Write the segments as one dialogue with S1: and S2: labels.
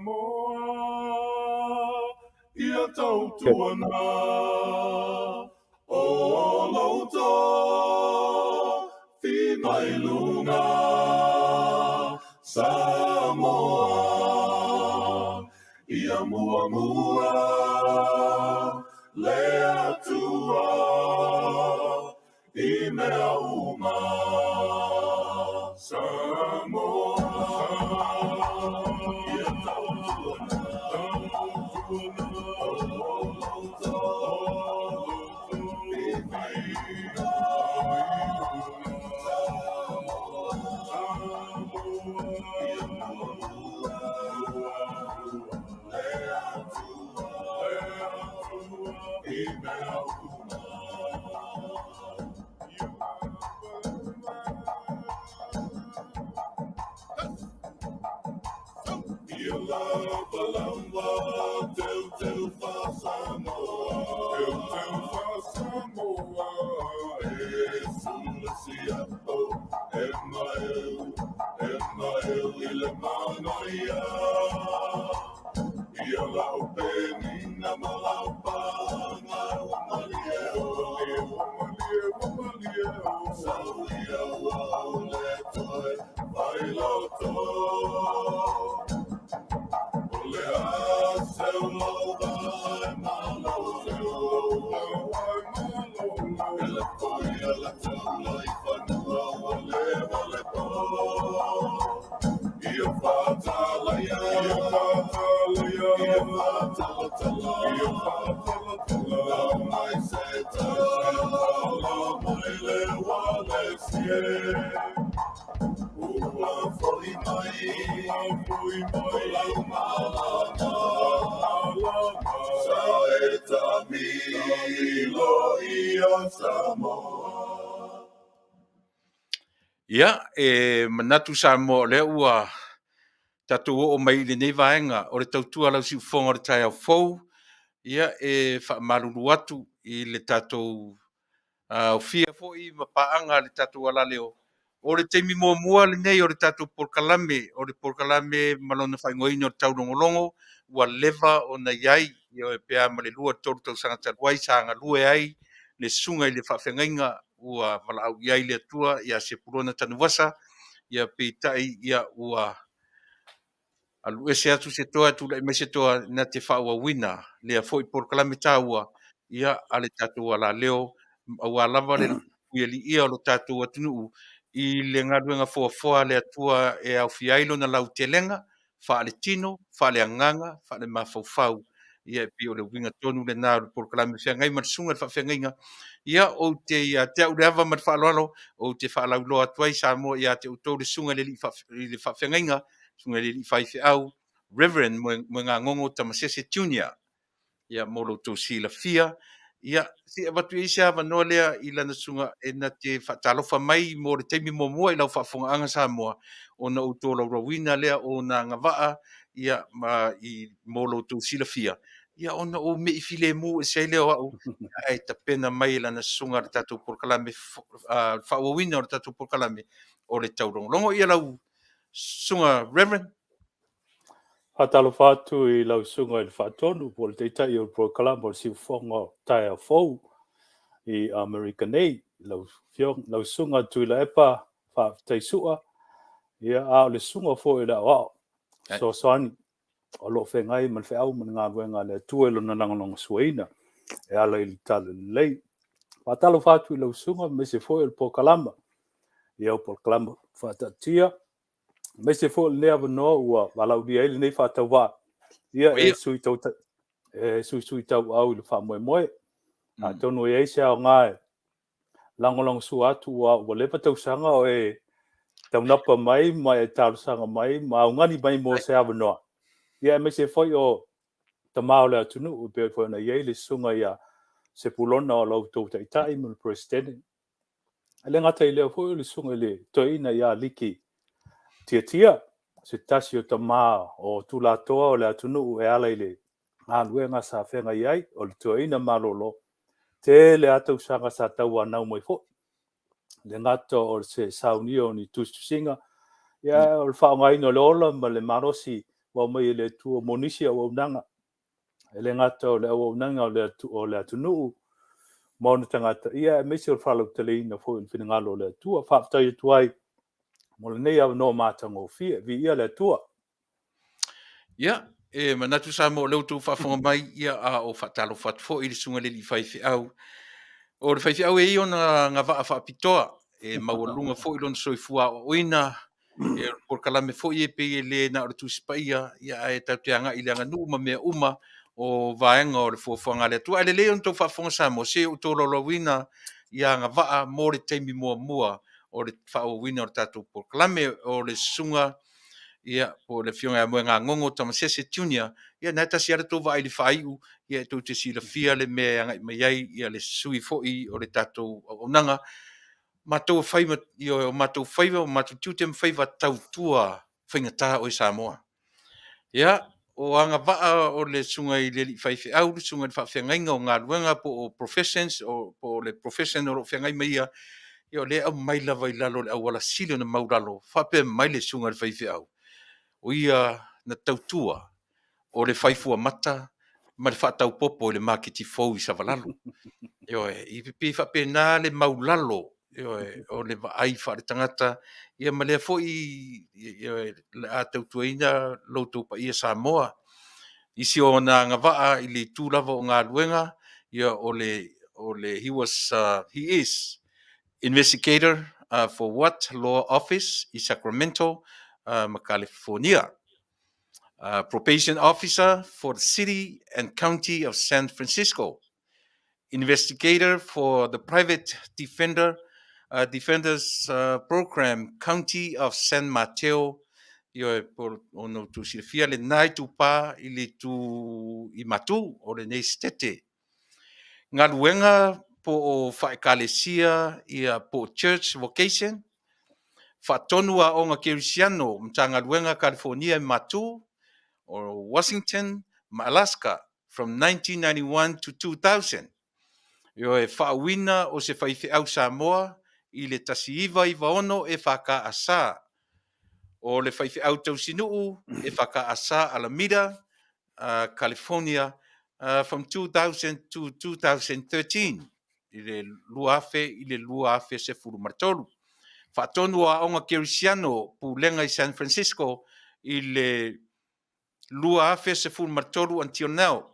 S1: Samoa, ia tautuana, o lauto, finai lunga. Samoa, ia mua mua, lea tua, I mea uma. Samoa, ia tautuana, Manuia, ia lau penina malaupa, sauia wau le toi, vai loto. Ole a seu loba, malo seu loba, ele foi ela tau lai fanua, ole vale po. Ia fatalaya, ia fatalaya, mai se tala, mai le wale sie. Ua foi mai, lau malama, sa eta milo ia Samoa.
S2: Ia, manatu Samoa le ua tatu o mai le nei vaenga o le tautua lau si fonga o le tai au fou. Ia, whaamaruru atu I le tatou o fia fo I mapaanga le tatou ala leo. O le teimi mua le nei o le tatou Polokalame, o le Polokalame malona whaingoini o le Taulogologo, ua leva o na iai, I o e pea ma le lua tolu tau sanga taluai, sanga lue ai, le sunga I le Faafeagaiga, ua wala au iai le atua, ia se purona tanuwasa, ia peitai, ia ua alu ese atu se toa, tu lai me se toa na te whaua wina, lea fo I Polokalame tāua, ia ale tatou ala leo, ua lava le kuia li ia o lo tatou atunuu, I le ngaruenga foa le atua e au fiailo na lau telenga, wha le tino, wha le anganga, wha le mafaufau, ia e pio le winga tonu le nā o le Polokalame whiangai marsunga le Faafeagaiga, ia o te te au le ava mat whaalolo, o te whaalauloa atuai Samoa ia te utou le sunga le Faafeagaiga, sunga le whaife au, Reverend Moegagogo Tamasese Junior, ia molo tō sila fia, ia si watu isa wanoa lea I lana sunga e na te whaatalofa mai mo le teimi mua I lau whaafongaanga Samoa o na uto rawina lea o na ngawaa ia ma I molo tō sila fia. Ia ona o me I file mu e sei leo au ai ta pena mai lana sunga le tatou Polokalame whaawawina o le tatou Polokalame o le Taulogologo ia lau sunga Reverend.
S3: Hatalo fatu I lau sunga I le whaatonu po le teitai o le Polokalame o le siufonga tai a fou I Americanei lau sunga tu I la epa whaaftaisua ia a le sunga fo I la wao so soani o lo whengai man whiau man ngā wenga le tuelo na nanganong suaina e ala i tala lei. Patalo whātu i lau sunga me se fo il Polokalame. I au Polokalame whātatia. Me se fo il nea wanoa ua walau dia ili nei whātau wā. Ia e sui tau au i le wha moe moe. A tonu e eise au ngāe. Langolong su atu ua lepa tau sanga o e tau napa mai e tau sanga mai ma au ngani mai mo se awanoa. Ia me se foi o tamao le atunu u pe foi na ye le sunga ia se pulona o lau tau tai mo president. Ale ngata i leo foi le sunga le toina ia liki tia se tasi o tamao o tulatoa o le atunu e ala ile ngā sa whenga iai o le toina malolo Tele atau sanga sa tau anau mai fo. Le ngato o se saunio ni tustusinga. Ia o le whaongai no le ola ma le marosi wa mai le tua monisia o nanga. Le ngato le o nanga o le atunu. Mauna tangata. Ia mesi o le whalau tele ina fo in whinangalo le tua. Whaptai tuai. Mo le nei au no mātango fia. Vi ia le tua.
S2: Ia. E manatu sa mo leu tu whafonga mai ia a o whatalo whatfo i le sunga le li whaiwhiau. O le whaiwhiau e iona ngā waa whaapitoa. E mawalunga fo i lon soifua o oina. E Polokalame fo i e pe le na o le tusipaia. Ia e tau te anga i le anga nuu ma mea uma o vaenga o le fuafuanga le tua. Ele leo tau whafonga sa mo se o tō lolowina ia ngā waa mo le teimi mua o le whaowina o le tātou Polokalame o le sunga ia po le fionga mo nga ngongo Tamasese Junior ia na tasi ara to vai le faiu ia to te sila fia le me nga mai ai ia le sui foi o le tato onanga matou fai io matou fai o matou tutem fai va tau tua finga ta o Samoa ia o anga va o le sunga i le fai fi au sunga fa Faafeagaiga o nga luenga po professions o po le professional fianga mai ia io le mai la vai lalo le awala silo na maulalo fa pe mai le sunga fai fi au o ia na tautua o le faifua mata ma le whaatau popo o le maketi fou i savalalu. I pipi whapena le maulalo o le vaai whaare tangata ia ma lea fo i le a tautuaina loutou pa ia Samoa. Isi o na ngawaa i le tūlava o ngā luenga ia he is investigator for what law office in Sacramento, California. Probation officer for the city and county of San Francisco. Investigator for the private defenders program, county of San Mateo. Io por ono tu sirfia le nai tu pa ili tu i matu o le nei stete. Ngā luenga po o whaekalesia ia po church vocation. Whatonua o ngā kerisiano mta ngā luenga California i matu or Washington, Alaska from 1991 to 2000. Io e whaawina o se whaiwhiau Samoa i le tasiiva i waono e whaka asa. O le whaiwhiau tausinuu e whaka asa Alameda, California from 2000 to 2013. I le luafe se furu martolu. Whatonua o ngā kerisiano pulenga i San Francisco i le lua afe se fulu martolu until now.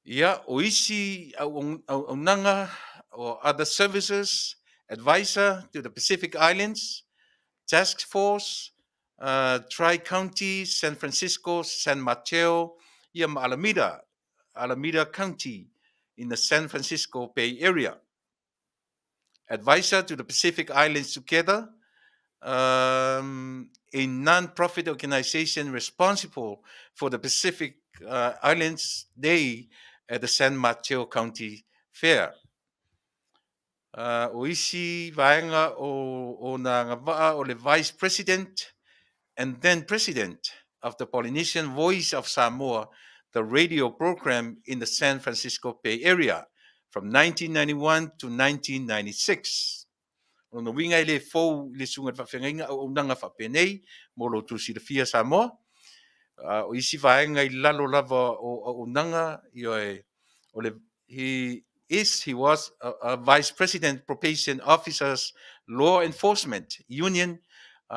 S2: Ia o isi au nanga o other services, advisor to the Pacific Islands, task force, Tri-County, San Francisco, San Mateo, ia ma Alameda County in the San Francisco Bay Area. Advisor to the Pacific Islands together, a non-profit organization responsible for the Pacific Islands Day at the San Mateo County Fair. O isi vaenga o na ngawaa o le Vice President and then President of the Polynesian Voice of Samoa, the radio program in the San Francisco Bay Area from 1991 to 1996. O no winga le fou le sunga Faafeagaiga o nanga whapenei mo lo tu silafia Samoa. O isi vaenga I lalo lava o nanga he was a Vice President Probation Officers Law Enforcement Union,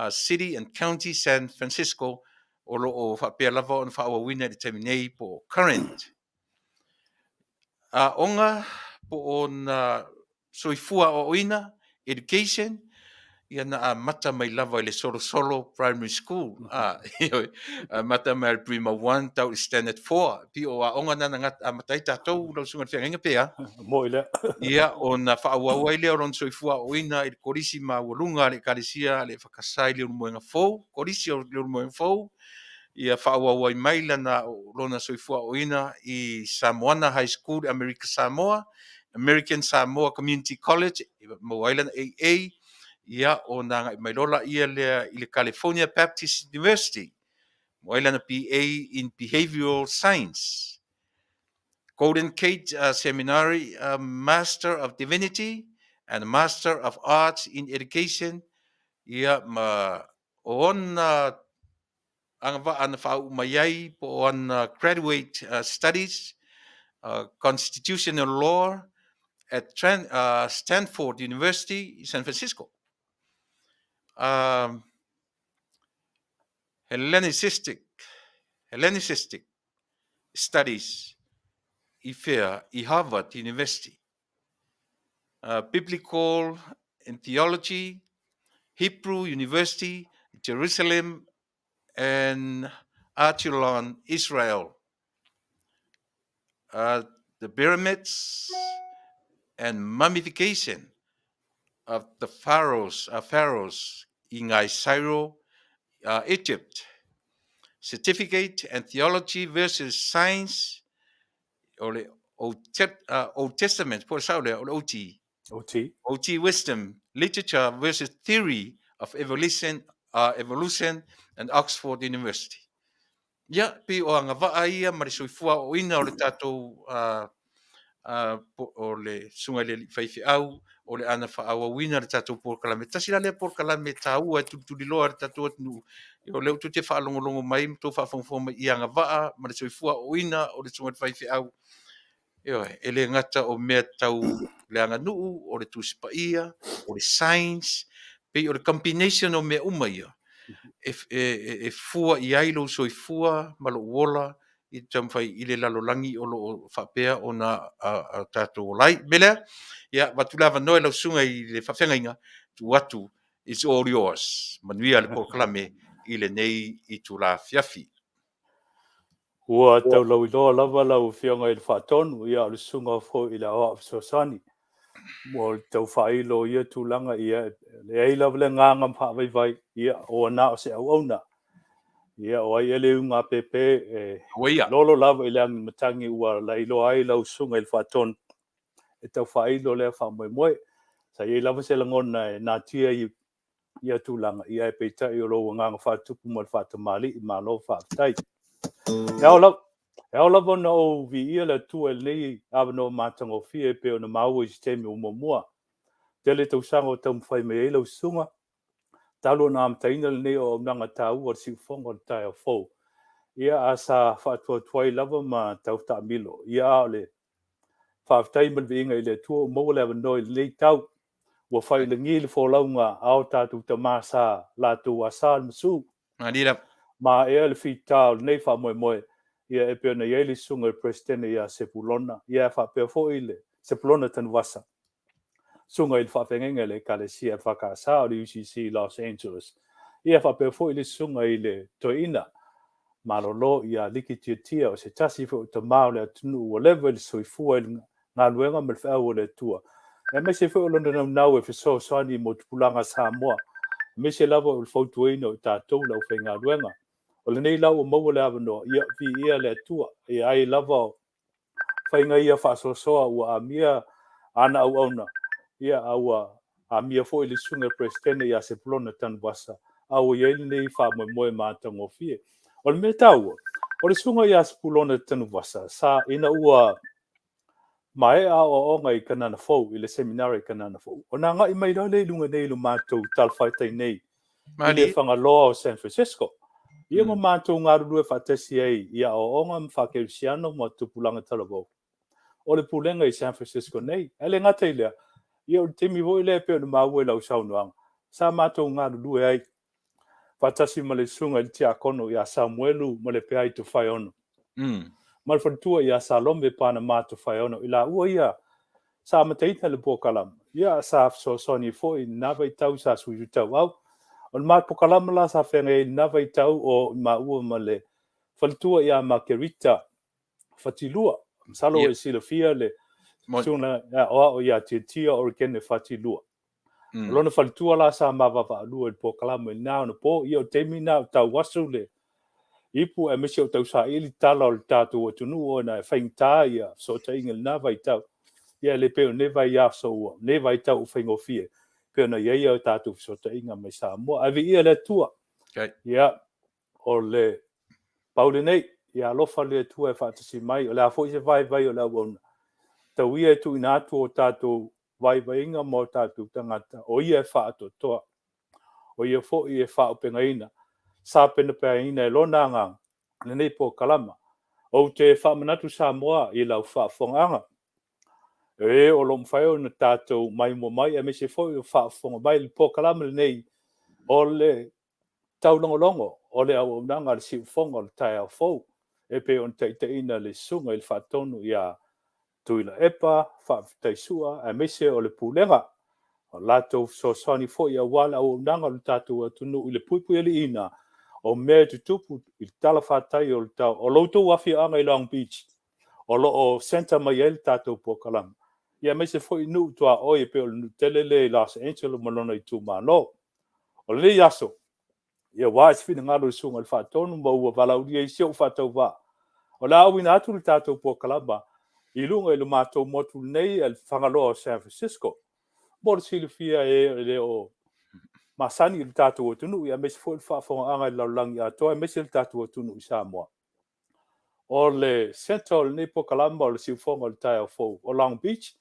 S2: City and County San Francisco o lo o whapea lava o na whaawawina le taminei po current. Onga po o na soifua o oina, education, ia na mata mai lava i le solo primary school. Mata mai le prima 1 tau i standard 4. Pi o onga na ngat matai tātou lau sunga whianga pia.
S3: Mo ile.
S2: Ia o na whaawawai leo ron soifua o oina i le korisi ma walunga le karisia le whakasai le urumoenga fou. Korisi o le urumoenga fou. Ia whaawawai mai lana lona soifua o oina i Samoana High School, American Samoa Community College, mo Island AA. Ia o na ngai mai lola ia i le California Baptist University, mo Island PA in Behavioral Science. Golden Gate Seminary, Master of Divinity and Master of Arts in Education. Ia ma on anga ana whau mai ai po on graduate studies, constitutional law at Stanford University, San Francisco. Hellenistic studies i Harvard University. Biblical and theology, Hebrew University, Jerusalem and Archulon, Israel. The pyramids and mummification of the pharaohs in Cairo, Egypt. Certificate and theology versus science, or Old Testament, por saule or OT wisdom, literature versus theory of evolution, and Oxford University. Ya pi o anga vaia mari soifua o ina o le tatou o le sunga le Faafeagaiga o le ana whaawawina le tatou Polokalame. Tasi la le Polokalame tāua e tuturiloa le tatou atunu o leo tu te whaalongolongo mai tō whaafongfoma i anga vaa mari soifua o ina o le sunga le Faafeagaiga. E le ngata o mea tau le anga nuu o le tusipaia o le science pe o le combination o mea umaia. E fua i ailo soifua malo wola i tamfai i le lalolangi o lo whapea o na tātou lai. Mele, ia watulava noe lau sunga i le Faafeagaiga tu atu is all yours. Manuia le Polokalame i le nei i tu la Afiafi.
S3: Ua tau lau iloa lava lau whianga i le whaatonu ia le sunga fo i le awa Sosani. Mo tau whailo ia tūlanga ia le eila vile nganga mwhawaiwai ia o na o se au auna. Ia o ai ele unga pepe lolo lava i le angi matangi ua la ilo ai lau sunga i le whaatonu. E tau whailo lea whamoemoe. Sa ia lava se langona e nā tia ia tūlanga ia e peita i o lo nganga whaatupu mo le whaatamali i malo whaatai. Eo lava na o vi ia le tu el nei avano matango fie pe o na mau i sistemi o momua. Tele tau sango tau mwhai me eila usunga. Talo na amtaina le nei o nanga tau o si ufonga le tai o fau. Ia asa whaatua tuai lava ma tau ta milo. Ia aole whaatai malvi inga i le tua o mo le avano i le tau. Ua whai le ngi le fōlaunga ao tātou tamasa la tu asal masu. Ma ea le fitao nei wha moe. Ia e pēna i eili sunga i presidente ia Sepulona. Ia e whapea fo i le Sepulona tanu wasa. Sunga i le Faafeagaiga le kalesia whakasa o le UCC Los Angeles. Ia whapea fo i le sunga i le toina. Malolo ia liki tia o se tasi fo ta mao le atunu ua lewa i le soifua i ngā luenga me le whea o le tua. E me se fo o lona nau e fiso soani mo tupulanga Samoa. Me se lava o le fautuina o tātou lau whai ngā luenga. O le nei lau o maua le avanoa, ia le atua, ia ai lava o whainga ia whaasosoa ua amia ana au auna, ia aua amia fo i le sunga presidente ia Sepulona tanu wasa, au ia ili nei wha moe mātango fie. O le mea taua, o le sunga ia Sepulona tanu wasa, sa ina ua mai a o onga i kanana fau, i le seminari kanana fau. O nā ngai mai nei lunga nei lu mātou talwhaitai nei, i le whangaloa o San Francisco. Ia mo mātou ngā rurue whatesi ei, ia o onga mwhakerisiano mo tupulanga Taulogologo. O le pulenga i San Francisco nei, ele ngata i lea, ia o temi voi lea peo na maua i lau saunoanga. Sa mātou ngā rurue ei, fatasi ma le sunga i tia kono ia Samuelu ma le pea i tu whai ono. Ma le whantua ia Salome pana mā tu whai ono. Ila ua ia sa mataita le Polokalame. Ia sa so soni fo i nawa i tau sa suju tau au. O le mā Polokalame la sa whenga i nawa i tau o ma ua ma le whantua ia Margarita Fatilua. Msalo e silafia le suna o ia tia o kene Fatilua. Lona whalitua la sa mawawa alua i Polokalame nao na po i o temi nao tau wasu le ipu e mesi o tau sa ili tala o le tātou o tunu o na e whaingtā ia so ta inga le nawa i tau ia le peo newa i aso ua newa i tau whaingofie peo na iaia o tātou so ta inga mai Samoa avi ia le tua ia o le paule nei ia lofa le tua e whaatasi mai o le afo i se vai o le au tau ia tu ina atu o tātou vai inga mo tātou tangata o ia e whaato toa o ia fo i e whaopenga ina sa pena pea ina e lona anga le nei Polokalame o te whaamanatu Samoa i lau whaafonga e o lo mwhai na tātou mai mo mai e me se fo i o whaafonga mai le Polokalame le nei o le taulongolongo o le au nanga le siufonga o le tai au fou e pe on te ina le sunga i le whaatonu ia tuila epa, whaafetaisua, a mese o le pulenga. O lato so soni fo ia wala o nanga le tātou atunu i le puipui ali ina o mea tutupu i tala whātai o le tau. O loutou Afiaga i Long Beach. O lo o Santa Maria le tātou Polokalame. Ia mese fo i nu toa oi pe o le Tele le Los Angeles malona i tūmano. O le yaso. Ia wais fina ngalo i sunga le whaatonu ma ua walauria i sio whaatau wā. O la au ina atu le tātou Polokalame. I lunga i lo mātou motu nei al whangaloa o San Francisco. Mo le silifia e o masani i le tātou o tunu i a mesi fo i whaafonga anga i laulangi a toa mesi le tātou o tunu i Samoa. O le Central nei Polokalame o le siufonga o le tai au fou o Long Beach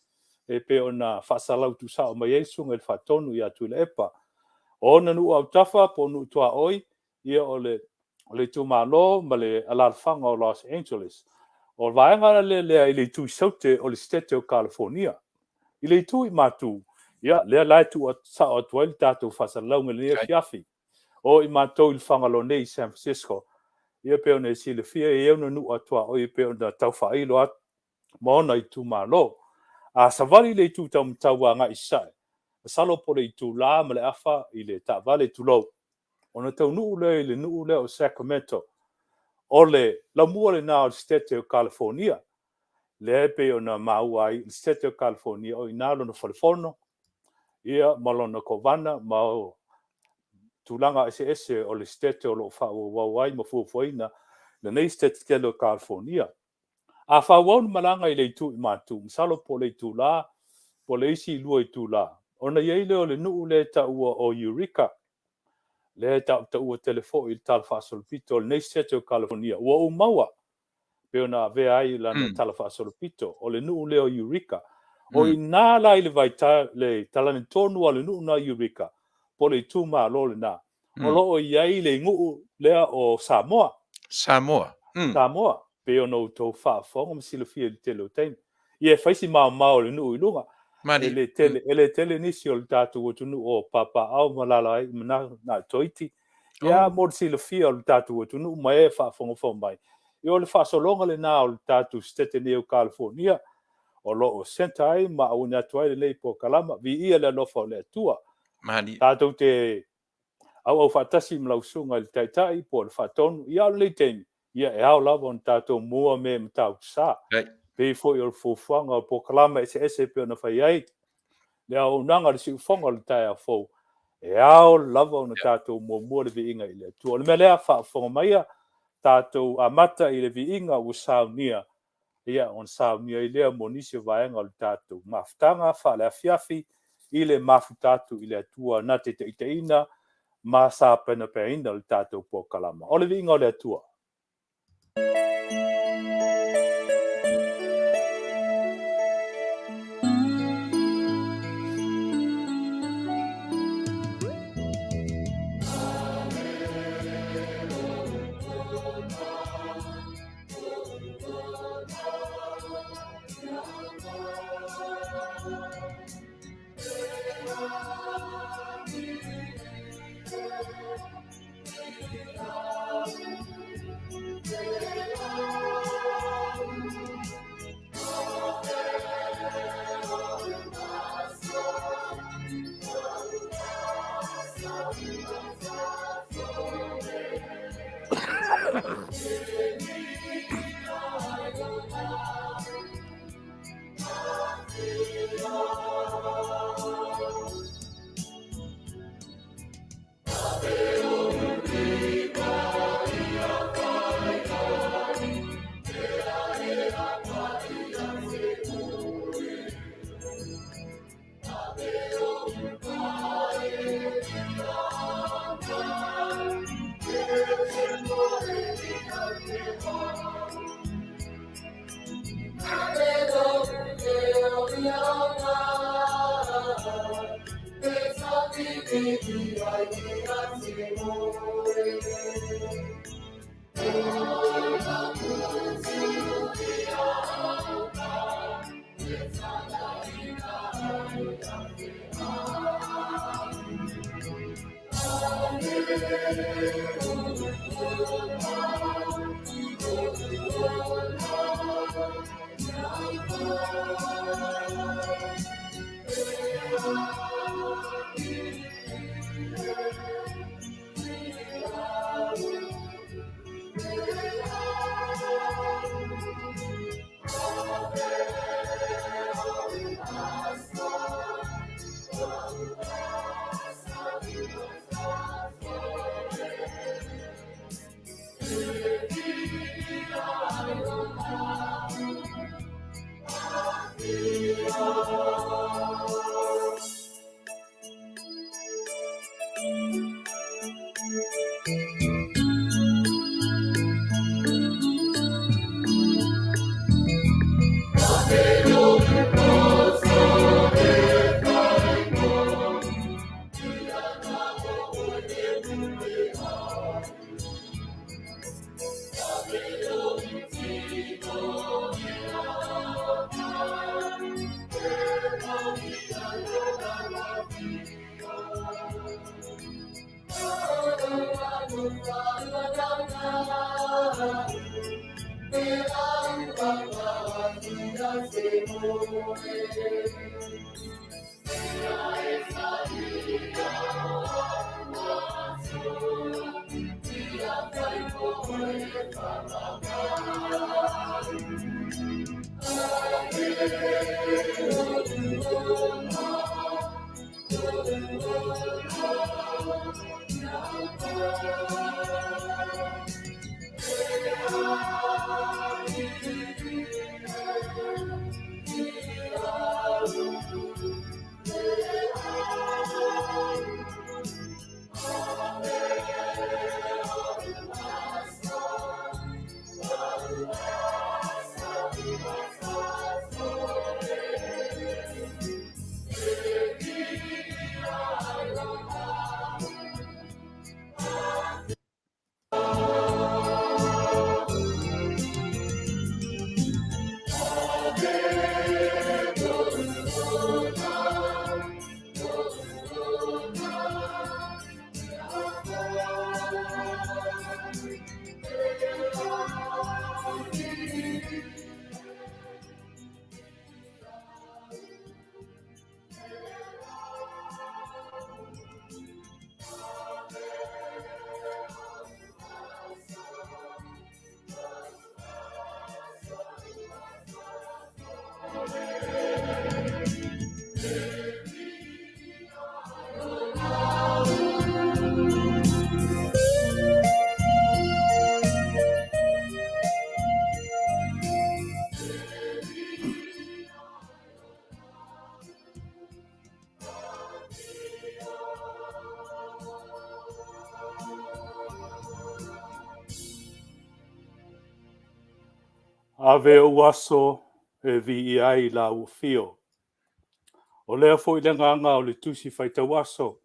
S3: e pe o na whaasalau tu sa o mai eisunga i le whaatonu i atu le epa. O na nu au tafa po nu toa oi ia o le tūmano ma le alalfanga o Los Angeles. O vaenga le i le tu saute o le state o California. I le tu i matu. Ia, lea lai tu o sa o tuaili tātou whasalau me le Afiafi. O i mātou il whangalo nei San Francisco. Ia peo nei sile fia e euna nu atua o i peo na tau whailo at maona i tu malo. A savali le tu tau mtaua nga i sae. Salo po le i tu la ma le afa i le ta vale tu lo. O na tau nuu le i le nuu le o Sacramento. O le la mua le nao le state o California. Le pe o na maua i le state o California o i nalo na whalifono. Ia malona kovana ma o tulanga ese o le state o lo whawawai ma Fofogaina le nei state kele o California. A whawau malanga i le tu i matu. Msalo po le tu la, po le isi lua i tu la. O na yeile o le nuu le ta ua o Eureka. Le ta ua telefo i tal whasolpito le nei state o California. Ua o maua. Peo na vea ai lana tal whasolpito o le nuu le o Eureka. O i nā lai le vai le talane tonu a le nuu na Eureka. Po le tu maa lo le nā. O lo o iai le nguu lea o Samoa. Samoa. Peo no tau whaafonga ma sila fia le tele o tein. Ia whaisi mao le nuu i lunga. Ele tele nisi o le tātou o tunu o papa au malala ai na toiti. Ia mo sila fia o le tātou o tunu ma e whaafonga whomai. Ia o le whaasolonga le nā o le tātou stete ne o California. O lo o senta ai ma au na tuai le nei Polokalame vi ia le lofa o le atua. Tātou te au whaatasi mlausunga le taitai po le whaatonu. Ia o le teini. Ia e au lava on tātou mua me mtau sa. Pei fo i o le fufuanga o Polokalame ese pe ona whai ai. Le au nanga le siufonga le tai a fou. E au lava on tātou mua le vi inga i le atua. Le melea whaafonga maia tātou amata i le vi inga o Saunia. Ia on Saunia i lea monisi vaenga o le tātou. Maftanga whaale Afiafi i le mafutatu i le atua na te ina ma sa pena peina le tātou Polokalame. O le vi inga o le atua. Ave o aso e vi i ai la u fio. O lea fo i lenga anga o le tusi whaita waso.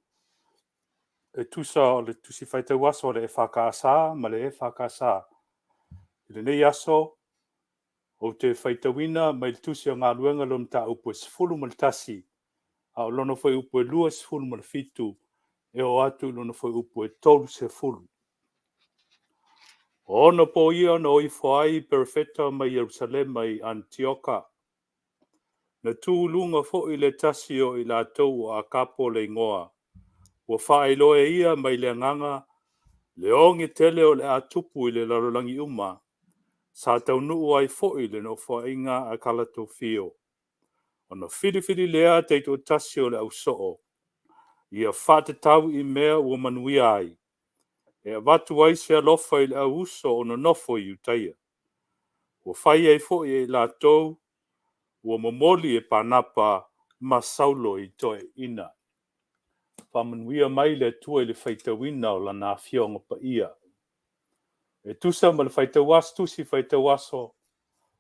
S3: E tusa o le tusi whaita waso le e whakasa, ma le e whakasa. I le nei aso, o te whaita wina, mai le tusi o ngā luenga lom ta upo sifulu mal tasi. A o lono whai upo e lua sifulu mal fitu. E o atu lono whai upo e tolu se fulu. Ona po ia no i whai perfecta mai Jerusalem mai Antioka. Na tūlunga fo i le tasio i la tau a kapo le ngoa. Wa whae loe ia mai le nganga, le ongi tele o le atupu i le larolangi uma. Sa tau nuu ai fo i le no whainga a kalato fio. Ona whiriwhiri lea teito tasio le au soo. Ia whate tau i mea ua manuia ai. E watu ai se alofa i le au uso ona nofo i utaia. Ua whai ai fo i la tau, ua momoli e panapa masaulo i toe ina. Whamanuia mai le tua i le whaitawina o lana awhionga pa ia. E tusa ma le whaitawas tusi whaitawaso,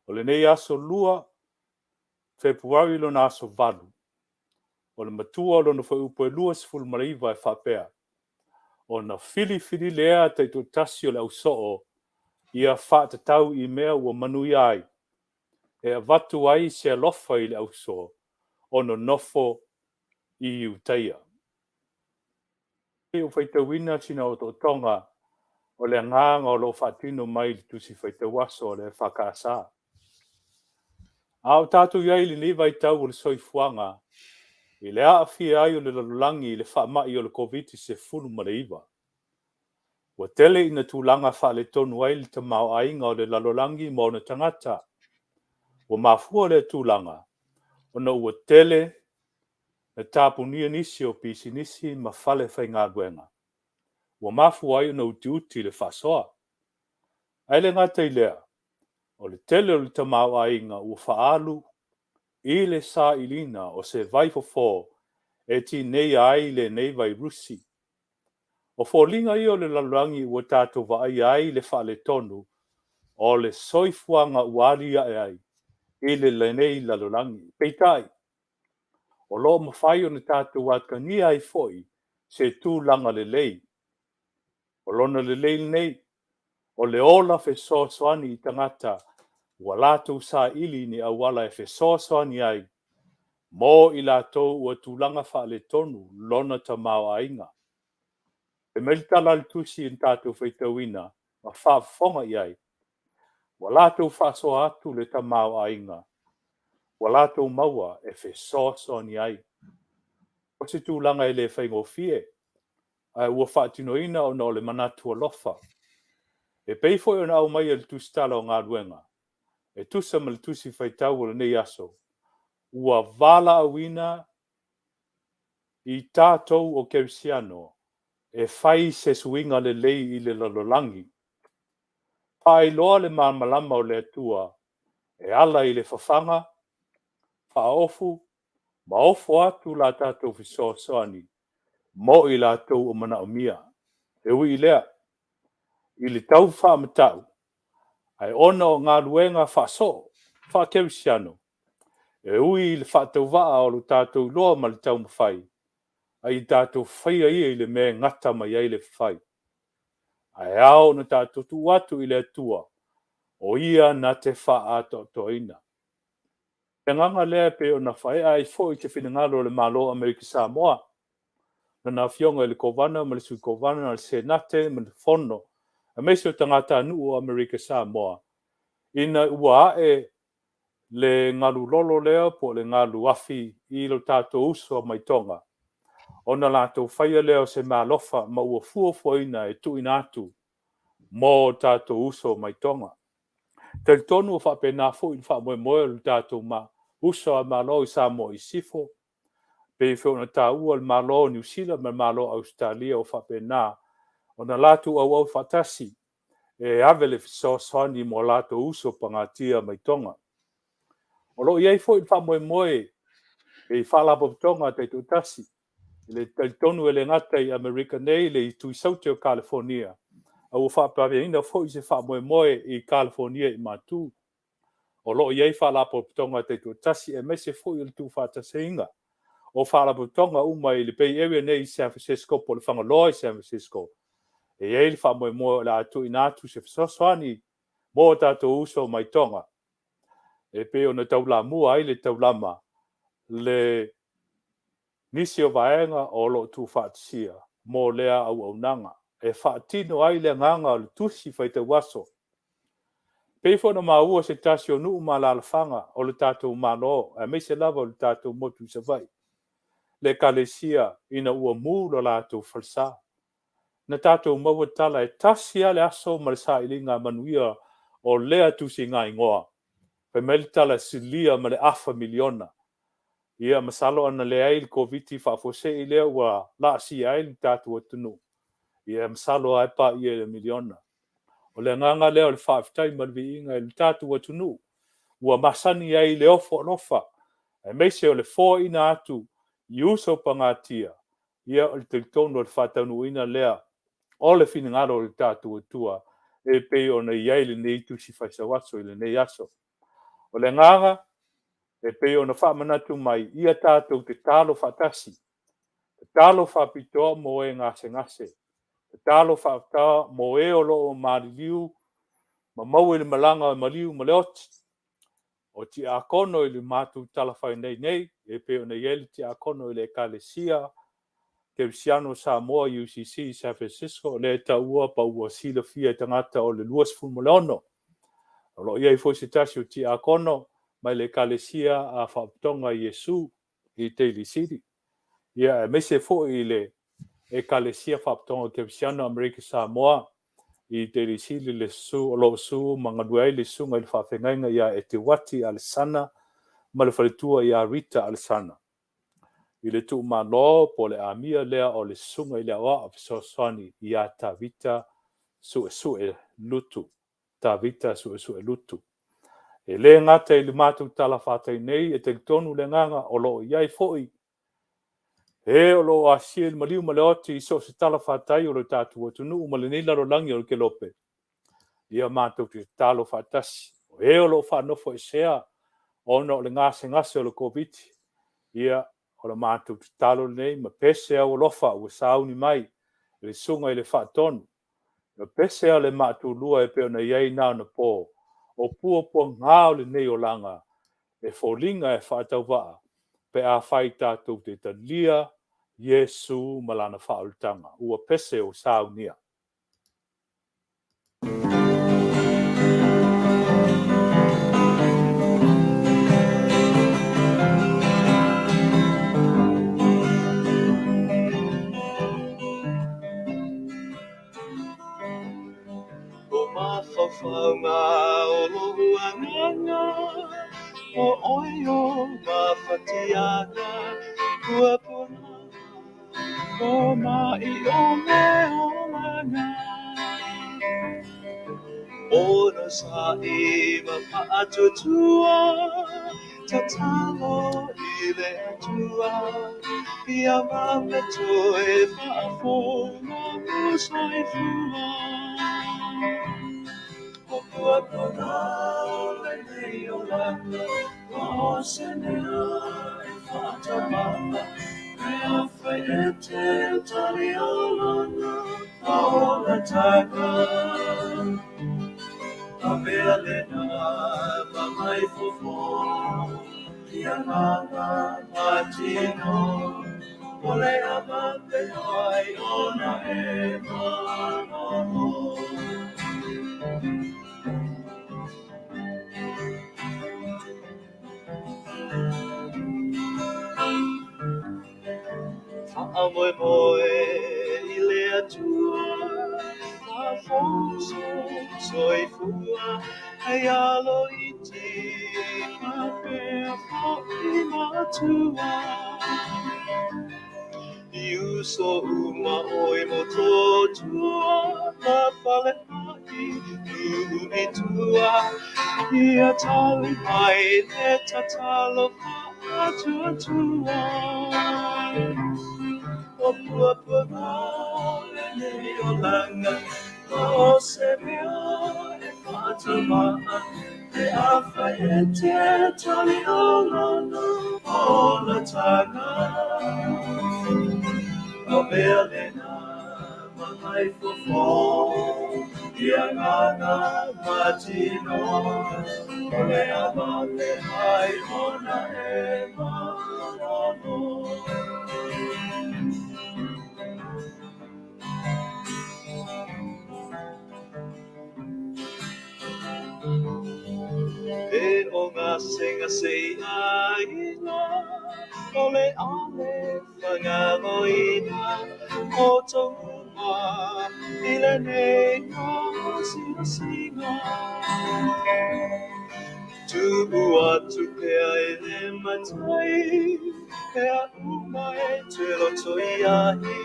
S3: o le nei aso lua, Februari lo na aso valu. O le matua lo na whaupo e lua sifulu maraiva e whapea. O na fili lea teito tasio le au soo, ia whata tau i mea ua manuia ai. E a watu ai se alofa i le au soo, o no nofo i utaia. E o whaitawina sina o to tonga, o le nganga o lo whatino mai le tusi whaitawaso o le whakasa. Ao tātou iai li lewa i tau o le soifuanga, i le Afiafi ai o le lalulangi i le whaamai o le COVID se fulu mareiwa. Wa tele ina tūlanga wha le tonu ai le tamau ainga o le lalulangi mo na tangata. Wa mafua le tūlanga, o na ua tele na tāpunia nisi o pisi nisi ma whale whai ngā duenga. Wa mafua ai o na uti le whasoa. Ai le ngata i lea, o le tele o le tamau ainga ua whaalu i le sa ilina o se vaifofo e ti nei ai le nei vai rusi. O fōlinga i o le lalurangi ua tātou vai ai le whaale tonu o le soifuanga uari ai i le nei lalurangi. Peitai, o lo mawhai o le tātou watkangi ai foi se tūlanga le lei. O lona le lei nei, o le ola fe soani i tangata ua lātou sa ili ni awala e fe soani ai. Mo i lātou ua tūlanga whaale tonu lona tamau ainga. E meritala le tusi in tātou whaitawina ma whaafonga i ai. Wa lātou whaasoa atu le tamau ainga. Wa lātou maua e fe soani ai. O se tūlanga e le whaingofie, ai ua whaatinoina o na o le manatu alofa. E peifo e na au mai e le tusi tala o ngā ruenga. E tusa ma le tusi whaitau o le nei aso. Ua vala awina i tātou o Kerisiano e whai se suinga le lei i le lalolangi. Pai loa le malama o le atua e ala i le whawhanga, whaofu, maofo atu la tātou fisoani, mo i la tau o mana o mia. E ui i lea, i le tau whaamatau, ai ona o ngā luenga whaso, Kerisiano. E ui i le whaatau waa o lo tātou loa ma le tau mawhai, ai tātou whaia ia i le mea ngata mai ai le whai. Ai ao na tātou tu atu i le atua, o ia na te wha ato toina. E nganga lea pe o na whae ai fo i te whinangalo le malo Amerika Samoa, na na fionga i le kovana, ma le sui kovana, na le senate, ma le fono, a meso tangata anu o Amerika Samoa. Ina ua e le ngalu lolo lea po le ngalu afi i lo tātou uso mai tonga. Ona lātou whaia leo se malofa ma ua fuafuaina e tuina atu mo tātou uso mai tonga. Te tonu o whape nā fu i wha moe le tātou ma uso a malo i Samoa i sifo. Pe i whiona tā ua le malo New Zealand ma malo Australia o whape nā. Ona lātou au whatasi e avele soani mo lātou uso pangatia mai tonga. O lo iei fo i wha moe e i whalapo tonga te tutasi. Le tonu e le ngata i Amerika nei le i tui saute o California. Au whapaveina fo i se wha moe i California i matu. O lo iei whalapo tonga te tutasi e mese fo i le tu whataseinga. O whalapo tonga uma i le Bay Area nei i San Francisco po le whangaloa i San Francisco. E iei le wha moe la atu i natu se whasoani mo tātou uso mai tonga. E pe o na taulamu ai le taulama le nisi o vaenga o lo tu whaatisia mo lea au nanga. e whaatino ai le nganga o le tusi whai te waso. Peifo na maua se tasi o nuu ma la alfanga o le tātou malo, e me se lava o le tātou motu se vai. Le kalesia ina ua mū lo lātou falsa. Na tātou maua tala e tasi ale aso ma le sa ilinga manuia o lea tusi ngai ngoa. Pe mele tala silia ma le afa miliona. Ia masalo ana le ail COVID whaafose i lea ua la si ail tātou atunu. Ia masalo ai pa ia le miliona. O le nganga leo le whaaftai malvi inga le tātou atunu. Ua masani ai le ofo lofa. E meise o le fō ina atu i uso pangatia. Ia o le teletono le whatanu ina lea. O le finangaro le tātou atua. E pe o na iai le nei tusi whaisawaso i le nei aso. O le nganga, e pe o na whamanatu mai ia tātou te talo whatasi. Te talo whapitoa mo e ngase ngase. Te talo whapitoa mo e o loo mariliu. Ma mau i le malanga o maliu ma le oti. O ti a kono i le mātou talawhai nei nei. E pe o na ieli ti a kono i le ekalesia. Kerisiano Samoa UCC San Francisco. Le ta ua pa ua sila fia tangata o le luas fulmoleono. O lo ia i fwisi tasi o ti a kono. Mai le ekalesia a whaptonga Yesu i Tele City. Ia e mese fo i le ekalesia whaptonga Kerisiano Amerika Samoa. I Tele City le su o lo su mangaduai le su ngai le Faafeagaiga ia e te wati al sana. Ma le whaletua ia Rita al sana. I le tu malo po le amia lea o le sunga i le awa o fisoswani ia tavita sue lutu. Tavita sue lutu. E le ngata i le mātou tala whātai nei e te tonu le nganga o lo iai foi. E o lo asia il maliu male oti i so se tala whātai o lo tātou atunu o male nei laro langi o le ke lope. Ia mātou te talo whātasi. E o lo whanofo e sea o no le ngase o le COVID. Ia o le mātou te talo nei ma pese au lofa ua sauni mai. Le sunga i le whaatonu. Ma pese au le mātou lua e peo na iei nao na pō. O pua ngā o le nei o langa. E fōlinga e whaatau waa. Pe a whai tātou te talia. Yesu malana whaoltanga. Ua pese o saunia.
S1: Whaunga o lohuanganga o oio mawhatiana kua puna o mai o me o langa o no sa i mapa'atutua tatalo i le atua i a mameto e whaafonga musai fua Kua kona le nei o lana, o se nea e whatamama, me a whai e te tali o lana, o la taga. A mea lena, ma mai fofo, i a nganga matino, o le ama pe ai o na e manono. Amoe moe I le atua A fonso soi fua Ai alo iti A pea fo I matua I uso uma oi mo totua Na pale ai Nuhu I tua I a tali mai Le tatalo fa atua O pua le nei o langa O se mea e whātama E a whai e te tali o lana O la taga O mea lena ma mai fofo I a ngana matino O le ama le hai ona e manono Singa singa ina, ole ale whangaro ina, o tonga, ile nea singa singa. Tuua tupea ele matai, pea umae te roto iahi,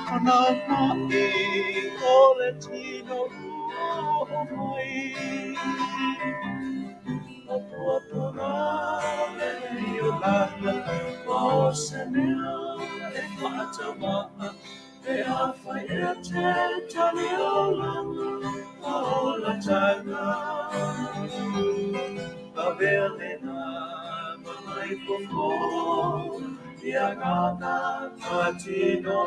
S1: ana mai, ole tino ua mai. Opopona e Yolanda, o semea e Fatima, e awhai e te tali Yolanda, o la tanga. A velena, mamai fofo, ia gana matino,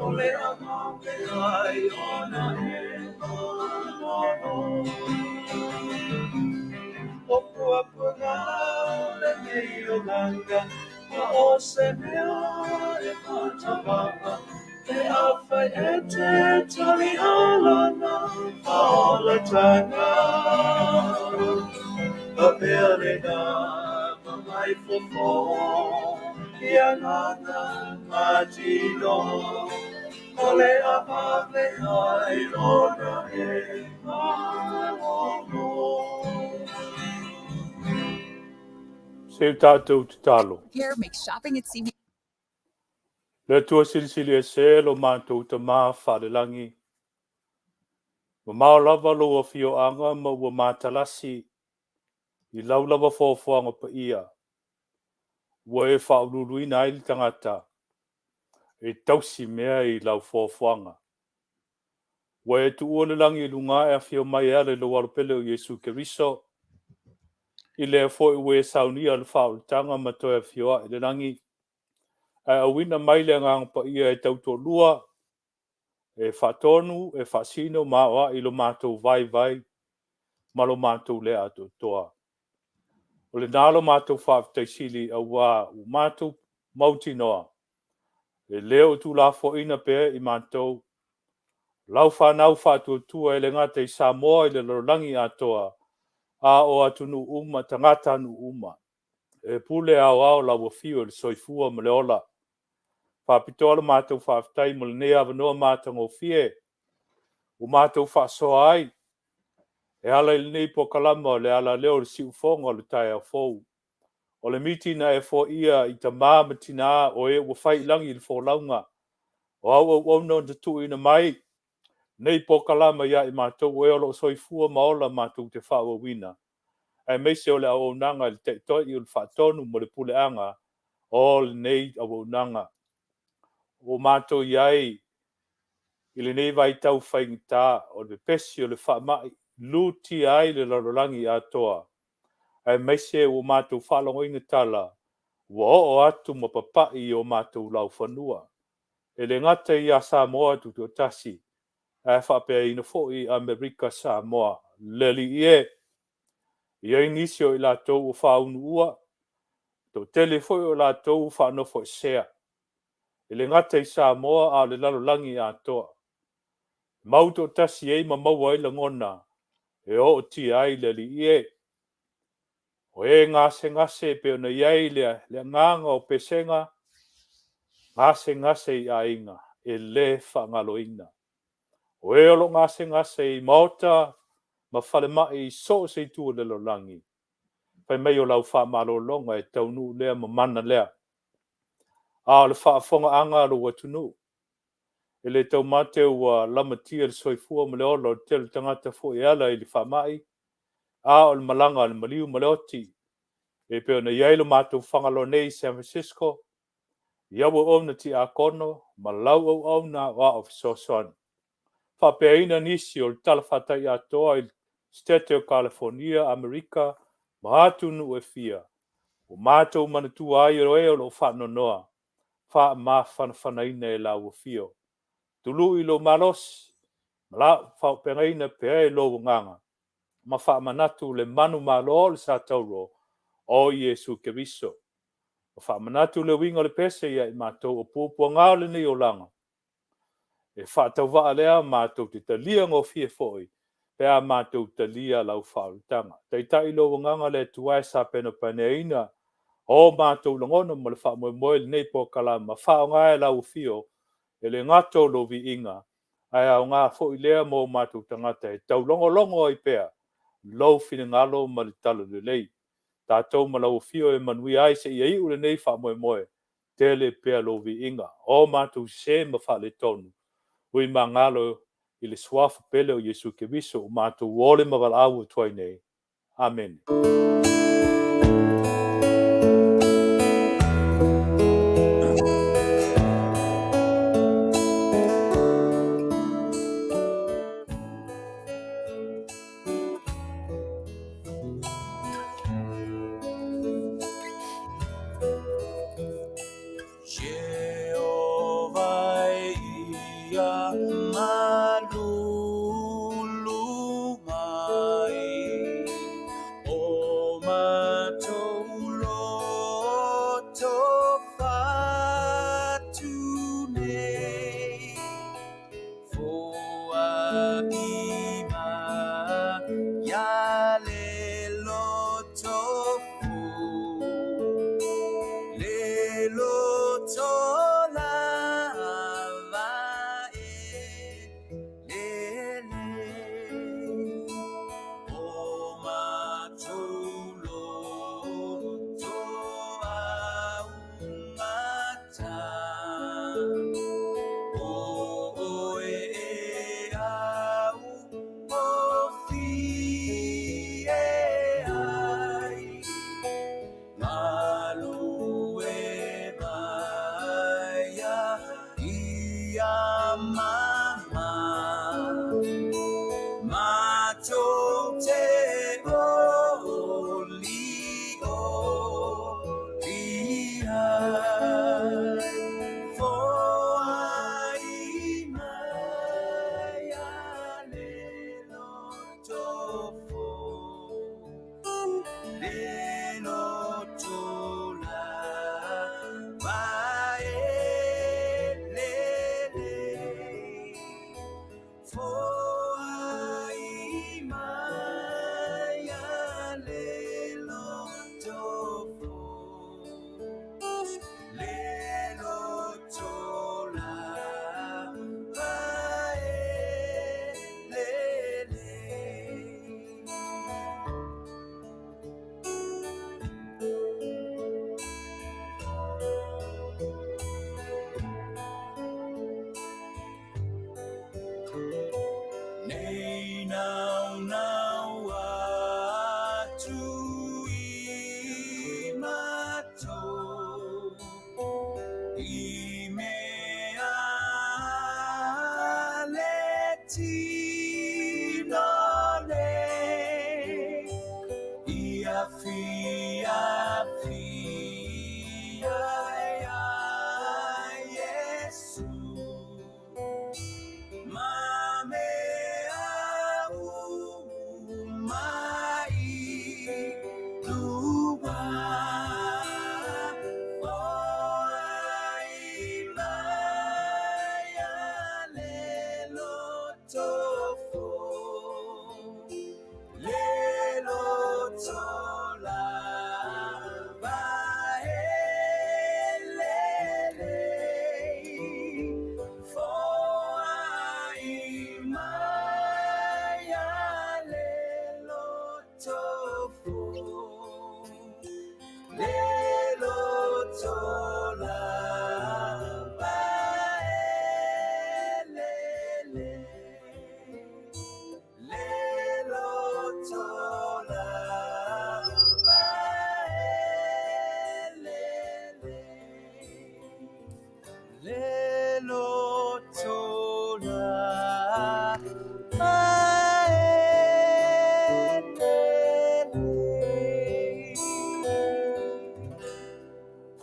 S1: ole amame ai ona e ono. Opopona e Yolanda, o semea e Fatima, e awhai e te tali Yolanda, o la tanga. A velena, mamai fofo, ia gana matino, ole amame ai ona e ono.
S3: Se tātou te talo.
S4: Here makes shopping at CB.
S3: Le tua silisili e se lo mātou ta mā wharelangi. Wa mao lava lo a fio anga ma ua mātalasi i lau lava fōwhanga pa ia. Wa e whauruluina i tangata e tausi mea i lau fōwhanga. Wa e tu uolelangi i lunga e a fio mai ale lo warupele o Yesu Keriso. I lea fo i ue saunia le whaurutanga ma toi a fio a i le langi. A awina mai le ngang pa ia e tauto lua. E whatonu, e whasino mawa i lo mātou vai, ma lo mātou le ato toa. O le nalo mātou whawtaisili a wā u mātou mauti noa. E leo tu la fo ina pe i mātou. Lau whanau whātua tua e le ngata i Samoa i le lorangi atoa. A o atunu uma, tangata anu uma. E pule au la wafio le soifua ma le ola. Whapitoa le mātou whawtai ma le nea vanoa mātou ngō fie. O mātou whasoa ai. E ala ili nei Polokalame le ala leo le si ufonga le tai au fou. O le mitina e fo ia i ta māma tina o e wafai langi i le fo launga. O au no te tu ina mai. Nei Polokalame ia i mātou e olo soifua maola mātou te whaua wina. E meise o le au nanga le te toi i le whatonu mo le pule anga. O le nei au nanga. O mātou iai. I le nei vai tau whaingita o le pesi o le whamai. Luti ai le larolangi atoa. Ai meise o mātou whalongo inga tala. Wa o atu ma papai o mātou lau whanua. E le ngata i a Samoa tutu tasi. Ai whapea ina fo i Amerika Samoa. Leli ie. Ia inisio i la tau o whaunu ua. To Tele foi o la tau whanofo sea. E le ngata i Samoa a le larolangi atoa. Mauto tasi ei ma maua ila ngona. E o ti ai le li ie. O e ngase pe ona iai le nganga o pesenga. Ngase i ainga. E le whangaloina. O e olo ngase i maota. Ma whale mai i so se tu le lolangi. Pai mei o lau whamalo longa e taunu lea ma mana lea. A le whaafonga anga lo watunu. E le tau mate ua lamatia le soifua ma le olo tele tangata fo e ala i le whamai. A o le malanga le maliu ma le oti. E peo na iailo mātou whangalo nei San Francisco. Iawa ona ti a kono, ma lau au na wa of soson. Whapea ina nisi o le talawhatai atoa i State of California, Amerika, ma atunu e fia. O mātou manatua ai o e o lo whano noa. Wha ma whanaina e lau o fio. Tulu i lo malos, ma la whapea ina pea e lo nganga. Ma wha manatu le manu malo le sa tauro. O Yesu Keriso. O whamanatu le winga le pese ia i mātou o pūpua ngāo le nei o langa. E whātau waa lea mātou te talia ngō fie foi. pea mātou talia lau whautanga. Tei tai lo nganga le tuai sa pena paneina, o mātou langono ma le wha moe nei Polokalame, ma wha ngai lau fio, e le ngato lo vi inga, ai au ngā fo i lea mo mātou tangata, e tau longo i pea, lau fina ngalo ma le talo le lei. Tātou ma lau fio e Manuia ai se ia i ule nei wha moe, Tele pea lo vi inga, o mātou se ma wha le tonu, ui ma ngalo i le swafa pele o Yesu Keviso, o mātou wole ma wala au tuai nei. Amen.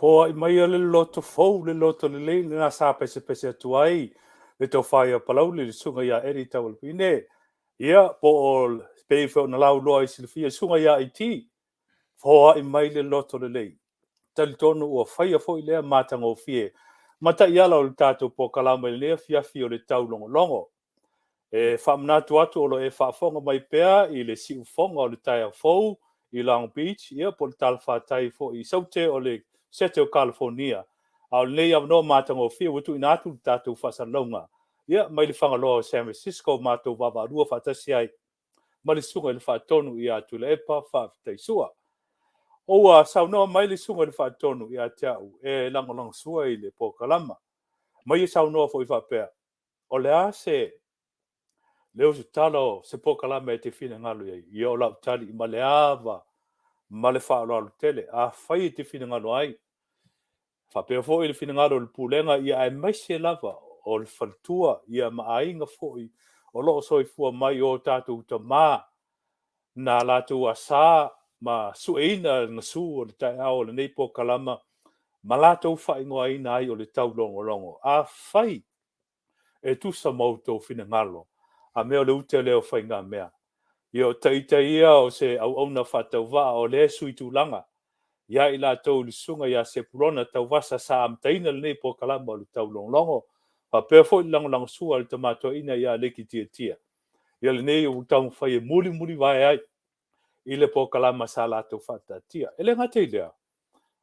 S3: Fo I mai le loto fou, le loto le le na sa pese atuai, le tau whai a palau le sunga ia eri tau alpine. Ia, po o pefo na lau loa I silfia sunga ia I ti. Fo I mai le loto le le. Tali tonu ua whai a fo I lea matanga o fie. Mata ia lau le tātou Polokalame le Afiafi o le Taulogologo. E whamanatu atu olo e whaafonga mai pea I le si ufonga o le tai au fou I Long Beach, ia po le talawhatai fo I saute o le sete o California. Au nei au no mātanga o fia watu ina atu tātou whasalonga. Ia, mai le whangaloa o San Francisco mātou wawa rua whatasi ai. Ma le sunga le whaatonu I atu le epa whaafitai sua. Oua sau noa mai le sunga le whaatonu I atiau e langolong sua I le Polokalame. Mai sau noa fo I whapea. O le ase leo se talo se Polokalame e te whina ngalu ai. I o lau tali I male ava, male whaaloalo tele. A whai te whina ngalu ai. Whapea fo I le whina ngalu le pulenga ia e maise lava o le whaltua ia maainga fo I o loo soifua mai o tātou ta maa na lātou a sā ma sueina na su o le tai ao le nei Polokalame ma lātou whaingoa ina ai o le taulogologo. A whai e tusa mautou whina ngalo. A mea le ute leo whainga mea. I o taitaia o se au auna whatau waa o le sui tūlanga. Ia I lātou li sunga ia se purona tau wasa sa amtaina le nei Polokalame o le taulogologo. Pa pea fo I langolango sua le tamato ina ia leki tia tia. Ia le nei o tau whai e muli muli vai ai. I le Polokalame sa lātou whatatia. Ele ngate lea.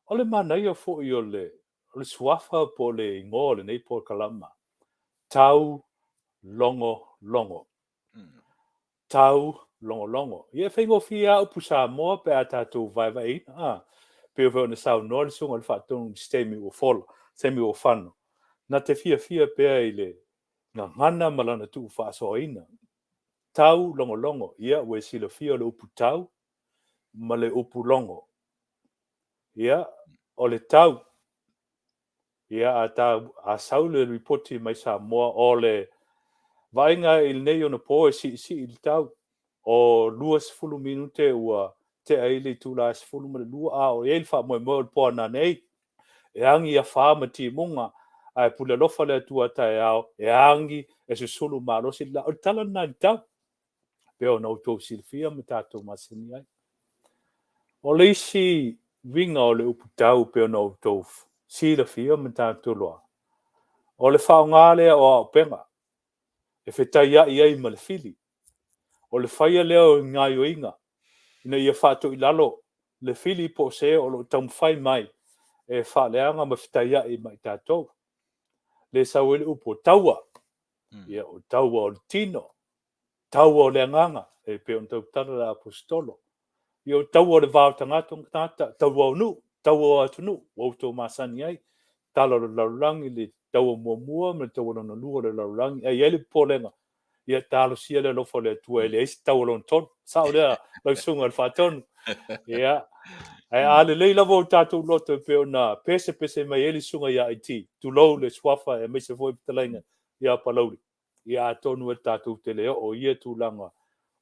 S3: O le Manuia fo I o le suafa po le ingo le nei Polokalame. Tau longo longo. Tau longo longo. Ia whaingo fia upu Samoa pe a tātou vai vai. Peo veo na sau noa le sunga le whaatonu stemi o fola. Stemi o whano. Na te fia pea I le ngā ngana malana tu whaasoina. Tau longo longo. Ia ue sila fia le upu tau. Ma le upu longo. Ia o le tau. Ia a sau le reporti mai Samoa o le vainga I nei ona po e si I tau. O 20 minute ua te aile tula 10 ma le lua a o e wha moe moe po na nei. E angi a wha ma ti munga. Ai pula lofa le atua tae ao. E angi e se sulu malo si la. O tala na I tau. Peo na utou silfia ma tātou masini ai. O le isi vinga o le upu tau peo na utou silfia ma tātou loa. O le whao ngālea o au penga. E whetai ai ma le fili. O le whaia leo ngā yoinga. Ina ia whātou I lalo. Le fili po se o lo taum whai mai. E whaaleanga ma whetai ai mai tātou. Le sau ele upo taua. Ia o taua o le tino. Taua o le anganga. E pe on tau tara la apostolo. Ia o taua o le vāo tangato ngata. Taua o nu. Taua o atunu. O tau masani ai. Tala le laurangi le taua mua me taua na lua le laurangi. E ele polenga. Ia talo sia le lofo le tua ele isi taua lon ton. Sao lea lau sunga le whaton. Ia. Ai ale lei lavo tātou loto pe ona pese mai ele sunga ia IT. Tu lau le swafa e meise foi pitalainga. Ia palauri. Ia atonu e tātou tele o ia tu langa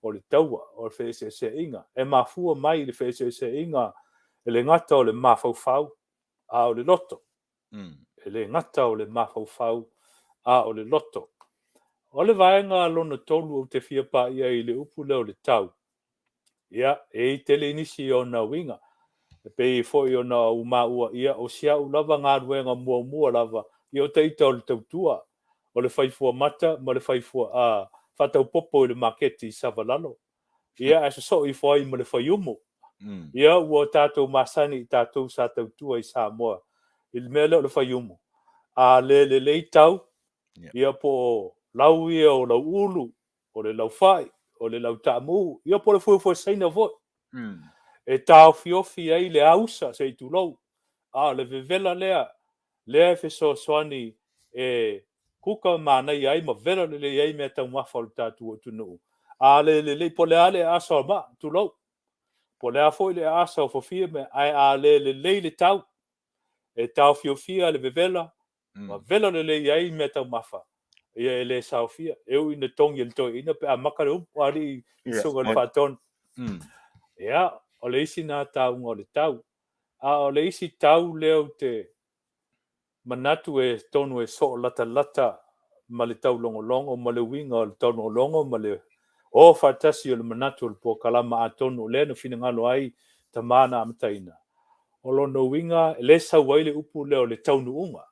S3: o le taua o le whese inga. E mafua mai le whese inga. E le ngata o le mafaufau a o le loto. E le ngata o le mafaufau a o le loto. O le vaenga lona tolu o te fia pa ia I le upu leo le tau. Ia, e tele inisi o na winga. E pe fo I o na umaua ia o sia u lava ngā ruenga mua lava. I o teita o le tautua. O le whaifua mata, ma le whaifua a whatau popo I le maketi savalalo. Ia, e so I fwai ma le whaiumo. Ia, ua tātou masani I tātou sa tautua I Samoa. I le mea leo le whaiumo. A le tau. Ia po lau ia o lau ulu, o le lau whai, o le lau tāmu, ia po le fuifua saina vo. E tāo fiofi ai le ausa se I tulou. A le vevela lea e feso soani e kuka mānai ai ma vela le ai mea tau mafa o le tātu o tunu. A le po le ale asa o ma, tulou. Po le afo I le asa o fofia me ai a le tau. E tāo fiofia le vevela, ma vela le ai mea tau mafa. Ia ele saufia eu ina tongi el toi ina pe amakare wari sunga le faton. Ia o le isi nā tau ngō le tau. A o le isi tau leo te manatu e tonu e so lata ma le tau longo ma le winga o le tau longo ma le o fatasi o le manatu o le Polokalame a tonu le na fina ngalo ai ta mana amataina. O lono winga le sa waile upu leo le tau nuunga.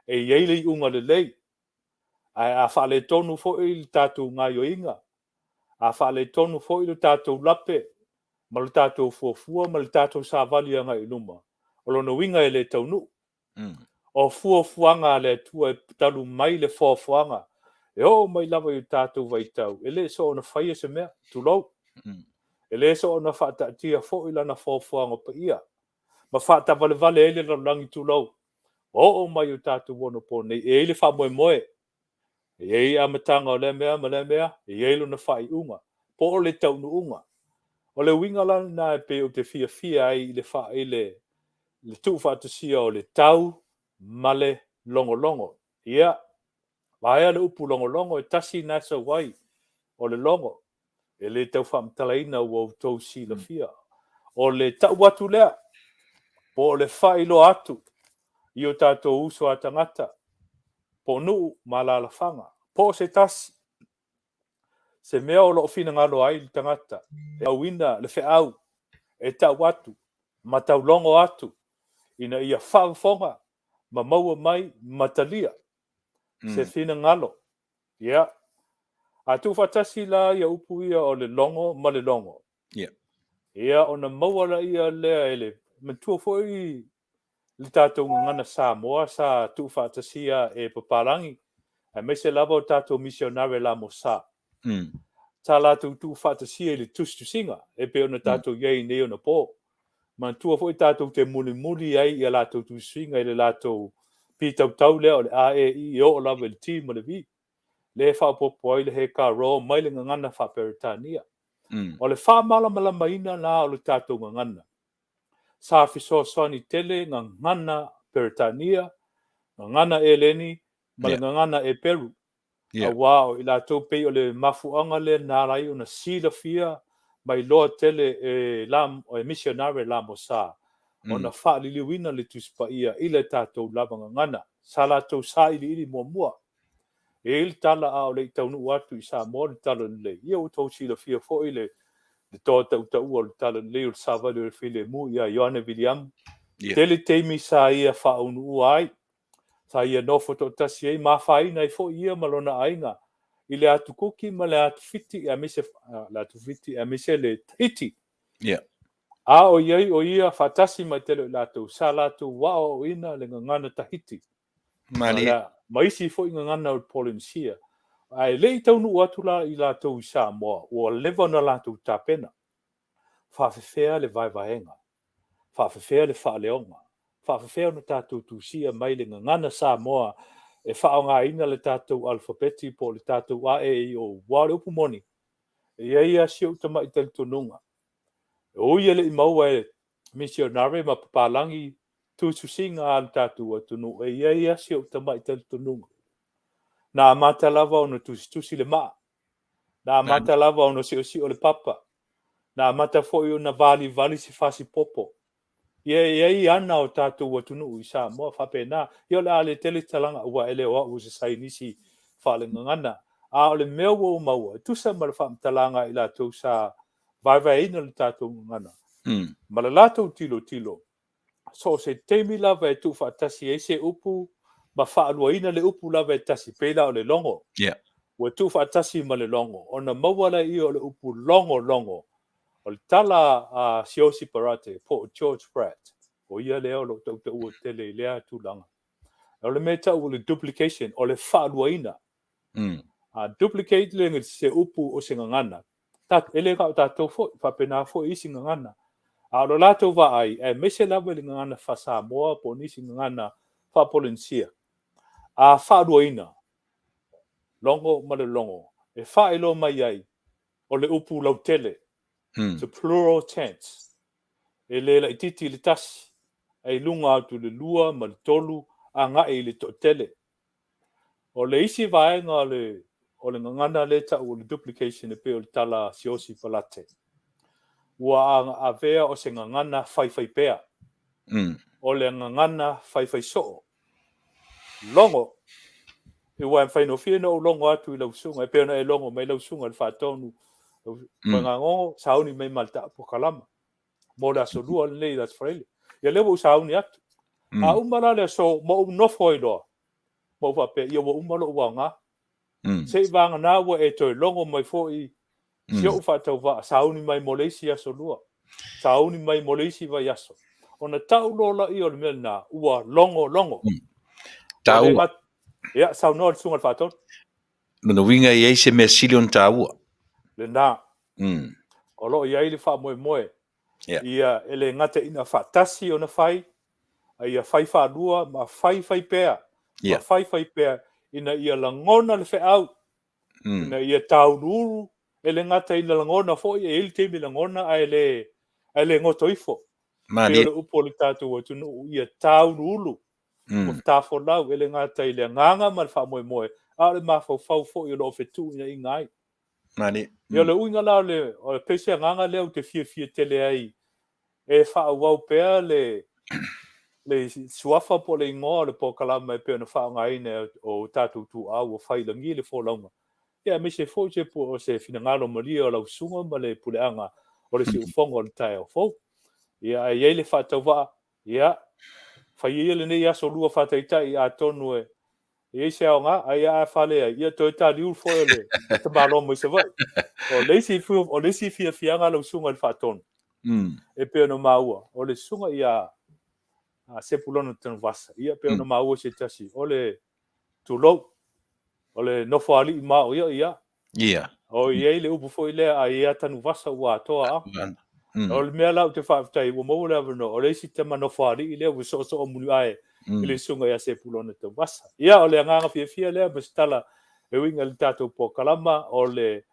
S3: E yeile unga le lei. a whale tonu fo i tātou ngā yoinga. A whale tonu fo i tātou lape. Ma le tātou fuafua, ma le tātou sāwali anga i luma. O lona winga e le taunu. O fuafuanga le tua e talu mai le fuafuanga. E o mai lava i tātou vaitau. E le so ona whaia se mea, tulau. E le so ona whaatatia fo i lana fuafuanga pa ia. Ma whaata vale ele la langi tulau. O mai i tātou wono po nei. E ele wha moe moe. E ei amatanga o le mea, ma le mea. E eilu na whai unga. Po o le taunu unga. O le winga lana na e pe o te fia ai le wha ele. Le tu whaatasia o le tau. Male longo longo. Ia. Vaia le upu longo longo e tasi nasa wai. O le longo. E le tau whamtalaina ua tau si la fia. O le tau watu lea. Po le whailo atu. I o tātou uso a tangata. Po nuu malala whanga. Po se tasi. Se mea o lo fina ngalo ai le tangata. E awina le wheau. E tau watu. Ma tau longo atu. Ina ia whawfonga. Ma maua mai matalia. Se fina ngalo. Ia. A tu fatasi la ia upu ia o le longo ma le longo. Ia ona maua la ia lea ele. Mentua foi le tātou ngana Samoa sa tu fatasia e paparangi. E me se lava o tātou misionare la mo sa. Ta la tu fatasia le tustu singa. E pe ona tātou iei ne ona po. Mentua foi tātou te muli ai ia la tu singa i le tātou pitau tau lea o le AEI o lava le ti mo le vi. Le whapopo ai le he ka ro mai le ngana whaperitania. O le whamala maina la o le tātou ngana. Sa fiso soni Tele ngana Peritania, ngana Eleni, ma le ngana e Peru. A wao i la tau pei o le mafuanga le narai o na sila fia mai loa Tele e lam o e missionare la mo sa. O na wha liliwina le tuspa ia i le tātou lava ngana. Sa la tau sa ili mua. E il tala a o le taunu watu i Samoa le tala le. Ia o tau sila fia fo i le toa tau o le tala le o savali o le file mu ia Ioane William. Tele teimi sa ia whaunu uai. Sa ia nofo to tasi ei mawhaina i fo ia malona ainga. I le atu kuki ma le atu fiti a mise le hiti. A o iei o ia fatasi mai tele la tau sa la tau wao o ina le ngana tahiti. Maisi fo i ngana o Polinsia. Ai le taunu watu la i la tau Samoa. O lewa na la tau tapena. Faafeagaiga le vaevaega. Faafeagaiga le faaleonga. Faafeagaiga na tātou tusia mai le ngana Samoa. E whaongaina le tātou alfabeti po le tātou AEI o wale upu moni. E ia siu tama i tele tununga. O ia le i maua e missionare ma papalangi tususinga al tātou atunu. E ia siu tama i tele tununga. Na amata lava o na tusi le maa. Na amata lava o na si o le papa. Na amata foi o na vali si fasi popo. Ia ana o tātou atunu i Samoa whapena. Ia le ale tele talanga ua ele o au se sainisi whale ngangana. A o le mea o maua. Tusa ma le whamtalanga i la tau sa vaivaina le tātou ngangana. Ma le lātou tilo. So se teimi lava e tu whaatasi e se upu. Ma whaaluaina le upu lava e tasi pela o le longo. Ua tu whaatasi ma le longo. O na mawala i o le upu longo. O le tala a Siosi Parate, po George Pratt. O ia leo lo tau ua tele lea tūlanga. O le meta o le duplication, o le whaaluaina. A duplicate le se upu o se ngangana. Ele ka o tātou fo, whapena fo isi ngangana. A o lātou wa ai, e mese lawa le ngangana wha Samoa po nisi ngangana wha Polinsia. A whaaluaina. Longo ma le longo. E whaelo mai ai. O le upu lau tele. To plural tense. E le la ititi le tasi. E lunga atu le lua ma le tolu a ngai le to tele. O le isi vaenga o le ngangana le ta o le duplication e pe o le tala Siosi Palate. Ua a vea o se ngangana whai pea. O le ngangana whai soo. Longo. E ua whaino whina o longo atu i lausunga. E pe ona e longo mai lausunga le whaatonu. Mangango sauni mai malta Polokalame. Mo la solua le that's fraile. Ya lewo sauni atu. A umala le so mo nofo iloa. Mo fa pe ia wo umalo wanga. Se vanga na wa e toi longo mai fo I sio fa tau va sauni mai Malaysia so lua. Sauni mai Malaysia va yaso. Ona tau lola I o le mea na ua longo.
S2: Tau.
S3: Ya sau no sunga fa ton.
S2: No winga I se me silion tau.
S3: Le na. O lo ia ile fa moe. Ia ele ngata ina fa tasi ona fai. Ia fai fa lua ma fai pea. Ma fai pea ina ia langona le fe au. Ina ia tau nuru ele ngata ina langona fo ia ele te langona ele ngoto ifo. Pe ole upo le tatu o tunu ia tau nuru. O ta fo lau ele ngata ile nganga mal fa moe. Ale ma fo fo ia lo fe tu ina ingai.
S2: Mani.
S3: Ia le uinga la le o pese nganga le o te fia tele ai. E fa au pea le suafa po le ingoa le Polokalame pe na fa ngai ne o tatu tu au o fai langi le fo longa. Ia me se fo je po o se finangalo malia o lau sunga ma le puleanga o le si ufonga o le tae o fo. Ia e le fa tauwa. Ia fai le ne ia so lua fa taitai a tonu e. Ia se au nga a ia a fale ia to ta liu fo le te malo mo se vai. O le si fianga lau sunga le fa tonu. E pe no maua o le sunga ia se pulona tonu vasa. Ia pe no maua se tasi. O le tulo. O le nofo ali ma o ia.
S2: Ia.
S3: O ia le upu fo ile a ia tanu vasa ua toa. O le mea lau te whaafitai ua mau le avano. O le si te manofo ali ile ua so o munu ae. Ile sunga ia se pulona tonu vasa. Ia o le anganga fia lea mastala e winga le tatou Polokalama o le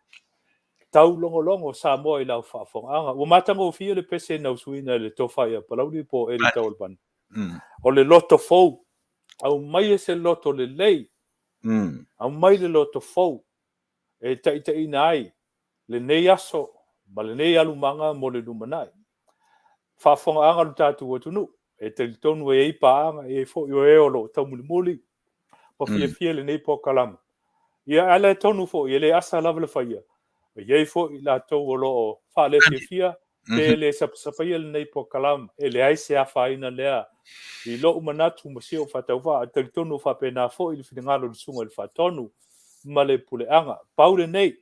S3: tau longo Samoa I lau whaafonga. Ua matanga o fia le pese na usuina le tofaya palauri po eri tau alban. O le loto fou. Au mai se loto le lei. Au mai le loto fou. E tai nai. Le nei aso. Ma le nei alumanga mo le lumanai. Whaafonga anga lu tatu watunu. E te tonu e ipaanga. E fo yo e olo tau muli. Pa fia le nei Polokalame. Ia ala tonu fo. Ia le asa lava le whaia. Iei fo I la tau o loo whaale fia. Pe le sapaia le nei Polokalame. E le aise a whaina lea. I loo manatu ma sio whatau wha. Te tonu whapena fo I le whingalo le sunga le whatonu. Ma le puleanga. Paule nei.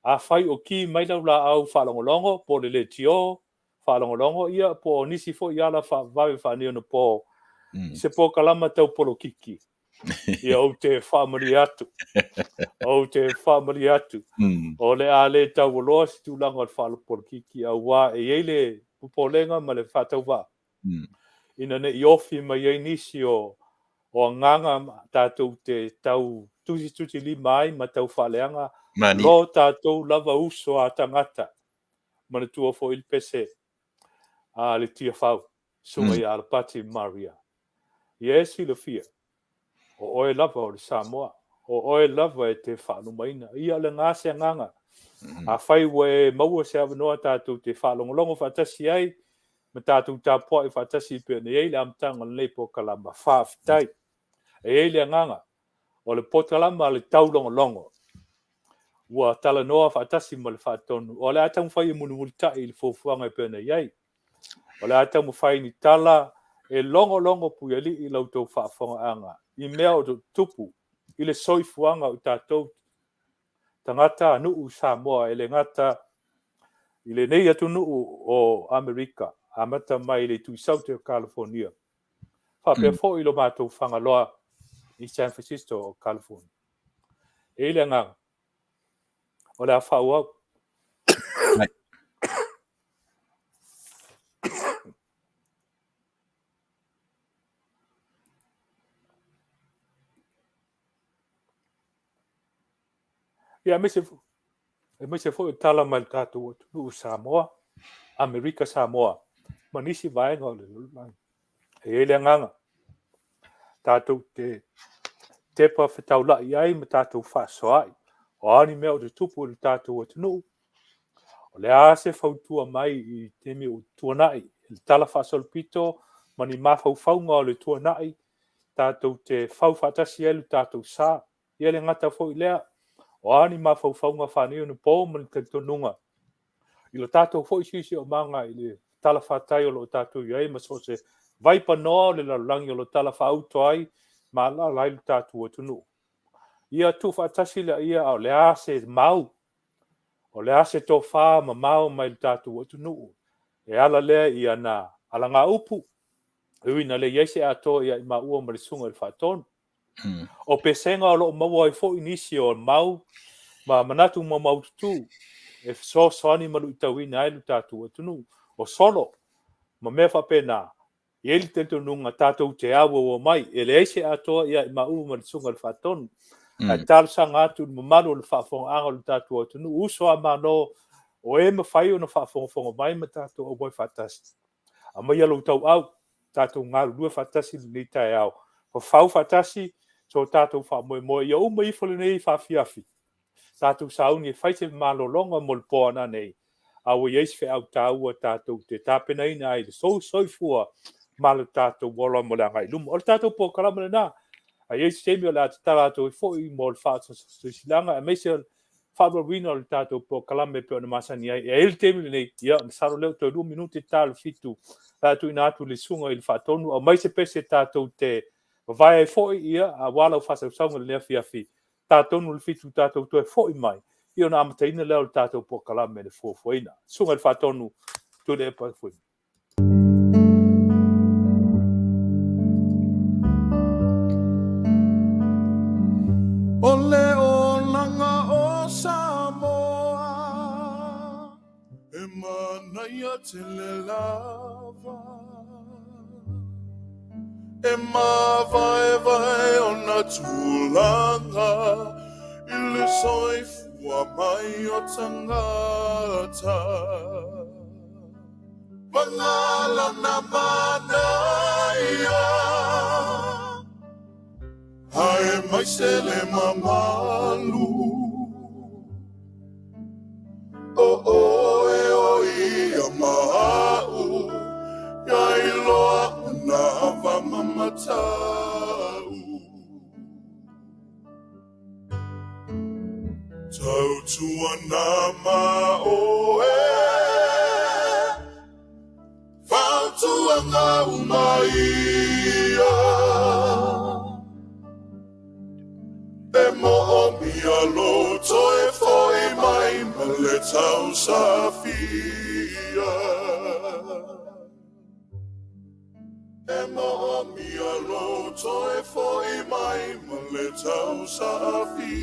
S3: A whai o ki mai lau la au whalongolongo. Po le tio. Whalongolongo ia. Po nisi fo I ala wawe whaneo na po. Se Polokalame tau polo kiki. Ia o te whamari atu. O te whamari atu. O le a le tau o loa si tūlanga o whalo polo kiki a wā e eile pupolenga ma le whatau wā. Ina ne I ofi ma iei nisi o nganga tātou te tau tusi lima ai ma tau whaleanga. Lo tātou lava uso a tangata. Mana tua fo il pese a le tia whau. Sunga I alapati Maria. Iesi le fia. O oe lava o le Samoa. O oe lava e te whaalumaina. Ia le ngase nganga. A whai we maua se avanoa tātou te whaalongolongo whatasi ai. Ma tātou tāpua I whatasi pe ne eile amtanga le Polokalame whaafitai. E eile nganga. O le Polokalame le taulongolongo. Ua tala noa whatasi ma le whaatonu. O le atang whai munu tai le fofuanga pe ne iei. O le atang whai ni tala e longo puiali I lautou whaafonga anga. I mea o tupu. I le soifuanga o tātou tangata nuu Samoa e le ngata I le nei atu nuu o Amerika amata mai le tuisau te California. Whapea fo I lo mātou whangaloa I San Francisco o California. E le nganga. O le a whauau. Ia me se fo tala mai tātou nuu Samoa. Amerika Samoa. Manisi vaenga o le lulai. E le nganga. Tātou te pa whetaula I ai ma tātou whaasoai. O ani mea o te tupu le tātou atunu. O le ase whautua mai I te me o tuanai. Le tala whaasolpito. Mani mawhauwhaunga o le tuanai. Tātou te whauwhatasi elu tātou sā. Ia le ngata fo I lea. O ani mawhauwhaunga whaneo na pō mani te tonunga. I lo tātou fo I sisi o manga I le tala whatai o lo tātou I ai. Ma so se vaipa noa le lalangi o lo tala whauto ai. Ma la lai lo tātou atunu. ia tu fatasi le ia o le ase mau o le ase to fa ma mau mai le tatu tu no e ala le ia na ala nga upu uina le yese ato ia ma ua ma le sunga le faton o pesenga o lo mau ai fo inisio mau ma manatu ma mau tu e so soni ma lu tawina ai le tatu tu no o solo ma me fa pena ele tento nunga tatu te awo o mai ele yese ato ia ma ua ma le sunga le faton a tal sanga tu malu le fafong anga le tatu tu no uso amano o e ma fai ona fafong mai ma tatu o boy fatas a mai lo tau au tatu ngalu dua fatasi ni tai au ko fau fatasi so tatu fa mo ia uma I fole nei Afiafi tatu sauni fai se malo longa mo le pona nei a o yes fe au tau tatu te tapena ina ai so fua malo tatu wala mo la ngai lum o tatu Polokalame na a yes se mi la tatu fo I mo le fa so silanga a mesel Fabio Wino le tato Polokalame pe ona masani ai e il temi nei ia saro le to 2 minuti tal fitu tato inatu le sunga il fatonu o mai se pese tato te vai foi ia a wala o fasa songa le Afiafi tato no le fitu tato to foi mai io na mataina le tato Polokalame le Fofogaina sunga il fatonu to le pa foi
S4: Ole o langa o Samoa e Manuia Tele lava e vai o na tulanga ile soifua mai o tangata Mangala na Manuia Hai mai sele mamalu o ia mau ya iloa na va mamatau tau tua na o fau tua ngau maia e mo mia loto e foi mai ma le tau safia e mo mia loto e foi mai ma le tau safia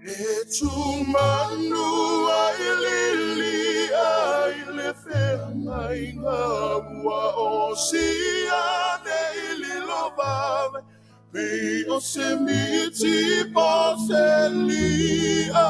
S4: e tu manu ai lili ai le ai ngā ua o sia nei li lovave Pi o se miti po se lia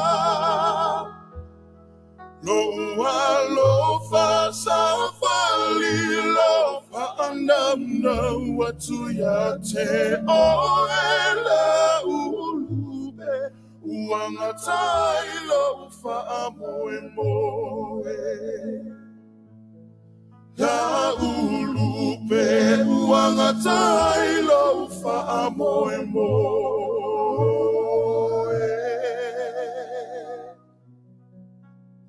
S4: Lo ua lo fa sa fa li lo fa andam na watu ya te o e la ulube Ua ngatai lo fa amoe moe La ulupe uangatai lo fa moe moe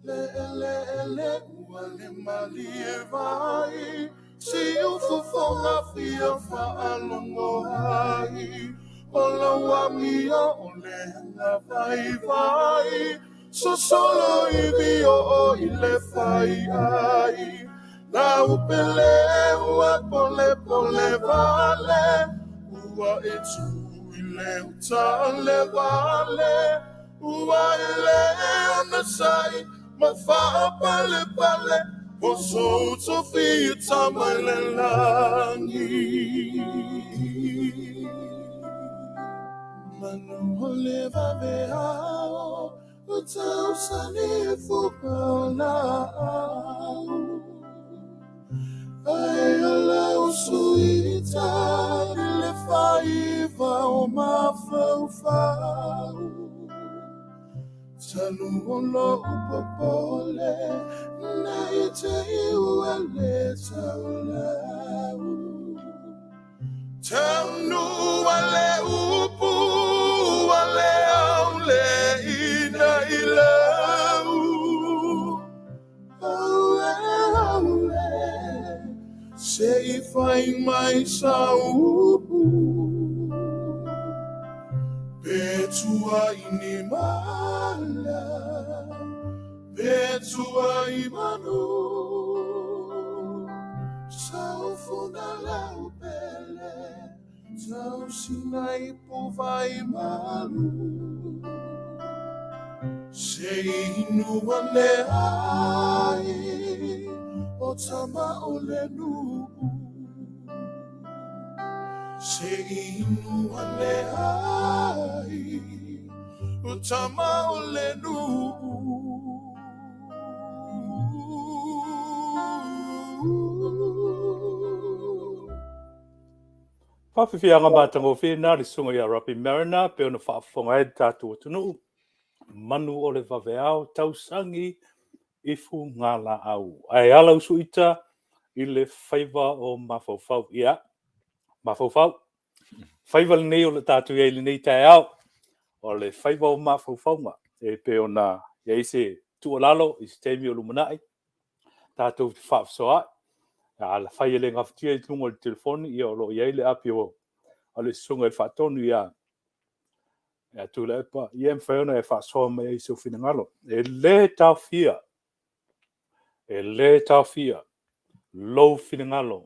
S4: Le uale mali e vai Si ufofonga fia fa alongo hai O la wamia o le hanga vai So solo I vio o I le fai ai Na upele ua pole vale Ua e tu ile utale vale Ua ile ona sai Ma faa pale O so to fi tamale langi Mano ole va veao Utau sani fukana Ai ala usuita le faiva o mafau Tanu ono upopole na ite uale taulau Tanu ale upu ale aule ina ilau Sei fai mai saupu Petua ini mala Petua imanu Sau funa lau pele Sau sinai po vai malu Se inua le ai O tama o le nuku Se inua le ai O tama o le nuku
S3: Faafeagaiga matango fina le sunga ia Rapi Marina pe ona Faafeagaiga tatu tunu manu o le vaveao tausangi ifu ngala au. Ai ala usuita i le faiva o mafaufau. Ia, mafaufau. Faiva le nei o le tatu ia le nei tae au. O le faiva o mafaufau ma. E pe ona ia ise tuolalo i se teimi o lumanai. Tatu te Faafesoa. Ala fai le ngaftia i tungo le telefoni ia o lo ia le api o le sunga e whaatonu ia. Ia tu le pa ia mwhaiona e whaasoa mai i se uwhinangalo. E le tau fia. E le tau fia. Low finangalo.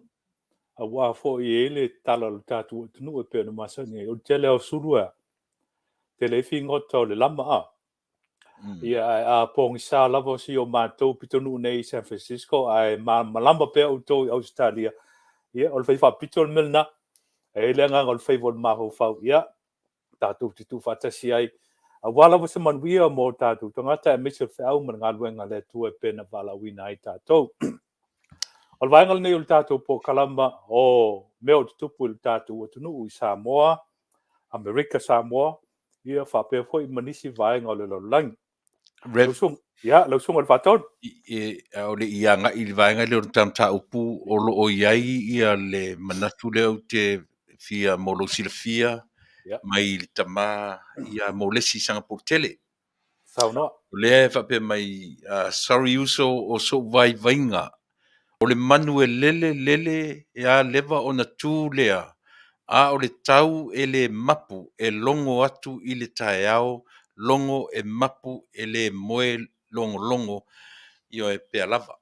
S3: A wā fo i ele tala le tātu tunu e pēna masani. O tele o surua. Tele i ngota o le lama a. Ia a pongi sā lava si o mātou pitonu nei San Francisco. Ai malamba pēr o tō i Australia. Ia o le whaifa pitol milna. E le nganga o le whaifa o le maho whau. Ia tātou titu whatasi ai. A wala wa se manuia mō tātou. Tangata e mese whau man ngā luenga le tua e pēna wala wina ai tātou. O le vaenga nei o le tātou Polokalame o mea o te tupu le tātou o tunu i Samoa, Amerika Samoa, ia whapea fo i manisi vaenga o le laulangi. Lausunga le whaton.
S2: O le ianga i le vaenga le o tamta upu o lo o iai ia le manatu le o te fia molo silafia mai le tama ia molesi sanga po Tele.
S3: Sauna.
S2: O le whapea mai sorry uso o so vai vainga. O le manu e lele a leva o na tū lea, a o le tau e le mapu e longo atu i le taeao, longo e mapu e le moe longo i o e pea lava.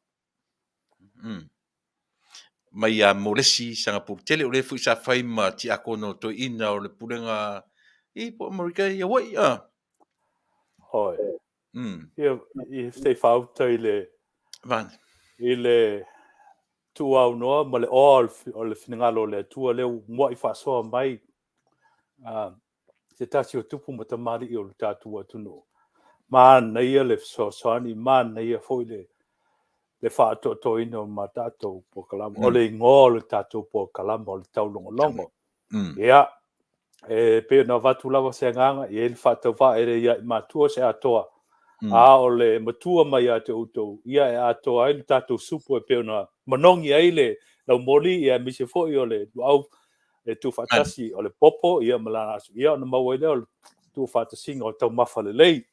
S2: Mai a molesi sanga po Tele o le fu sa fai ma ti akono to ina o le pulenga i po Amerika i awai a.
S3: Hoi. I stay fauta i le...
S2: Van.
S3: I le... tua au noa, ma le o le finangalo le tua leo mua i whasoa mai se tasi o tupu ma tamari i o le tātua tunu. Mā naia le soani, mā naia foi le whaatotoina o ma tātou Polokalame. O le ngō le tātou Polokalame o le Taulogologo. Ia, e pe na watu lawa se nganga, i e le whaatawha ere ia i mātua se atoa. A o le matua mai a te utou. Ia e atoa ai le tātou supu e pe na manongi ai le lau moli ia mise foi o le au e tu fatasi o le popo ia malana asu ia na mau ele o tu fatasi o tau mafale lei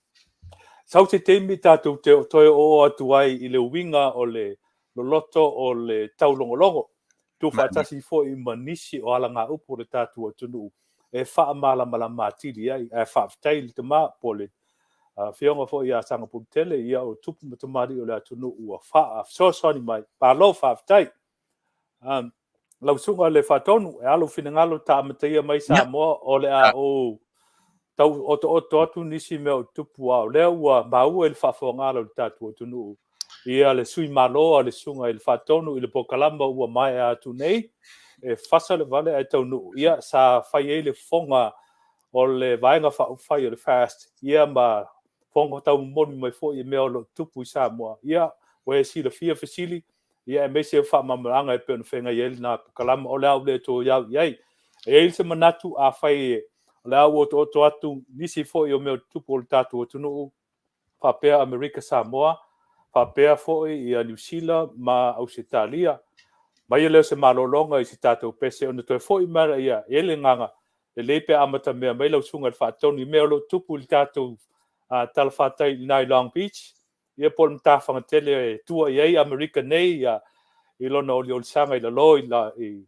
S3: sau te temi tātou te toi o atu ai i le winga o le loloto o le Taulogologo tu fatasi foi manisi o ala ngā upu le tātou tunu e wha mala matiri ai e wha ftai le tama po le Fionga fo ia sanga po Tele ia o tupu matamari o le atunu ua wha sosoni mai palo whaftai. Lausunga le whatonu e alo finangalo ta amatia mai Samoa o le a o tau oto atu nisi mea o tupu au lea ua maua i le whafonga le tatu atunu ia le sui maloa le sunga i le whatonu i le Polokalame ua mai atu nei e whasa le vale ai taunu ia sa whai e le fonga o le vaenga whai o le fast ia ma fonga tau moni mai fo i mea o lo tupu i Samoa. Ia, o e si le fia fasili, ia e mese wha mamaranga e pēna whenga i ele nā Polokalame o le au le tō iau iai. E ele se manatu a whai e, o le au oto atu nisi fo i o mea o tupu o le tātu o tunu whapea Amerika Samoa, whapea fo i a New Zealand ma Australia. Mai e leo se malolonga i si tātou pese, o na toi fo i mara ia, ele nganga, e lepe amata mea mai lau sunga le whaatonu i mea o lo tupu i tātou talafatai nai Long Beach ia pol mtafanga Tele tua iai Amerika nei ia I lona o sanga I loi la I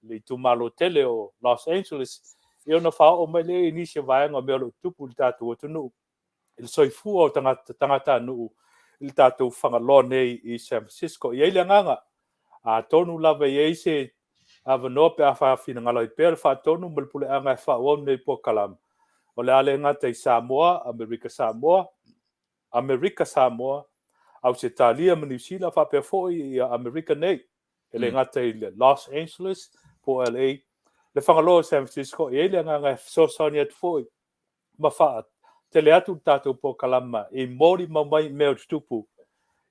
S3: le tumalo tele o Los Angeles. I ona whao mai le inisi vaenga mea lo tupu le tātou atunu. Il soifua o tangata nuu il tātou whangaloa nei I San Francisco. I eile nganga, a tonu lava I eise avanoa pe a whaafina ngalai pēr wha tonu malpule anga e wha nei Polokalame. O le ale ngata I Samoa, Amerika Samoa, au se talia ma New Zealand wha pe foi I Amerika nei. Ele ngata I Los Angeles, po LA. Le whangaloa San Francisco, I eile nganga e sosani atu foi. Ma wha tele atu tātou Polokalame I mori mamai mea tupu.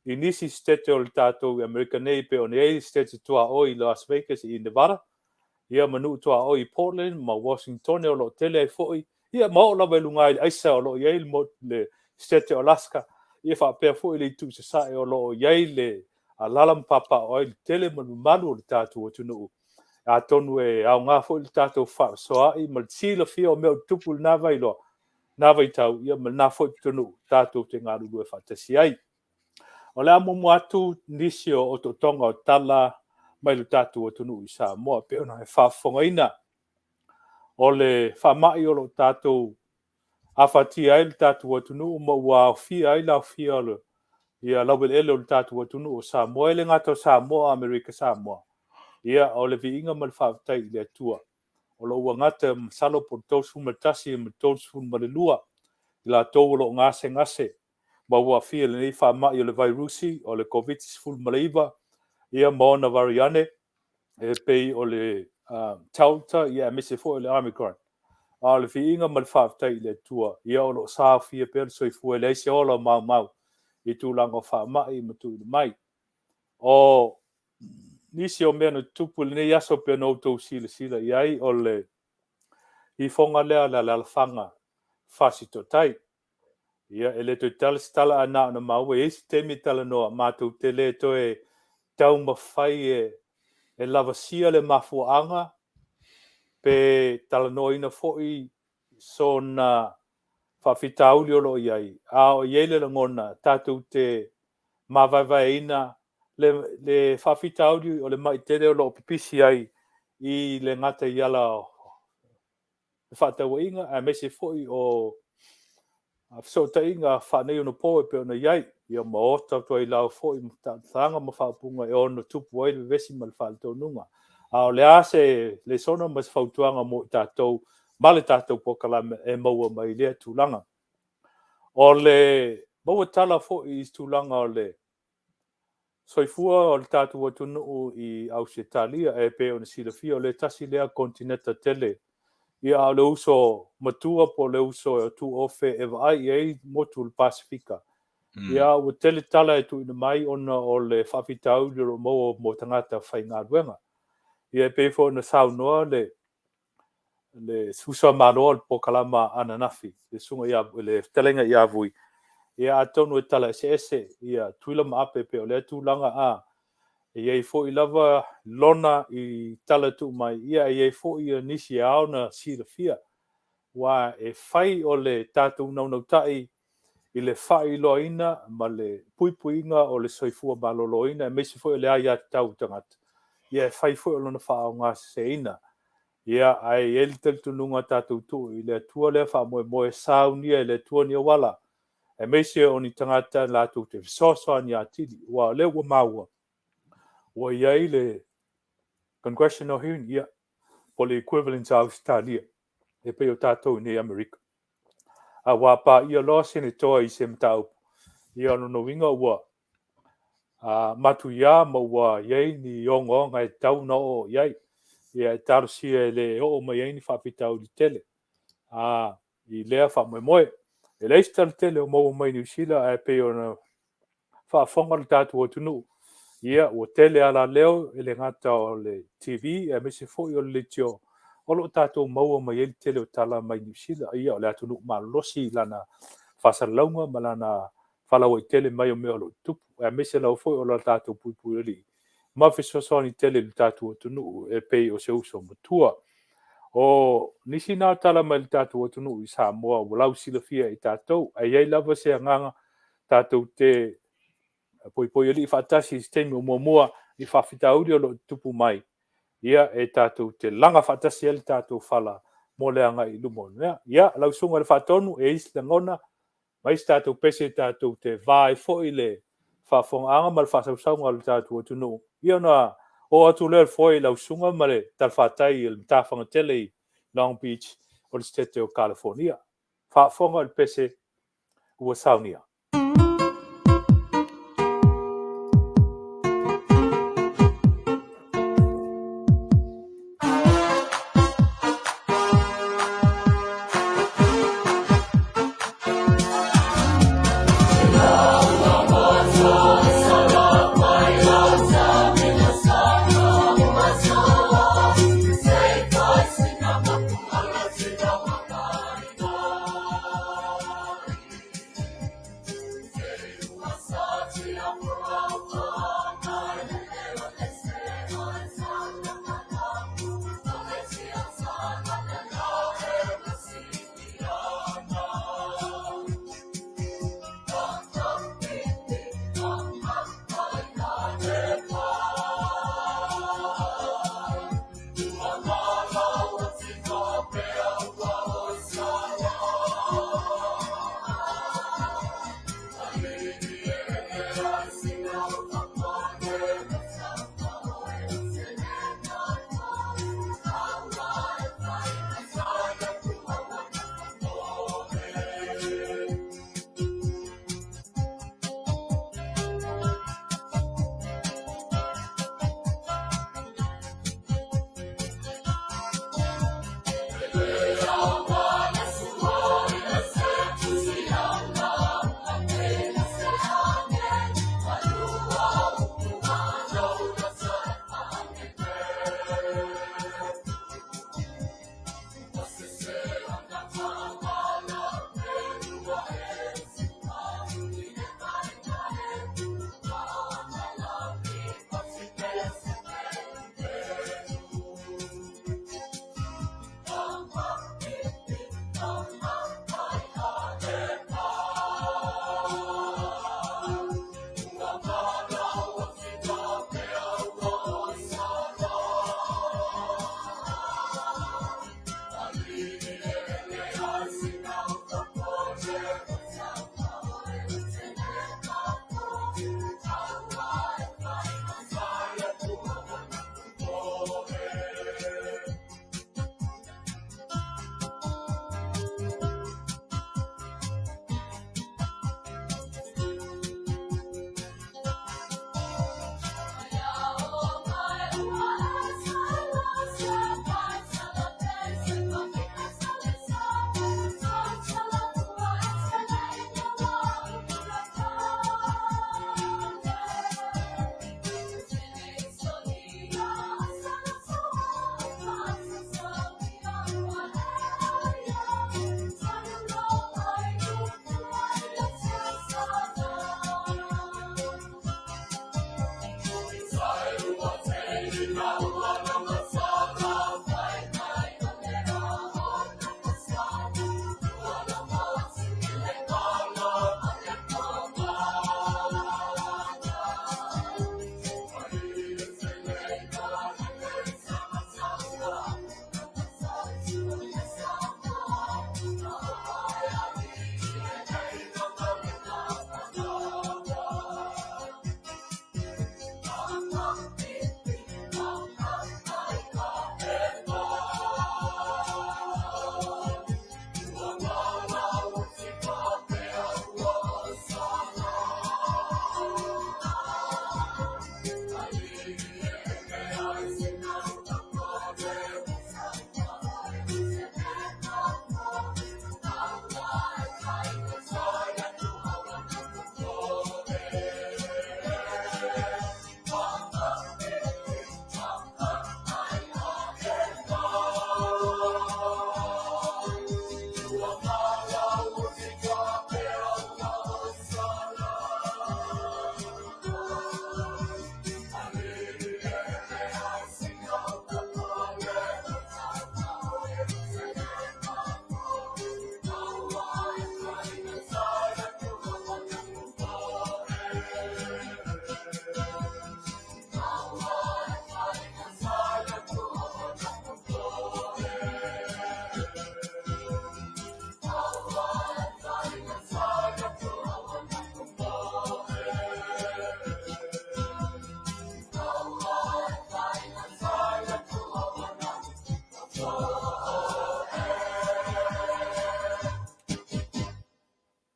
S3: I nisi stete o le tātou Amerika nei pe o nei stete tua o I Las Vegas I Nevada. Ia manu tua o I Portland, ma Washington o lo tele ai foi. Ia ma o lawa lungai aisa o lo iei mo le stete o Alaska. Ia wha pēr foi le tu se sae o lo iei le a lalam papa o le tele manu o le tātou o tunu. A tonu e au ngā foi le tātou wha soa I ma le sila fia o mea tupu le nawai lo. Nawai tau ia ma nā foi tunu tātou te ngā ruru e whatasi ai. O le amumu atu nisi o totonga o tala mai le tātou o tunu I Samoa pe ona e Faafeagaiga. O le whamai o lo tātou awhati ai le tātou o tunu ma ua Afia ai la Afia le. Ia lawel ele o le tātou o tunu o Samoa ele ngata Samoa, Amerika Samoa. Ia o le viinga ma le whaatai le atua. O lo ua ngata masalo po tausu matasi ma tausu ma le lua. I la tau lo ngase. Ma ua Afia le nei whamai o le virusi o le COVID-19 malaiva. Ia maona variane. E pei o le tauta ia mese fo le Omicron. A le fiinga ma le whaatai le tua. Ia o lo saa fia per soifua le eise ola mau. I tūlanga o whaamai ma tū mai. O nisi o mea no tupu le nei aso pe no tau sila. Iai o le I fonga lea la lalafanga fasito tai. Ia ele to tala ana na mau e isi temi tala noa mātou tele to e tau mawhai e lavasia le mafuanga pe tala noa ina foi so na whawhitauli o lo iai. A o iele la ngona tātou te mawaiwai ina le whawhitauli o le mai tere o lo pipisi ai I le ngata iala o whatawa inga a mese foi o so ta inga whanei ono po e pe ona iai. Ia maota to I lau foi thanga ma whapunga e ono tupu ai le vesi ma le whalto nunga. A o le ase le sona mas whautuanga mo tātou ma le tātou Polokalame e maua mai lea tūlanga. O le maua tala foi I tūlanga o le soifua o le tātou atunu I Ausitalia e pe ona silafia o le tasi lea kontinenta Tele. Ia le uso matua po le uso tu ofe e vai ai motu le Pasifika. Ia o tele tala e tu ina mai ona o le whawhitau le mo tangata whaingaruenga. Ia pe fo na saunoa le susa manoa le Polokalame ananafi. Le sunga ia le telenga ia vui. Ia atonu e tala ese ia tuila maape pe o le tūlanga a. Ia fo I lava lona I tala tu mai. Ia fo I nisi au na silafia. Wa e whai o le tātou naunautai I le whai loina ma le puipuinga o le soifua maloloina. E mesi fo I le aia tau tangata. Ia whai fo I lona whao ngā seina. Ia ai ele teltununga tātou tu I le tua le wha moe saunia I le tua ni wala. E mesi o ni tangata lātou te sosoa ni atili. Wa le ua maua. Wa iai le congressional hearing ia po le equivalent of Australia e pe o tātou nei Amerika. A wa pa ia loa senator I se mtau. Ia no winga ua matuia ma ua iai ni ongo ngai tau no o iai. Ia tarusia le o ma iai ni whapitau di tele. I lea wha moe. E leistar tele o mau mai New Zealand e pe o na whaafonga le tātou o tunu. Ia o tele ala leo ele ngata o le TV e mese foi o le tio o lo tātou maua mai ele tele o tala mai New Zealand. Ia o le atunu malosi lana whasalaunga ma lana whalau I tele mai o mea o lo tupu. E mese lau foi o lo tātou puipui ali. Ma whisosoni tele le tātou o tunu e pei o se uso matua. O nisi nā tala mai le tātou o tunu I Samoa o lau silafia I tātou. E iei lava se anganga tātou te poi ali whatasi sistemi o mua i whawhitauri o lo tupu mai. Ia e tātou te langa whatasi ele tātou whala mo leanga i lumon. Ia, lau sunga le whatonu e isi le ngona, mai tātou pese tātou te vai fo i le whafonga ma le whasausaunga le tātou atunu. Ia na o atu leo fo i lau sunga ma le talwhatai i le tāwhanga Tele i Long Beach o le stete o California. Whafonga le pese ua saunia.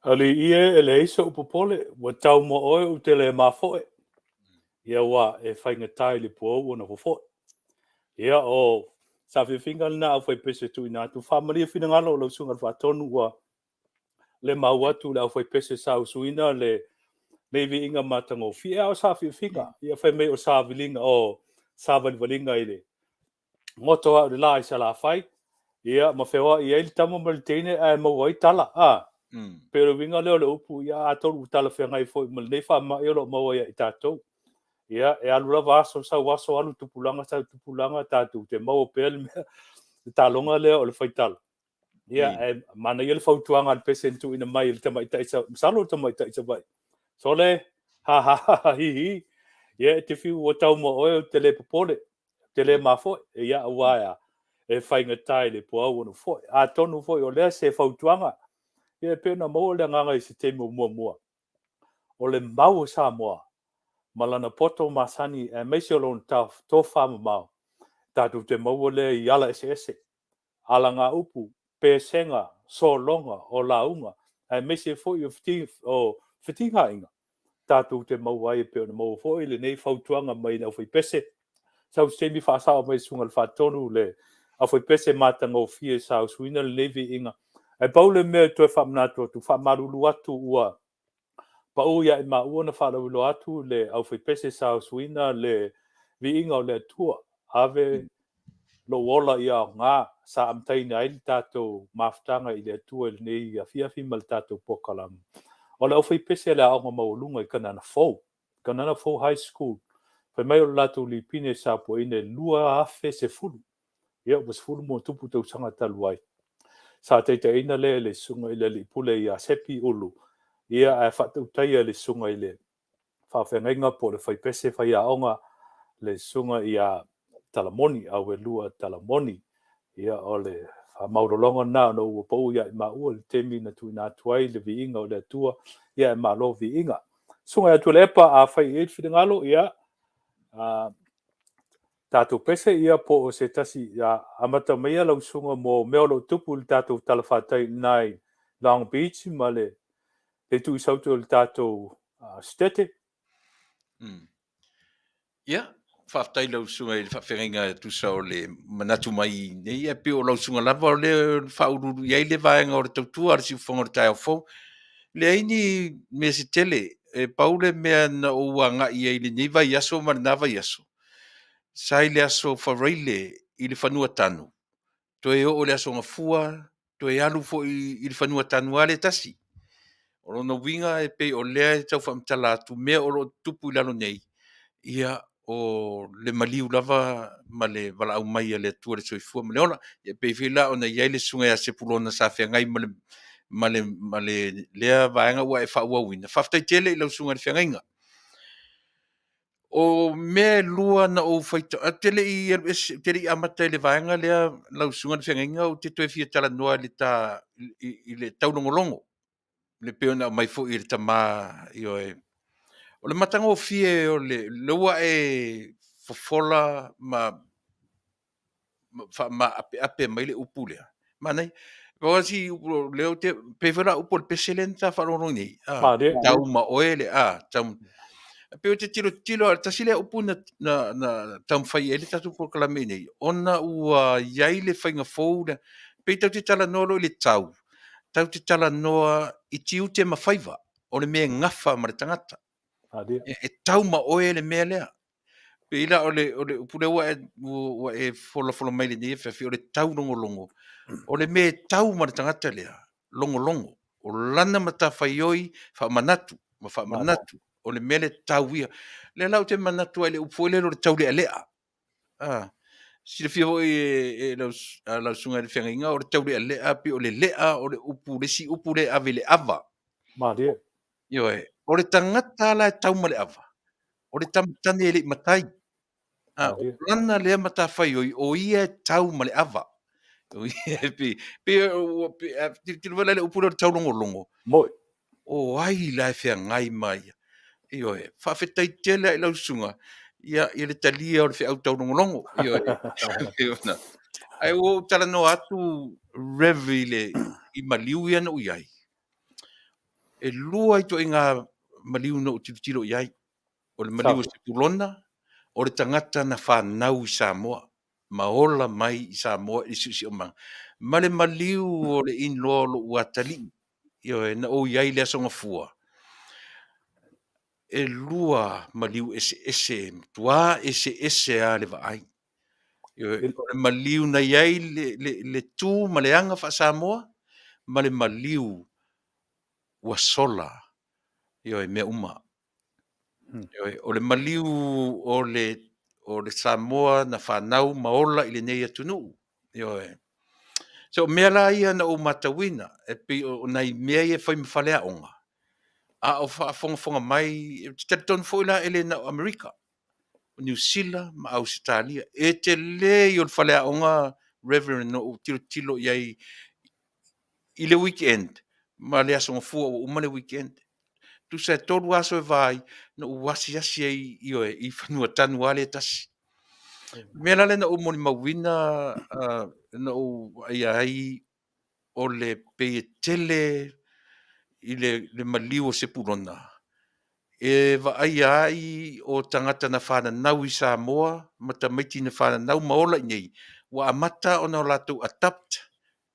S3: Ali ie ele iso upopole, wa tau mo oe u tele mafoe. Ia wa e whainga tai li po o na fofoe. Ia o sa whiwhinga na au whai pese tu ina tu whamaria whina ngalo o lausunga whatonu wa le mau atu le au whai pese sa usuina le vi inga matango. Fia o sa whiwhinga, ia whai mei o sa vilinga o sa valivalinga ile. Ngoto au le la i sa la whai, ia ma whewa ia ili tamo maliteine e mau ai tala. Pero winga leo le upu ia atolu tala whengai foi mal nei wha ma ilo mau ia i tātou. Ia e alula vaso sa waso alu tupulanga tātou te mau pel me talonga leo o le whaitala. Ia e mana ia le whautuanga al pesentu ina mai le tamaita isa, salo tamaita isa vai. So le, ha hi. Ia te whiu o tau mo oe o tele popole, tele mafoi, ia awaia e whainga tai le po au ono foi. A tonu foi o lea se whautuanga. Ia pena mau le nganga i se te mua. O le mau Samoa, malana poto masani e meisi o lon tau tō whama mau. Tātou te mau le i ala ese. Ala ngā upu, pēsenga, so longa, o launga, e meisi foi o whitinga inga. Tātou te mau ai pe o mau foi le nei whautuanga mai na whai pese. Sau semi whaasao mai sunga le whatonu le a whai pese matanga o fie sau suina le nevi inga. E paule mea toi whamnato tu whamarulu atu ua. Pa uia e ua na whamarulu atu le au whai pese sau suina le vi inga o le atua. Ave lo wola ia o ngā sa amtaina ai tātou maftanga i le atua le nei Afiafi ma le tātou Polokalame. O le au whai pese le aonga maulunga i kanana fau. Kanana fau high school. Whai mai o le latu li pine sa po ine lua afe se fulu. Ia was fulu mo tupu tau sanga talu ai. Sa teita ina le sunga ile li pule ia sepi ulu. Ia e whatau taia le sunga ile. Faafeagaiga po le whai pese whai aonga le sunga ia talamoni au e lua talamoni. Ia o le maurolonga na no ua pou ia i maua le temi na tu ina atuai le viinga o le atua. Ia e malo viinga. Sunga atu le epa a whai e whingalo ia tātou pese ia po o se tasi amata mea lau sunga mo meolo tupu le tātou talawhatai nai Long Beach ma le tu i sautu le tātou stete.
S2: Ia, whaftai lau sunga i le whawhiringa tu sao le manatu mai nei e pio lau sunga lava o le whaururu iai le vaenga o le tautua ar si whonga le tai au fau. Le aini mea se tele e paule mea na ua nga iai le nei vai aso ma na vai aso. Sai le aso whareile i le whanua tanu. Toe o le aso ngafua, toe alu fo i le whanua tanu ale tasi. O lono winga e pe o lea e tau whamtala atu mea o lo tupu i lalo nei. Ia o le maliu lava ma le wala au mai a le atua le soifua ma le ona. Ia pe whila o na iai le sunga e se pulona sa whiangai ma le lea vaenga ua e whaua wina. Whaftai tele i lau sunga le whiangainga. O me lua na o faita tele i amata le vaenga lea lau sunga le whiangainga o te toe fia tala noa le ta i le taulogologo le peona mai fo i le tama i o e o le matanga o fie o le lua e fofola ma ape mai le upu lea manai o si leo te pevela upo le peselenta fa lo ni tau ma oele tau pe o te tilo al tasile upu na tam fai ele tatu Polokalame nei ona ua iai le fainga fou pe tau te tala nolo i le tau te tala noa i tiu te mawhaiva o le mea ngafa ma le tangata e tau ma oe le mea lea pe ila o le upule ua e fola mai le nei fe o le tau longolongo o le mea tau ma le tangata lea longolongo o lana mata whaioi whamanatu o le mele tau ia. Le lau te manatu ai le upo le tau le alea. Si le fio e lau sunga le whiangainga o le tau le alea pi o le lea o le upu le si upu le ave le ava. Io e. O le tangata la tau ma le ava. O le tamatane e le matai. O lana lea mata whai o ia tau ma le ava. O ia pi wala le upu le tau longo.
S3: Moi.
S2: O ai la whiangai mai. Io e, whawhetai tele ai lau sunga. Ia le talia o le whiau taurongolongo. Io e. Ai o tala no atu revi le i maliu iana ui ai. e lua i to inga maliu no tilo iai o le maliu se pulona o le tangata na whanau i Samoa maola mai i Samoa i susi o mang ma le maliu o le in lo uatali io e na o iai le asonga fua e lua maliu ese tua ese a le vaai io o le maliu na iai le tu ma le anga fa Samoa ma le maliu ua sola io e mea uma o le maliu o le Samoa na whanau maola i le nei atunu io e so mea la ia na o matawina e pi o nei mea ia whai mwhale a onga a o whaafonga mai te ton foila ele na Amerika New Zealand ma Australia e te le i o whale a onga Reverend no tilo iai i le weekend ma le asonga fua o uma le weekend tu se tolu aso e vai no wasi asi i o i whanua tanu ale tasi me la le na o moni mawina na o ai o le pe tele i le maliu o sepulona e va ai o tangata na whana nau i Samoa ma tamaiti na whana nau maola i nei wa amata o na latou adapt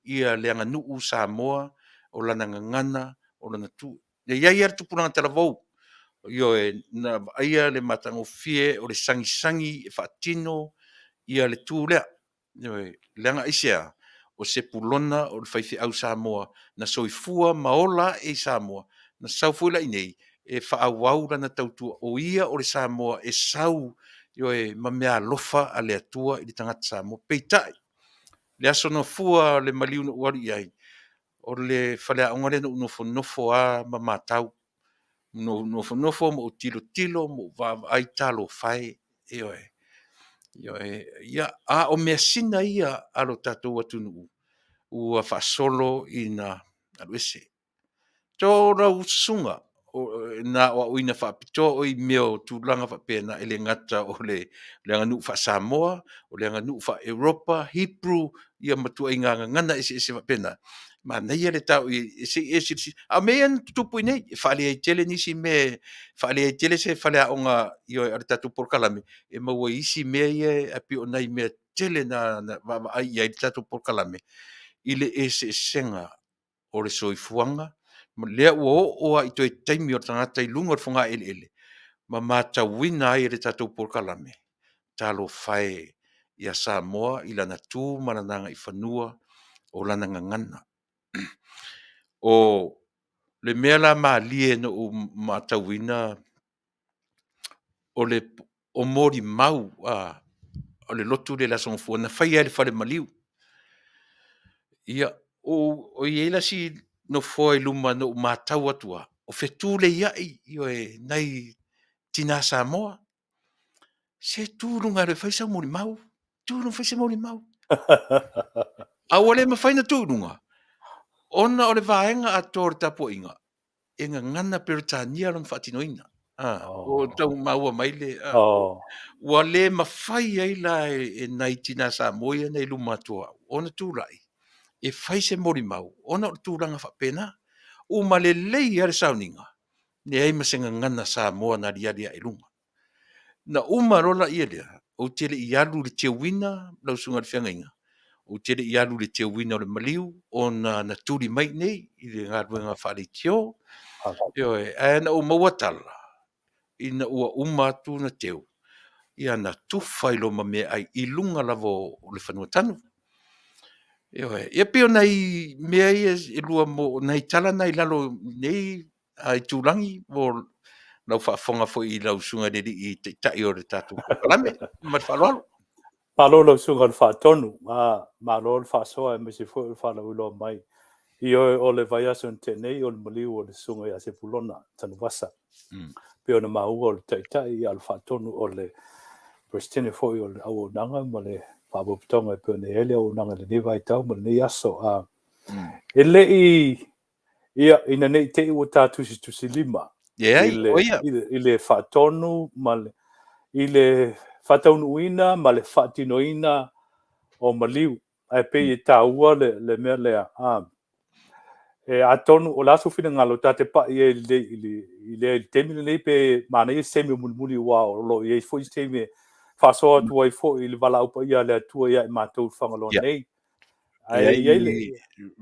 S2: ia le anga nuu Samoa o lana ngangana o lana tu ia ia tupuna talavou io e na aia le matangofie o le sangisangi e whaatino ia le tūlea. Io e leanga isea o se pulona o le whaifi au Samoa na soifua maola e Samoa na saufuila i nei e whaawau na tautua o ia o le Samoa e sau io e mamea lofa a le atua i le tangata Samoa peitai. Le aso no fua le maliu no uari ai o le whalea ongare no nofo a mamatau nofo mo tilo mo va ai talo fai io ia a o mea sina ia alo tatou atunu ua whaasolo ina aluese tō rau sunga na o ina whaapito o i meo tūlanga whapena ele ngata o le anga wha Samoa o le anga wha Europa Hebrew ia matua i ngana ese whapena ma nei ele tau ese a mean tupu nei whale ai tele nisi me whale ai tele se whale a onga i o tatu Polokalame e maua isi mea ia api o nei mea tele na ai i tatu Polokalame i le ese senga o le soifuanga ma lea ua o i toi taimi o tangata i lunga o whunga ele ma mata wina ai le tatu Polokalame talo whae i a Samoa i lana tū marananga i whanua o lana ngangana o le mea la maalie no o matawina o le o mori mau o le lotu le la songfua na whai le whare maliu ia o iela si no foi luma no matau atua o fetu le iai io e nei tina Samoa se tu lunga le whai sa mori mau tu no whai sa mori mau a wale ma whai na tu lunga ona o le vaenga a tōre tapo inga e ngana Peritania lon whaatinoina. O tau maua maile. Wa le mawhai ai la e nai tina Samoa nei lumatua. Ona tūrai. E whai se mori mau. Ona o tūranga whapena. O ma le lei are sauninga. Ne ai masenga ngana Samoa na riaria e lunga. Na umarola ia lea. O tele i alu le te wina lau sunga le whiangainga. O tele i alu le te wina o le maliu. O na tūri mai nei. I le ngāruenga whare tio. Yo ana o mawatala ina ua umatu na teu ia na tufai lo mame ai ilunga lavo o le whanua tanu yo ia pio nei mea e lua mo nei tala nei lalo nei ai tulangi o lau whaafonga fo i lau sunga neri i te tai o le tatu Polokalame mat whalalo
S3: Palolo sunga le whaatonu ma lo le whaasoa e mesi fo le whaala ulo mai i o le vai aso tenei o le maliu o le sunga ia se pulona tanu wasa. Pio na maua o le taitai i al whaatonu o le Pristine foi o le au nanga ma le whaabupitonga e pio ne hele au nanga le niwa i tau ma le ni aso. E le ia ina nei te iwa tā tusi lima. I le whaatonu ma le i le whaataunu uina ma le whaatinoina o maliu. Ai pe i tā ua le mea lea. e atonu o la sufina ngalo tate pa ye le temi le pe mana ye semi mulmuli wa o lo ye fo semi fa so tu ai fo il vala upa ia le tu ia ma tu fangalo nei ai ye le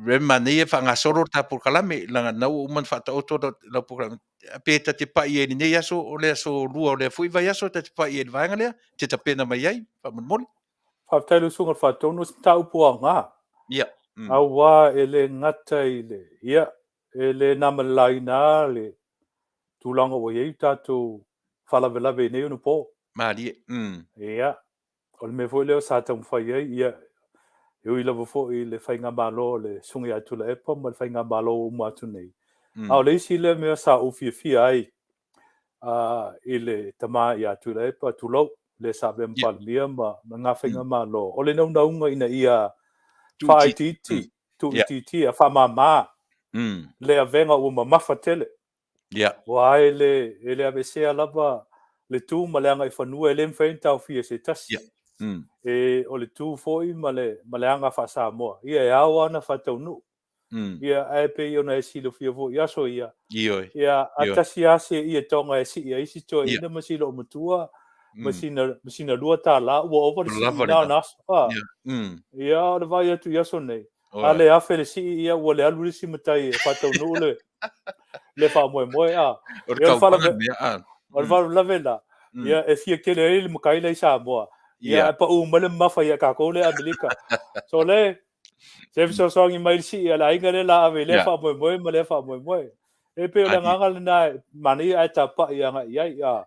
S2: re mane fa nga soro ta Polokalame la na o man fa ta o to la Polokalame pe ta te pa ye ni ya so o le so lu o le fu va ya so ta te pa ye va nga le te ta pena mai ai fa mon
S3: fa tailu sunga fa tonu sta upo nga
S2: ya
S3: au wa ele ngata ile ia ele namalaina le tulanga o ye tatu fala vela ve nei no po
S2: mali
S3: ia o le me foi le sa ta fa ye ia eu i lava fo'i le whainga malo le sungi atu la epa ma le whainga malo o muatu nei. Au le isi le mea sa ufiafia ai i le tama i atu la epa tulau le sa bempal mia ma ngā whainga malo. O le naunga ina ia whaititi, tu ititi a whamama le a venga o mamafa tele. Wa ai le abesea lava le tu ma le anga i whanua e le mwhaintau fia se tasi. E o le tu foi ma le anga fa Samoa ia e au ana fa taunu ia ai pe yo na silo fia vo ia so ia ia atasi ase ia tonga e si ia isi to ina masilo mutua masina lua ta la wo over si na nas ia le vai atu ia so nei ale a fele si ia wo le alu si matai fa taunu le fa mo a ia fa la vela ia e fia kele ele mo kai le Samoa ia pa male mafa ia ka ko le Amerika so le se so so ngi mai si ala inga le la ave le fa mo ma le fa mo e pe le nganga le na mani ai ta pa ia nga ia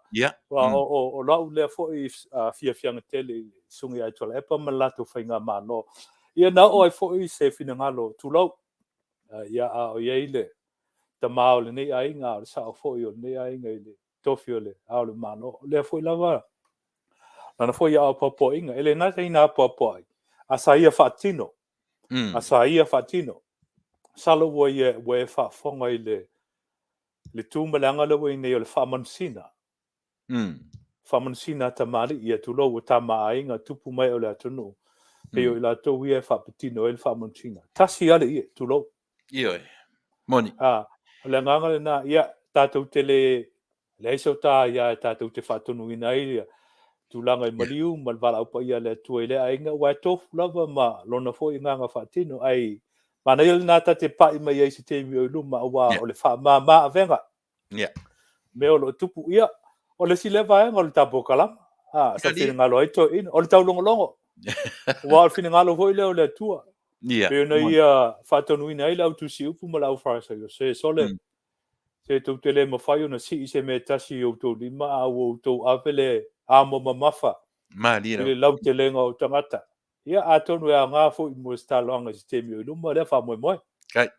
S3: wa o la le fo i fia tele sungi ai tola e pa malato fainga malo ia na o ai fo i se fina ngalo tu lo ia o ia ile ta mau le nei ai nga sa fo i o nei ai nga ile tofio le au le malo le fo lava ana foi ia popo inga ele na ina popo a saia fatino salo we fa fonga ile le tumalanga le we nei le famansina tamali ia tulo tama ainga tupu mai o le atunu pe o la to we fa petino el famansina tasi ale ia tulo
S2: ia moni
S3: le nganga le na ia tatou tele le so ta ia tatou te fatunu ina ia tulanga i maliu mal vala upa ia le tuele ainga wa tofu lava ma lona fo inga nga fatino ai mana il nata te pai mai ai se te mi o luma wa o le fa ma avenga me o lo tupu ia o le sile vai ngol ta Polokalame sa fina ngalo ai to in o le taulogologo wa fina ngalo foi le o le tua pe na ia fatonu ina ai la tu si upu ma la fa se sole se tu tele mo fai ona si se me tasi o to lima o to avele amo mamafa ile lau te lenga o tangata ia atonu e ngā fo i mo stalonga sistemi o luma le fa mo
S2: kai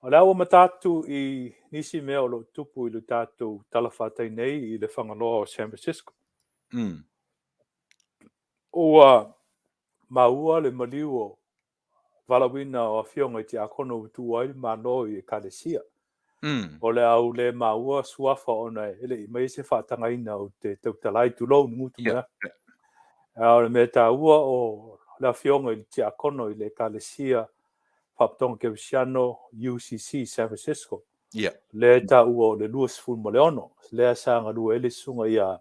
S3: o la o matatu i nisi me o lo tupu i lo tatu talafatai nei i le whangaloa o San Francisco o maua le maliu o valawina o Afionga i te akono tu ai mano i kalesia o le au le maua suafa ona ele i mai se whatangaina o te tautalai tulou ngutu mea. O le meta ua o la Afionga i te akono i le kalesia Whaptonga Kewisiano UCC San Francisco. Le ta ua o le luas fun mo le ono. Le asanga lua ele sunga ia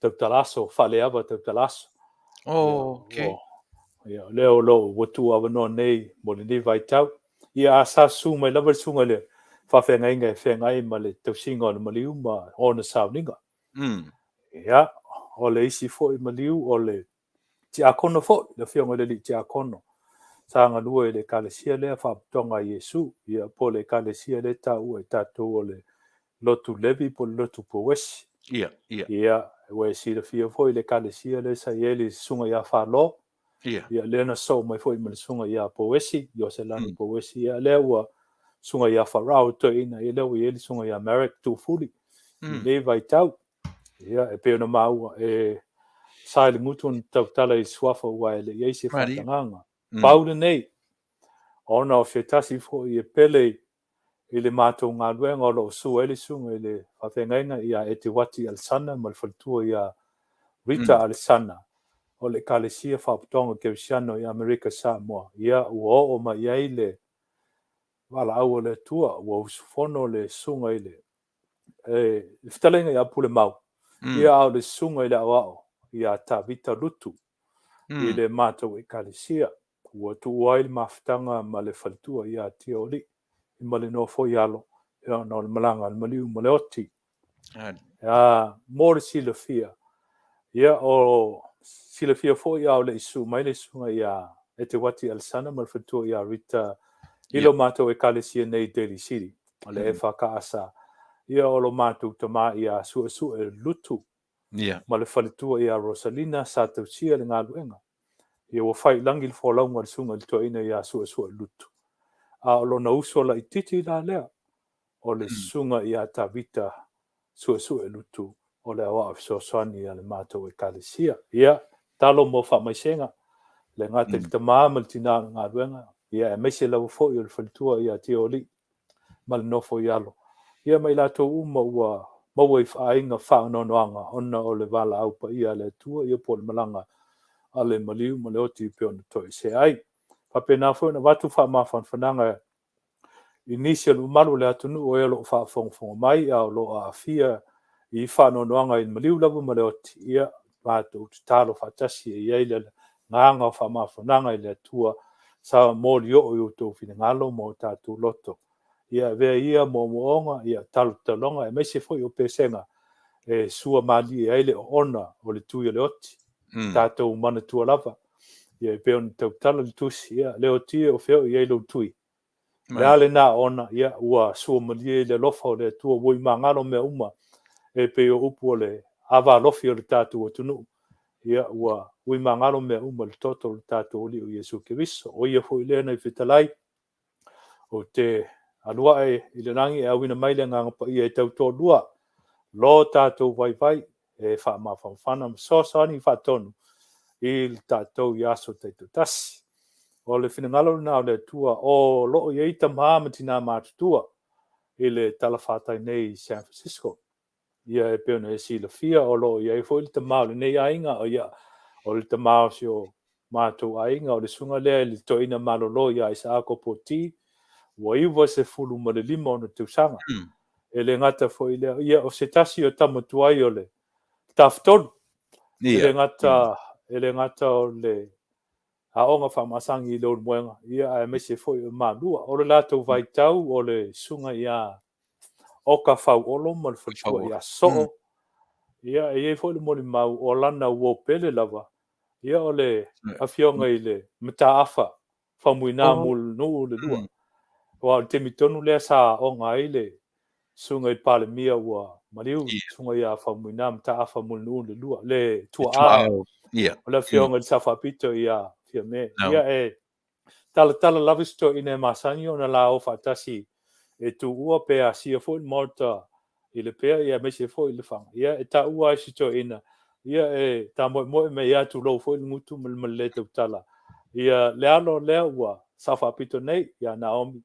S3: tautalaso, whaleawa tautalaso.
S2: Okay.
S3: Leo lo watu awano nei mo le ni vai tau. Ia asa sunga lava sunga le Faafeagaiga e feagai ma le tausiga o le maliu ma ona sauniga ia o le isi fo'i maliu o le tiakono fo'i le fioga le li'i tiakono sa agalua i le ekalesia lea fa'apitoga a iesu ia po le ekalesia le ta'ua i tatou o le lotu levi po le lotu puesi ia ua silafia fo'i le ekalesia le saia le susuga iā fālo ia lea na so mai fo'i ma le susuga iā puesi i o se lani puesi ia lea ua sunga ia farao to ina ia lewa ia sunga ia Merrick tufuli le vai tau ia e pe ona mau e sai mutu tautala i swafa wa ele ia se fatanganga paule nei ona o fetasi fo i pele ile mato nga luenga lo su ele sunga ile Faafeagaiga ia e te wati al sana mal faltua ia Rita al sana o le kalesia whaaputonga Kerisiano i Amerika Samoa. Ia ua o ma iai le wala au le tua, ua usufono le sunga i le. Fitalenga i apule mau. Ia au le sunga i le awao, ia ta vita lutu, i le mātou i kalesia. Ua tu uai le mafutanga ma le whalitua ia tia oli, i ma le nofo i alo, ia no le malanga le maliu ma le oti. Mōre sila fia. Ia o sila fia fo ia o le isu, mai le sunga ia e te wati alisana ma le whalitua ia Rita, ilo mātou e kalesia nei Daily City, le e whakaasa. Ia o lo mātou tama ia sua e lutu, ma le whalitua ia Rosalina sa tausia le ngā luenga. Ia wa whai langi le wholaunga le sunga le toina ia sua lutu. A o lo na uso la i titi la lea, o le sunga ia ta vita sua e lutu, o le awa afisosani ia le mātou e kalesia. Ia talo mo wha maisenga, le ngāte ki ta māma le tina ngā luenga, ia e meise lau fo i o le whalitua ia tia oli, ma le nofo i alo. Ia mai lato uma ua maua i whainga whaanonoanga, ona o le wala aupa ia le tua, ia po le malanga, a le maliu ma le oti pio na toi se ai. Pape nā fo na watu wha mawhan whananga initial umaru le atunu o elo wha whongwhonga mai, a lo a Afia i whaanonoanga i maliu labu ma le oti, ia mātou talo whatasi e iei le nganga wha mawhananga i le tua, sa mōri o i uto whina ngalo mo tātou loto. Ia vea ia mo moonga, ia talonga, e meise foi o pesenga, e sua mali e aile o ona o le tuia le oti, tātou mana tua lava, ia e peo ni tau tala le tusi, ia le oti o feo i aile o tui. Le ale nā ona, ia ua sua mali e le lofa o le tua woi mangalo mea uma, e peo upu o le ava lofi o le tātou o tunu, ia ua woi mangalo mea uma le toto o le tātou o li o Iesu Keriso, o ia foi lea nei fitalai, o te alua e i le rangi e awina mai le nganga pa ia e tau tō lua. Lo tātou vai e wha mawhawhana sosani whatonu i le tātou i aso teitu tasi. O le whinangalo nā o le tua o loo i eita mahamati nā mātutua i le talawhatai nei i San Francisco. Ia e peona e sila fia o loo i eifo i le tamau le nei ainga o ia o le tamau si o mātou ainga o le sunga lea i le toina malolo i a isa ako poti. Wa iwa se fulu ma le lima o na teusanga. E le ngata fo i lea, ia o se tasi o tamatuai o le taftonu. E le ngata o le aonga whamasangi i leo muenga. Ia a mese fo i o malua. O le lato vai tau o le sunga ia oka fau olo ma le whatua ia soo. Ia e fo i le mori mau o lana ua pele lava. Ia o le afionga i le mtaafa. Whamuina mul nuu le lua. Wa te mitonu lea sa o ngai le sunga i pale mia ua mariu sunga ia whamuina mta afa mulnu le lua le tua a o la fionga le safa pito ia fia me ia e tala lavisto ine masani o na la o fatasi e tu ua pe a sia fo morta i le pea ia mese fo i le fanga ia e ta ua sito ina ia e ta mo me ia tu lo fo i ngutu me le tala ia le alo le ua safa pito nei ia Naomi.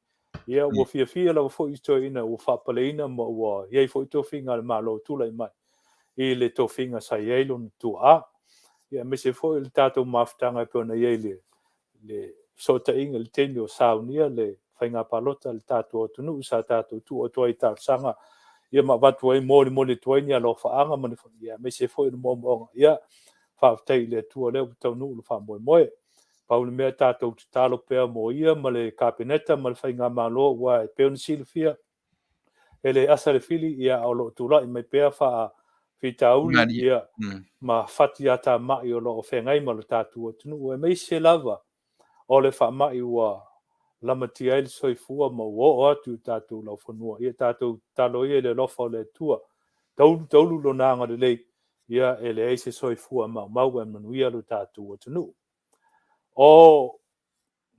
S3: Ia ua fia la fo isto ina ua whapaleina ma ua iei fo ito finga le malo tula i mai. I le to finga sa iei lon tu a. Ia mese fo i le tātou maftanga peo na iei le sota inga le teni o saunia le whainga palota le tātou o tunu sa tātou tu o tuai tārsanga. Ia ma watu ai mori tuai ni alo whaanga mani fo. Ia mese fo i le momonga. Ia whaaftai le tua leo tau nuu le wha moe. Paul mea tātou te talo pea mo ia ma le kapineta ma le whainga malo ua e peo ni silifia. E le asa le fili ia o lo tula i mai pea wha whitauli ia ma whati ata mai o lo o whengai ma lo tātou atunu. Ua e mei se lava o le wha mai ua lamati ai le soifua ma ua o atu tātou lau whanua. Ia tātou talo ia le lofa o le tua. Taulu lo nanga le lei ia e le eise soifua mau e manuia lo tātou atunu. O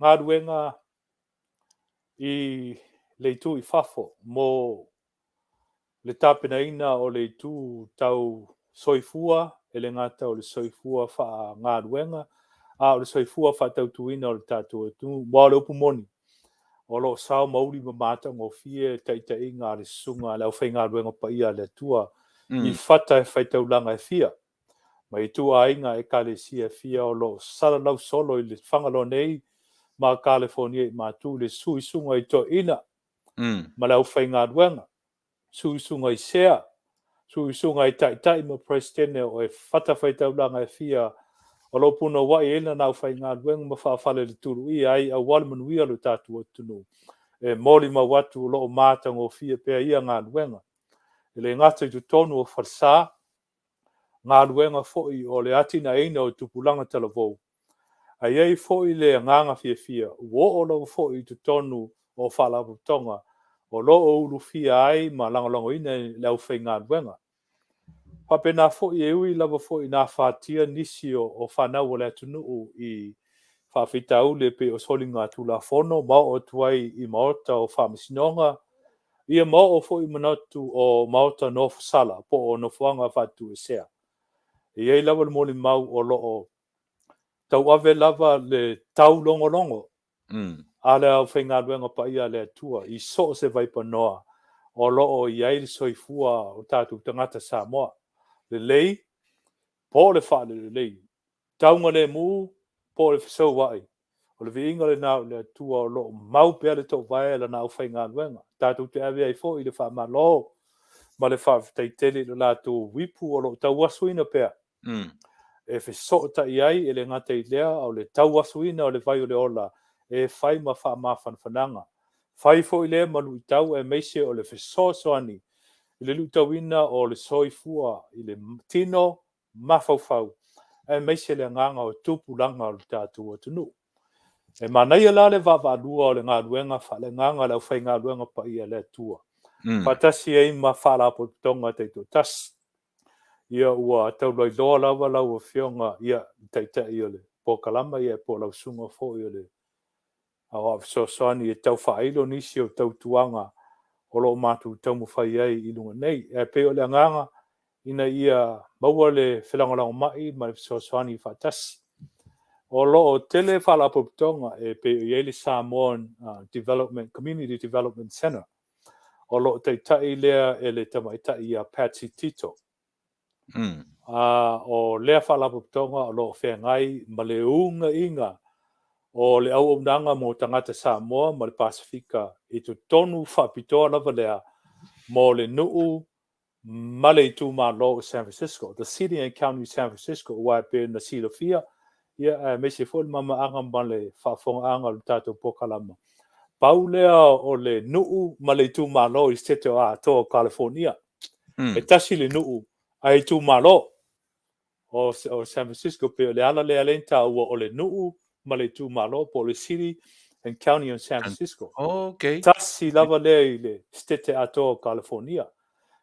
S3: ngā ruenga i le tu i fafo mo le tapena ina o le tu tau soifua e le ngata o le soifua wha ngā ruenga a o le soifua wha tau tuina o le tātua tu mo le upu moni o lo sao mauri ma mata ngō fie taita i ngā le sunga le au whai ngā ruenga pa ia le tua i whata e whai tau langa e fia mai tu ainga e kalesia fia o lo sala lau solo i le whangalo nei ma California i mātu le suisunga i to ina ma lau whainga duenga suisunga i sea suisunga i tai ma presidente o e whatawhaitaulanga e fia o lo puna wai ena nau whainga duenga ma whaafale le turu i ai a wale manuia lo tātu o tunu e mori ma watu lo o mātang o fia pēr ia ngā duenga e le ngata i tu tonu o wharsa ngā luenga fo'i o le atina eina o tupulanga talavou. Ai ei fo'i le nganga fia wo o lo fo'i tu tonu o whalaputonga o lo o ulu fia ai ma langalongo ina lau whai ngā luenga. Pape nā fo'i e ui lava fo'i nā whātia nisi o whanau o le atunuu i whawhitau le pe o soli ngā tula fono ma o tuai i maota o whamasinonga ia ma o fo'i manatu o maota no fusala po o no fuanga whatu e sea. Iei lava le moli mau o loo tau ave lava le tau longo a le au whainga luenga pa ia le atua i so se vaipa noa o loo iei le soifua o tātou tangata Samoa le lei po le wha le lei taunga le mu po le fisau wai o le viinga le nao le atua o loo mau pia le tau vai la nao whainga luenga tātou te ave ai fo i le wha malo ma le wha tele le lātou wipu o loo tau wasuina pia e fe sota iai e le ngata i lea o le tau asuina o le vai o le ola e fai ma wha mawhanwhananga. Fai fo i lea manu i tau e meise o le fe soani i le lutawina o le soifua i le tino mawhauwhau e meise le nganga o tupulanga o le tātua tunu. E manaia la le wawadua o le ngā luenga wha le nganga lau whai ngā luenga pa ia le tua. Patasi e ma whala po tonga teito tas. Ia ua tau loi loa lava lau o fionga ia taita i ole Polokalame ia po lau sunga fo i ole au soani e tau whailo nisi o tau tuanga o lo mātu tau mwhai ai i lunga nei e pe o le anganga ina ia maua le whelangalango mai ma le soani whatasi o lo o Tele whalapoputonga e pe o iele Samoan Community Development Center o lo taitai lea e le tamaitai ia Patsy Tito o lea whalaputonga o lo whengai ma le unga inga o le au omnanga mo tangata Samoa ma le Pasifika i tu tonu whapitoa lava lea mo le nuu ma le tu ma lo San Francisco. The city and county San Francisco wa pe na silofia ia me se fol mama anga ma le whafonga anga le tato Polokalame. Pau lea o le nuu ma le tu ma lo i sete o a to California. E tasi le nuu ai tu ma lo o San Francisco pe le ala le alenta o le nuu ma le tu malo po le city and county of San Francisco.
S2: Okay.
S3: Tasi lava le stete ato California.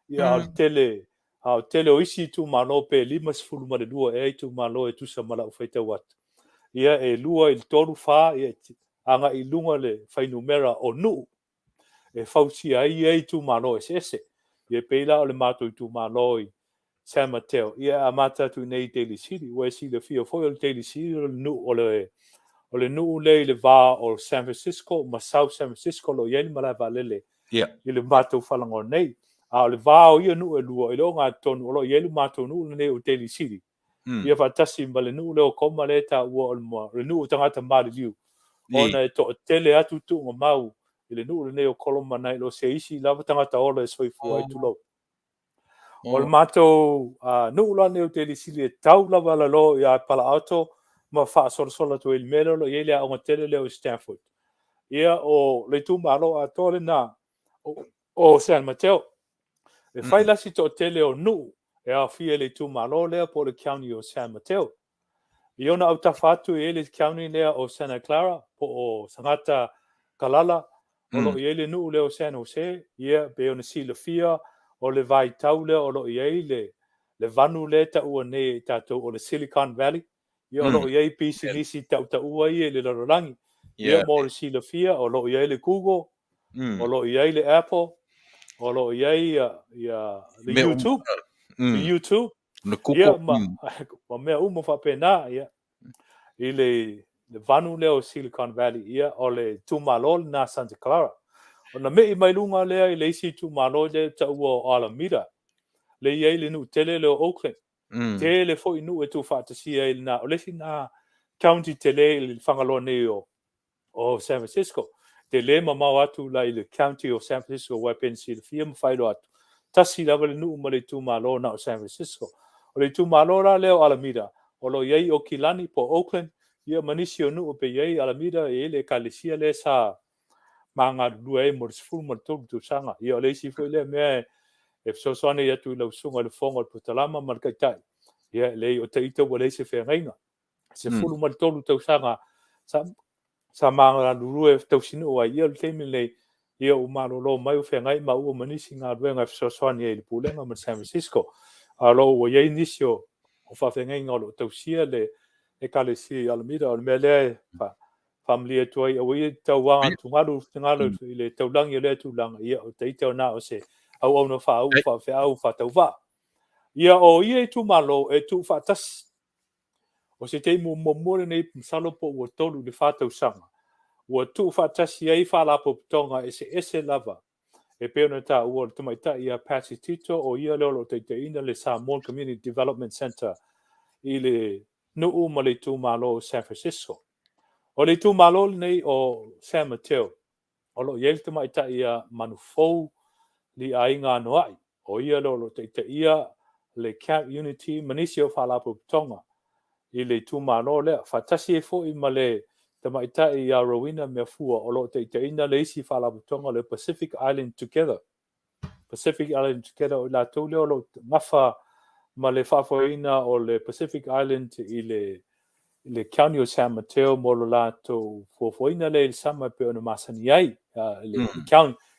S3: Ia al tele o isi tu malo pe lima sifulu ma le lua e tu malo e tusa mala u faita wat. Ia e lua il toru fa ia anga i lunga le whainumera o nuu. E fausi ai e tu malo ese. Ia peila o le mato i tu malo i San Mateo. Ia amata tu nei Daily City. Ua si le fio foi o Daily City o le nuu le va o San Francisco, ma South San Francisco lo ieni ma la valele.
S2: Yeah.
S3: I le mato whalango nei. A o le va o ia nuu e lua. I lo ngā tonu o lo ieni mato nuu nei o Daily City. Ia fatasi ma le nuu leo koma le ta ua o le nuu tangata mali liu. Ona e to tele atu tu ngā mau. I le nuu le nei o koloma nei lo se isi lava tangata ola e soifu ai tu lo. O le mato nuu la nei o Daily City e tau lava la lo ia pala auto ma fa sola tu il melo lo ile a o Tele le o Stanford. Ia o le tu malo a tole na o San Mateo. E fai la si to Tele o nu e a fie le tu malo le po le county o San Mateo. Ia na au tafatu e le county le o Santa Clara po o Sangata Kalala o lo ile nu le o San Jose. Ia be ona si le fia o le vai tau le o lo ile le vanu le ta ua ne tato o le Silicon Valley. Ia lo iei pisi nisi tau ua i le larolangi. Ia mo le silafia o lo iei le Google, o lo iei le Apple, o lo iei le YouTube. Le YouTube. Ia ma mea uma whapena ia. I le vanu leo Silicon Valley ia o le tumalol na Santa Clara. O na mei mai lunga lea i le isi tumalol le ta ua o Alameda. Le iei le nu Tele leo Oakland. Tele foi nu e tu fatasia il na o lesi na county Tele il fangalone o San Francisco. Tele mamau atu la il county of San Francisco wa Pennsylvania failo atu. Tasi la vale nu mo le tu malo na o San Francisco. O le tu malo la leo Alameda. O lo yei o Kilani po Oakland. Ia manisi o nu o pe yei Alameda e le kalisia le sa manga lue mo sful mo tu sanga. Ia le si foi le me e so sone ia tu lo sunga le fonga le putalama markaitai. Ia le o te ito wale se Faafeagaiga. Se fulu mo tu sanga sa manga lulu e tau sinu o ia le temi le ia o malolo mai o Faafeagai ma o manisi ngā ruenga so sone ia le pulenga mo San Francisco. Alo o ia inisio o Faafeagaiga o lo tau sia le e kalesi Alameda o le mele family e toi o ia tau wanga tungalo le tau langi le tu langa ia o te ito na o se au no fa au fa tau va ia o ia tu malo e tu fa tas o se te mo nei salo po o tolu le fa tau sanga o tu fa tas ia fa la po tonga ese lava e pe ona ta o te mai ta ia pasitito o ia lo te ina le Samoa Community Development Center i le no o ma le tu malo San Francisco o le tu malo nei o San Mateo o lo ia te mai ta ia manufou li ainga noai o ia lo te ia le Camp Unity manisio falapo tonga i le tumano le fatasi e fo i male te maita i a Rowena me fua o lo te ina le isi falapo tonga le Pacific Island Together o la tole o lo ngafa ma le Faafeagaiga o le Pacific Island i le County of San Mateo mo lo lato fofoina le sama pe ona masani ai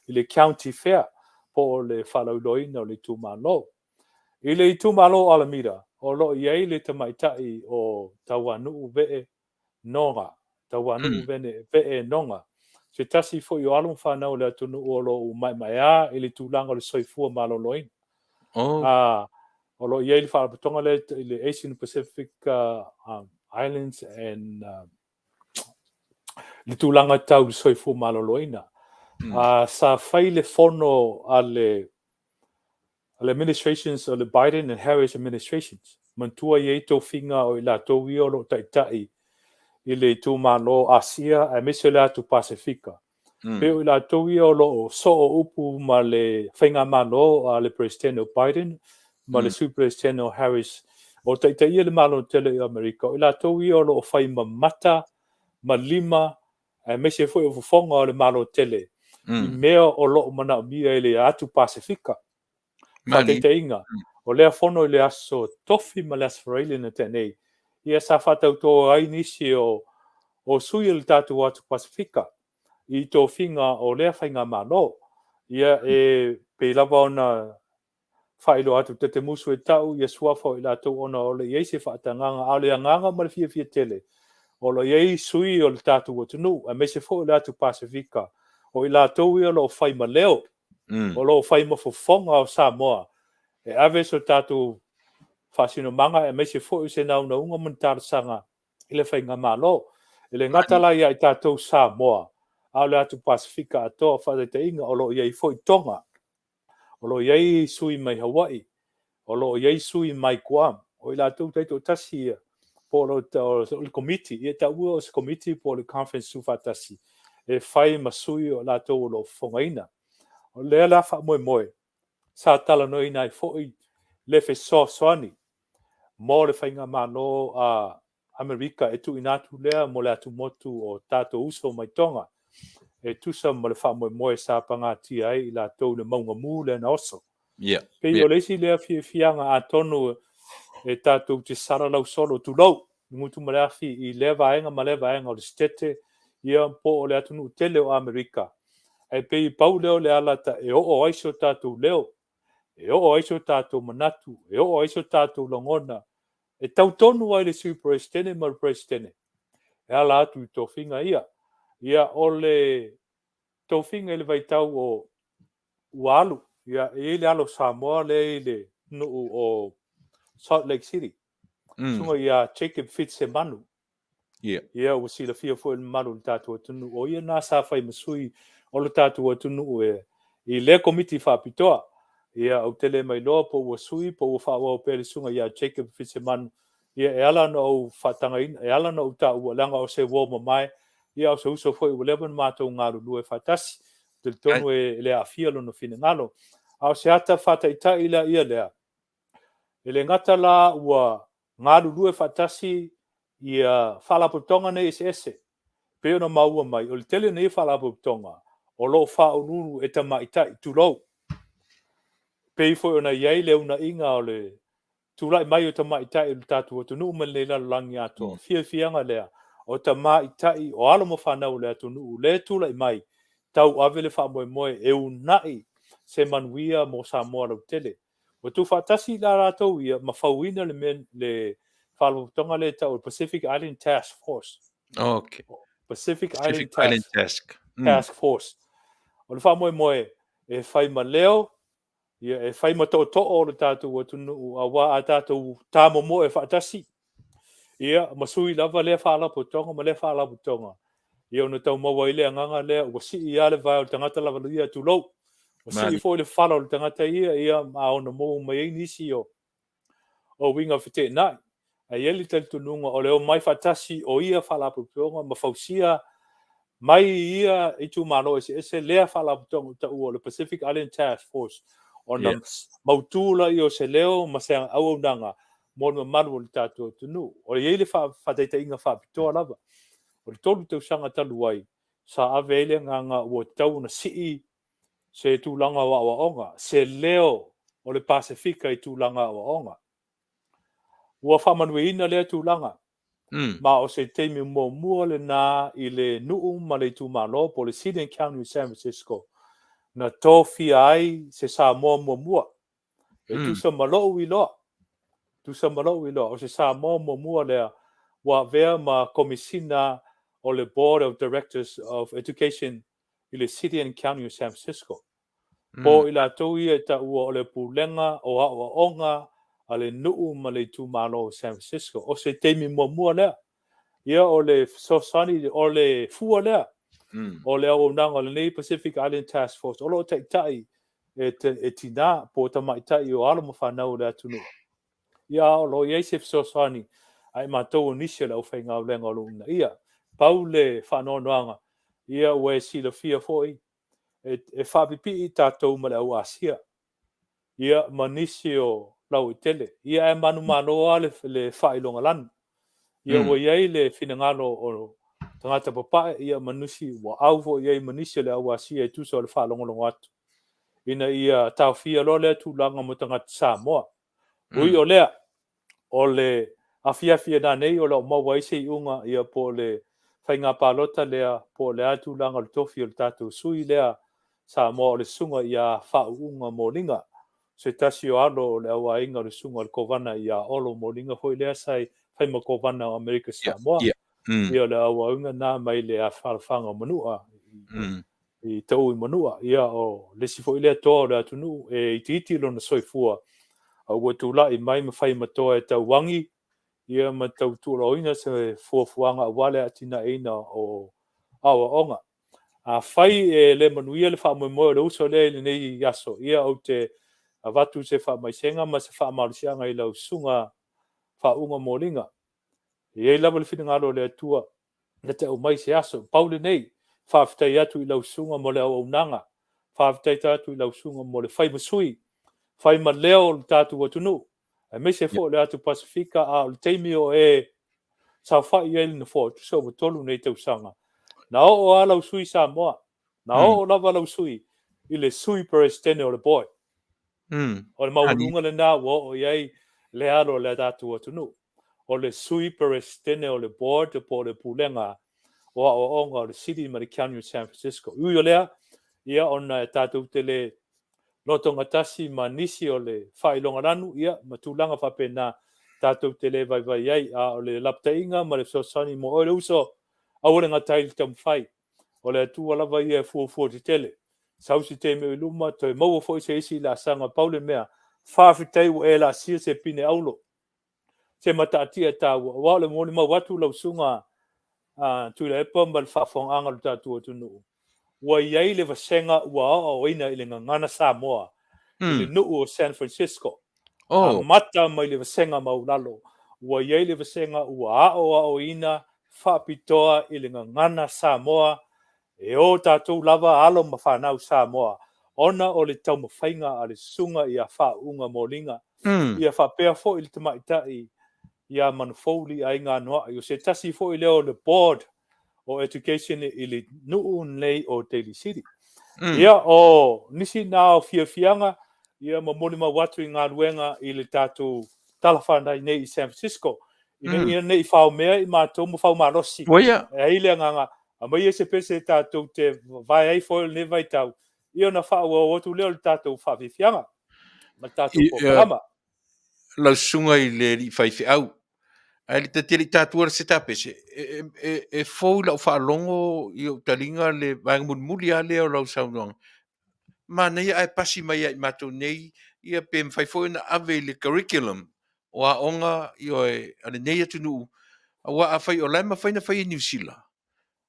S3: le county fair po le falauloina o le tumalo. I le tumalo Alameda, o lo iai le tamaitai o tauanu ve'e nonga. Tauanu ve'e nonga. Se tasi fo i o alum whanau le atunu o lo mai a i le tūlanga o le soifua maloloina. O lo iai le whalapatonga le Asian Pacific Islands and le tūlanga tau le soifua maloloina. Sa fai le fono ale administrations o le Biden and Harris administrations. Mantua i eito finga o i la tau i o lo taitai i le tu malo Asia a mese le atu Pasifika. Pero i la tau i o lo so o upu ma le whainga malo a le Presidente Biden ma le Super Presidente Harris o taitai i le malo tele i Amerika. I la tau i o lo whai mata ma lima a mese fwoi o fufonga o le malo tele. I mea o lo mana mia i le atu Pasifika. Whakaiteinga. O lea whono i le aso tofi ma le asfarele na tenei. Ia sa whatau tō ai nisi o sui le tātu atu Pasifika. I tō whinga o lea whainga mano. Ia pe lava ona whailo atu te musu e tau. Ia suafa i la tō ona o le ieise whaatanganga. A le anganga ma le fia tele. O le iei sui o le tātu atu nu. A mese fo le atu Pasifika. O i la tō i o lo whaima leo. O lo whaima fofonga o Samoa. E ave so tātu whasino manga e mese fo i se nau na unga mantara sanga i le whainga malo. E le ngatala ia i tātou Samoa. A le atu Pasifika atoa whadete inga o lo iei fo i Tonga. O lo iei sui mai Hawaii. O lo iei sui mai Guam. O i la tau teito tasi ia. Po lo le komiti. Ia ta ua o se komiti po le conference sufa tasi. E whai masui o la tau o lo Fofogaina. O lea la wha moe. Sa tala noi nai foi le fe soani. Mo le whainga mano a Amerika e tu inatu lea mo le atu motu o tato uso mai Tonga. E tusa mo le wha moe sa pangati ai i la tau le maunga mū le na oso. Pei o leisi lea fianga a tonu e tato te saralau solo tu lau. Ngutu malafi i lea vaenga ma lea vaenga o le stete ia po o le atu nu tele o Amerika. E pei pau leo le alata e o aiso tato leo. E o aiso tātou manatu, e o aiso tātou longona. E tau tonu ai le sui presidente ma le presidente. E ala atu i tōwhinga ia. Ia o le tōwhinga le vai tau o ualu. Ia e le alo Samoa le nuu o Salt Lake City. Sunga ia Jacob Fitzemanu. Ia o sila fia fo il manu le tātou atunu. O ia nā sa fai masui o le tātou atunu e i le komiti whapitoa. ia au tele mai loa po ua sui po ua whaua pere sunga ia Jacob Fitzemanu ia e ala no au whatangaina e ala no au ta ua langa o se woma mai ia o se uso foi ua lewan mātou ngāru lue whatasi te tonu e le afia lo no fine ngalo au se ata whataita ila ia lea e le ngata la ua ngāru lue whatasi ia whalapotonga nei ese pe ona maua mai o le tele nei whalapotonga o lo whaununu e tamaita i tulou pe foi ona iai le una inga o le tulai mai o tamaita i tatu o tunu man le langi ato fianga lea o tamaita i o alo mo whanau le tunu le tulai mai tau avele whamoe e unai se Manuia mo Samoa lau tele o tu whatasi la ratou ia ma whauina le men le whalapotonga le tau Pacific Island Task Force
S2: Okay.
S3: Pacific
S2: Pacific
S3: Island Task Force o le whamoe e whai ma leo ia e whai ma to o le tātou atunu a wā a tātou tāmo mo e whaatasi ia masui lava le whalapotonga ma le whalapotonga ia ona tau maua i le anganga lea ua si ia le vai o le tangata lava ia tulou o si i fo le whala o le tangata ia ma ona mo mai ei nisi o winga white nai a ia li tali tununga o leo mai whaatasi o ia whalapotonga ma fausia mai ia i tu malo ese lea whalapotonga ta ua le Pacific Island Task Force ona mautula i o se leo ma se au nanga mo na malu le tātou tunu o le ile whataita inga whapitoa lava o le tolu tau sanga talu ai sa avele nganga ua tau na sii se tūlanga wa onga se leo o le Pasifika i tūlanga wa onga ua whamanuina lea tūlanga ma o se teimi mua le nā i le nuu ma le tūmalo po le City and County San Francisco na tofi ai se Samoa mua e tusa malo i loa o se Samoa mua lea wa vea ma komisina o le Board of Directors of Education i le City and County of San Francisco po i la tau ia ta ua o le pulenga o a onga a le nuu ma le tūmalo San Francisco o se teimi mua lea ia o le sosani o le fua lea o le au nanga le nei Pacific Island Task Force o lo tai e tina po tamaitai o alo mo whanau le atunu ia o lo iei se sosani ai mātou o nisi le au whainga o lenga o luna ia pau le whanoanoanga ia ue sila fia foi e whapipi i tātou ma le au asia ia manisi o lau i tele ia e manu manoa le whailonga lanu ia ue iei le finangalo o tangata papae ia manusi wa au fo iei manisi le au asia e tusa o le whalongolongo atu ina ia tau fia lo le tūlanga mo tangata Samoa ui o lea o le Afiafi na nei o le maua ise i unga ia po le whainga palota lea po le atu langa le tofi o le tātou sui lea Samoa o le sunga ia whau unga molinga se tasi o alo o le awa inga le sunga le kovana ia olo molinga hoi lea sai whaima kovana o Amerika Samoa ia le awa unga nā mai le a whalawhanga manua i tau i manua ia o lesi fo ilea toa le atunu e iti lo na soifua a ua tula i mai ma whaima toa e tau wangi ia ma tau tūroina se fuafuanga a wale atina eina o awa onga. A whai e le Manuia le whamoe le uso le nei yaso. Ia au te watu se whamaisenga ma se whamarisianga i lau sunga whaunga molinga. Ia i lawa le whingalo le atua na te au mai se yaso. Paule nei, whaafitai atu i lau sunga mo le au nanga. Whaafitai atu i lau sunga mo le whai masui. Whai ma leo le tātu atunu. E me se fo le atu Pasifika a le teimi o e sa whai e na fo tu so tolu nei tau sanga. Na o ala usui Samoa. Na o lava la usui i le sui perestene o le boy. O le maulunga le nā o iei le alo le tatu atunu. O le sui perestene o le board po le pulenga o onga o le city ma le county of San Francisco. Ui o lea ia ona tatu tele loto ngatasi ma nisi o le whailonga ranu ia ma tūlanga whapena tātou tele vai iei a o le laptainga ma le sosani mo o le uso a o le ngatai le tam whai o le atua lava ia fuafua te tele sausi te me luma toi maua fo se isi la sanga paule mea whawhitai o e la sia se pine aulo se mataatia tā wa le moni ma watu lau sunga tu le epa ma le whawhonganga le tātua tunu. Wa iei le vasenga ua o ina i le ngana Samoa. i le nuu o San Francisco.
S2: Oh.
S3: Mata mai le vasenga maunalo. Ua iei le vasenga ua ao ina whaapitoa i le ngana Samoa e o tātou lava alo ma whanau Samoa. Ona o le tau mawhainga a le sunga i a whaunga molinga. I a whapea fo i le tamaitai i a manufoli a inga noa. I o se tasi fo i leo le board o education i le nuu nei o Daly City. Ia o nisi nā o fianga ia mamoni ma watu i ngā ruenga i le tātou talawhanai nei i San Francisco. I nei whao mea i mātou mo whao marosi. E ile nganga. A mai e se pese tātou te vai ai foil ne vai tau. Ia na whao o otu leo le tātou Faafeagaiga. Ma tātou Polokalame.
S2: Lau sunga i le li Faafeagaiga. Ai le tatiri tātua se tāpese. E fōu lau whaalongo i o taringa le vangamuli a leo lau saunoanga. Ma nei ai pasi mai ai mātou nei ia pe mwhai fōu na ave le curriculum o a onga i o e ane nei atu nuu. A wa a whai o lai ma whai na whai New Zealand.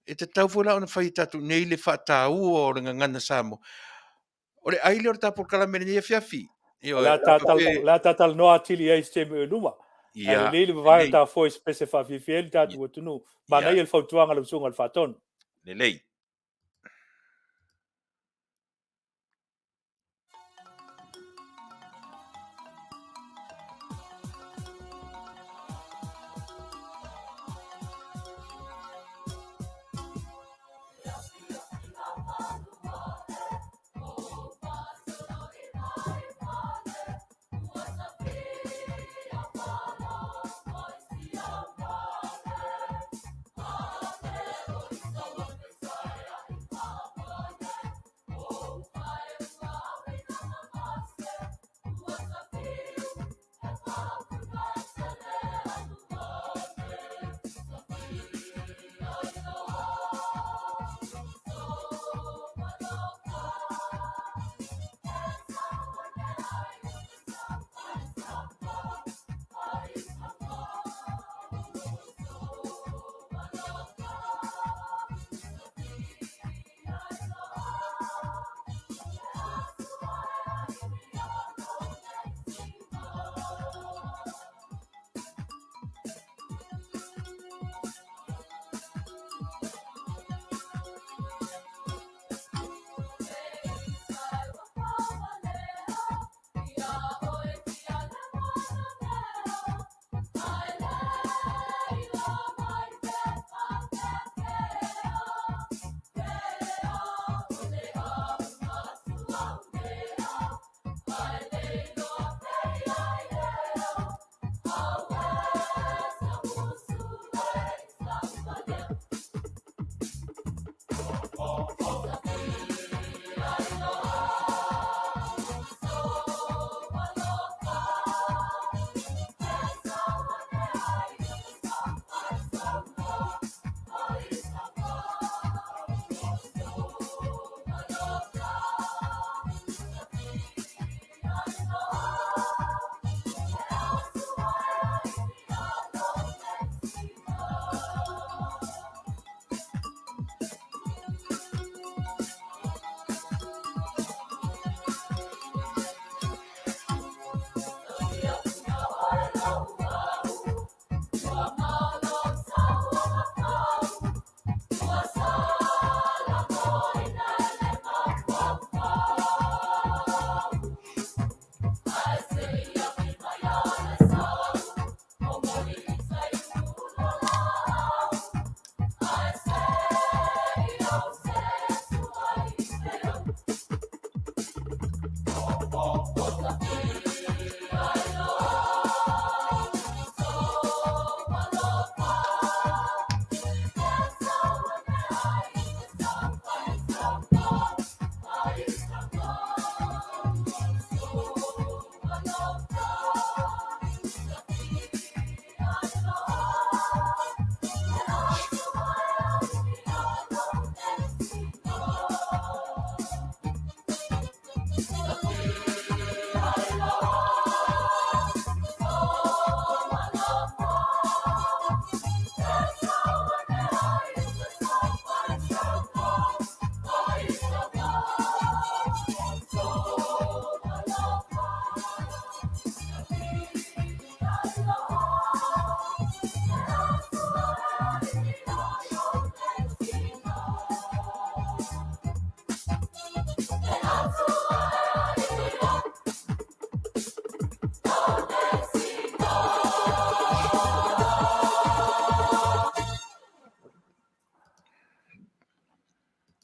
S2: E te tau fōu lau na whai tātou nei le whaatau o ringa ngana Samoa. O le aile o le Polokalame nei Afiafi.
S3: La tatal noa tili ai se me luma.
S2: Ia.
S3: Le vai ta foi spese Faafeagaiga tātou tunu. Ma nei el whautuanga le sunga le whaton.
S2: Lei.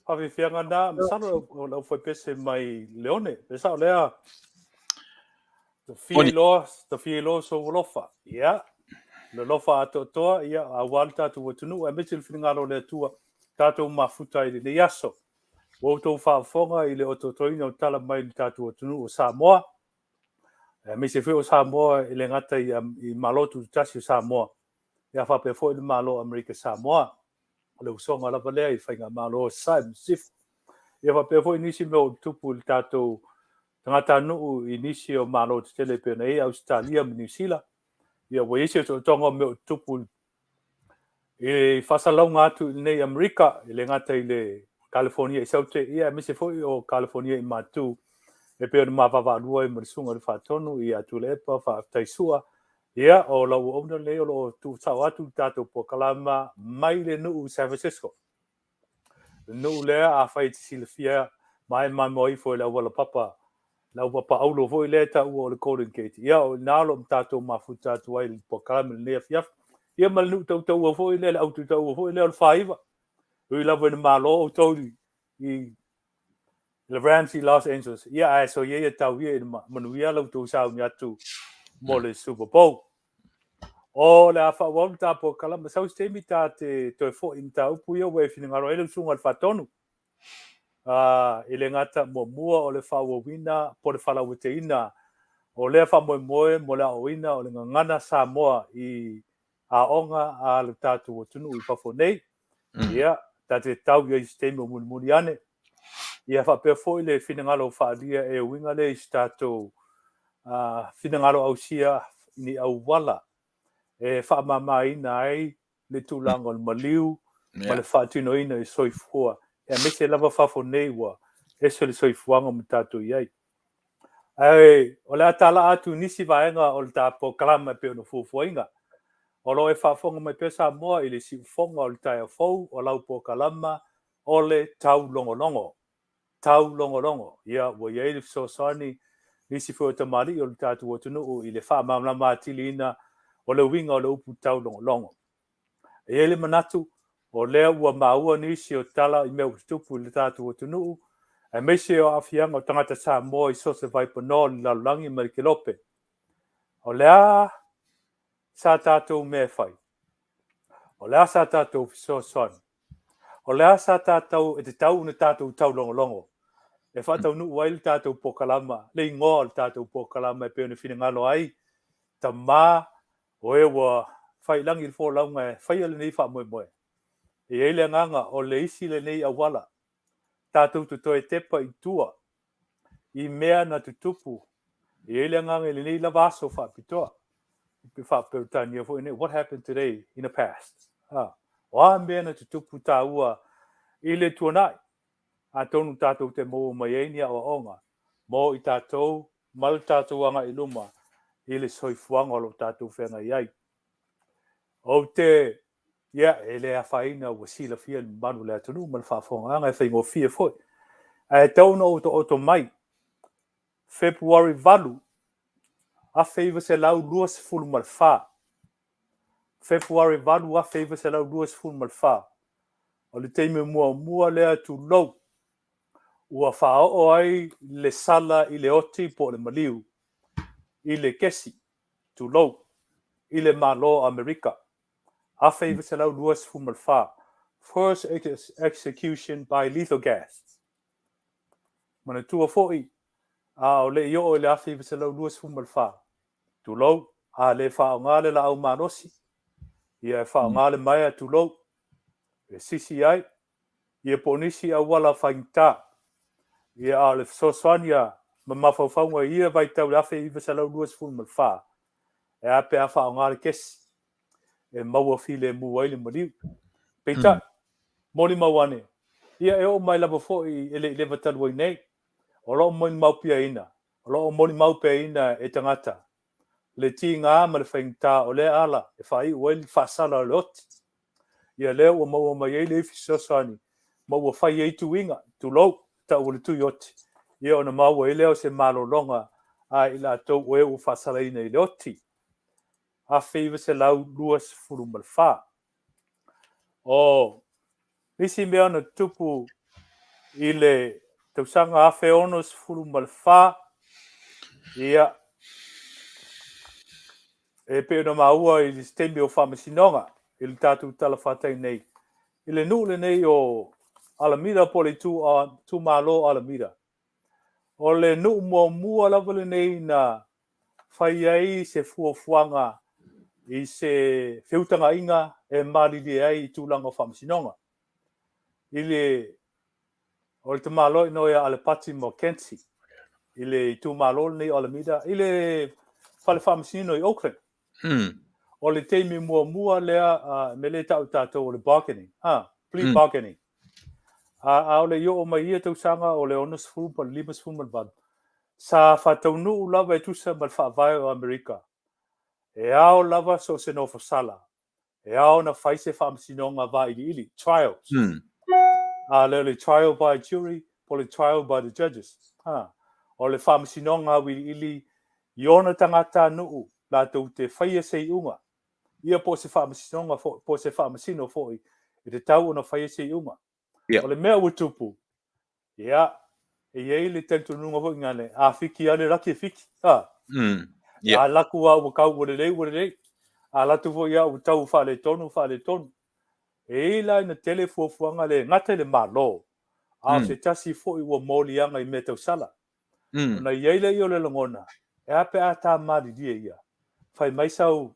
S3: Faafeagaiga masalo o foi pese mai leone. Pesa lea the filo so lofa. Ia. Le lofa atotoa ia a walta tu tunu e mitil finingalo le tua tatou mafuta i le yaso. O tau whaafonga i le ototoina o tala mai le tatou tunu o Samoa. Me se o Samoa i le ngata i malotu tasi o Samoa. Ia whapefo i le malo Amerika Samoa. Le usonga lava lea i whainga malo Saim Sif. Ia whapefo i nisi me o tupu le tatou tangata nuu i nisi o malo Tele pena e Australia me New Zealand. Ia wa isi o tonga me o tupu i whasalonga atu nei Amerika i le ngata i le California i saute. Ia me se foi o California i matu. E peo ma vavalua i marisunga le whatonu i atu le epa whaaftaisua. Ia o lau ona leo lo tu tau atu tatou Polokalame mai le nuu San Francisco. Nuu lea a whai tisile fia mai moi fo i lau wala papa. Lau papa aulo fo i lea ta ua o le Golden Gate. Ia o nalo tatou mafuta atu ai le Polokalame le nea Afiafi. Ia ma le nuu tau ua fo i lea le autu tau ua fo i lea le whaiva. Ui lau ene malo o tau i le Rams i Los Angeles. Ia so ia tau ia Manuia lau tau sau ni atu mo le Super Bowl. O le afa wau ta Polokalame sau stemi ta te fo in ta upu ia we finingaro ele sunga le fatonu. Ele ngata mo mua o le whawawina po le whalawiteina o le wha moe mo le awina o le ngangana Samoa i aonga a le tatu o tunu i whafonei. Ia ta te tau ia i stemi o muni ane. Ia whapea fo i le finingalo whaalia e winga le i stato finingalo au sia ni au wala. E whaamamaina ai le tūlanga o le maliu, ma le whaatinoina i soifua. E mese lava whafonei wa, e so le soifuanga mo tātou iai. Ai, o le atala atu nisi vaenga o le tā Polokalame pe ono fufuainga. O lo e whaafonga mai pe Samoa i le siufonga o le taia fau o lau Polokalame o le Taulogologo. Taulogologo. Ia, wa iai le fisosani nisi fua tamari o le tātou o tunu i le whaamamlama atili ina o le winga o le upu Taulogologo. E ele manatu o lea ua maua nisi o tala i mea ustupu le tātou o tunu. E mese o afianga o tangata Samoa i sose vai pano le lalulangi Marikelope. O lea sa tātou mea whai. O lea sa tātou fisosani. O lea sa tātou e te tau na tātou Taulogologo. E whatau nu wai le tātou Polokalame, le ingoa le tātou Polokalame pe ona finangalo ai, ta mā o e wa whai langi le fōlaunga e whai ale nei wha moe. E eile nganga o le isi le nei awala. Tātou tuto e tepa i tua. I mea na tutupu. E eile nganga le nei lava aso wha pitoa. I wha peutania fo ine, what happened today in the past? O a mea na tutupu tā ua i le tuanai. A tonu tātou te mō mai einia o onga. Mō i tātou, mal tātou anga i luma. I le soifuanga o lo tātou whenga iai. O te, ia, e le a whaina ua sila fia ni manu le atunu, man whaafonga anga e whaingo fia foi. E tauna o to mai, February valu, a feiva se lau luas fulu mal wha. February valu a feiva se lau luas fulu mal wha. O le teime mua lea tu lau. Ua whao ai le sala i le oti po le maliu. I le kesi, tu lau. I le malo Amerika. A feiva se lau luas fulu mal wha. First execution by lethal gas. Mana tua foi. O le io o le a feiva se lau luas fulu mal wha. Tu lau. A le whao ngale la au manosi. Ia e whao ngale mai a tu lau. E sisi ai. Ia ponisi a wala whaingta. Ia a le soswania. Ma mawhauwhaunga ia vai tau le a feiva se lau luas fulu mal wha. E a pe a whao ngale kesi. E maua file mua ile maliu. Peita. Moni mawane. Ia e o mai lava fo i ele leva talua nei. O lo moni maupia ina. O lo moni maupia ina e tangata. Le ti ngā ma le whaingta o le ala. E whai ua ili whaasala le oti. Ia leo o maua mai ele ifi sosani. Maua whai e tu inga. Tu lau. Ta ua le tu oti. Ia ona maua ele o se malo longa. A ila tau ue u whaasala ina i le oti. A whaiva se lau luas furu malwha. O nisi mea na tupu i le tausaga afe ono sefulu ma le fā ia e pe ona maua i le sistemi o faamasinoga i le tatou talafatai nei i le nuu lenei o alamida po le tumālō alamida o le nuu muamua lava lenei na fai ai se fuafuaga i se feutagaʻiga e malilia ai i tulaga o faamasinoga i le o le tamālō ino ia alepati mo kensi i le tumālō lenei o alamida i le fale faamasino i Auckland o le teimi muamua lea me le taʻu o le bargaining plea bargaining a o le io o mai ia tausaga o le ona sefulu ma le lima sefulu ma le valu sa fataunuu lava e tusa ma le faavae o Amerika e ao lava so se nofo sala e ao na fai se faamasinoga vailiili trials le trial by jury po le trial by the judges o le faamasinoga wiliili i ona tagata nuu latou te faia seiʻuga ia po se faamasinoga po se faamasino foʻi i te tau ona faia seiʻuga o le mea ua tupu ia e iai le talitonuga foʻi gale a fiki ale laki e fiki a laku a ua kau ua lelei a latu foʻi a ua tau faaletonu e ila ina tele fuafuaga le gata i le mālō a o se tasi foʻi ua moliaga i mea tausala ona iai leʻi o le lagona e a pe a tamalilia ia fai mai sau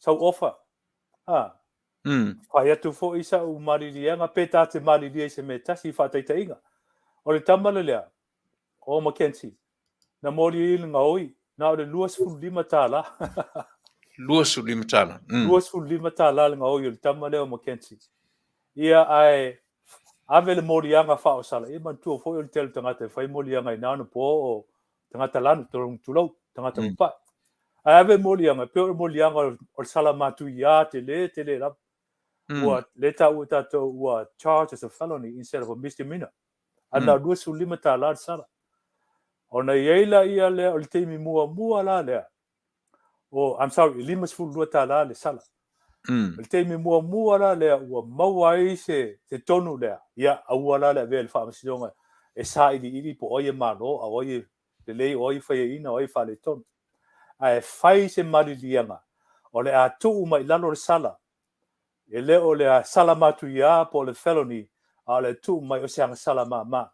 S3: ofa fai atu foʻi sau maliliaga pe tate malilia i se mea tasi faataitaʻiga o le tama le lea o Mackenzie na moli i le gaoi na o le 25 tālā
S2: 25 tālā
S3: 25 tālā le gaoi o le tama lea o Mackenzie ia ae ave le moliaga faaosala ia matua foʻi o le tele tagata e fai moliaga ina ona po o tagata lana tulau tagata mapaʻi ae ave moliaga pe o le moliaga o le sala matuiā tele lava ua le taʻua tatou ua charge as a felony instead of a misdemeanor ana 25 tālā le sala ona iai la ia lea o le teimi muamua la lea o I'm sorry 52 tālā le sala le teimi muamua la lea ua maua ai se tonu lea ia aua la lea vea le faamasinoga e saʻiliʻili po oi e mālō a oi lelei o oi faiaina o oi faaletonu ae fai se maliliaga o le a tuu mai lalo le sala e le o le sala matuiā po le felony a le tuu mai o se agasala māmā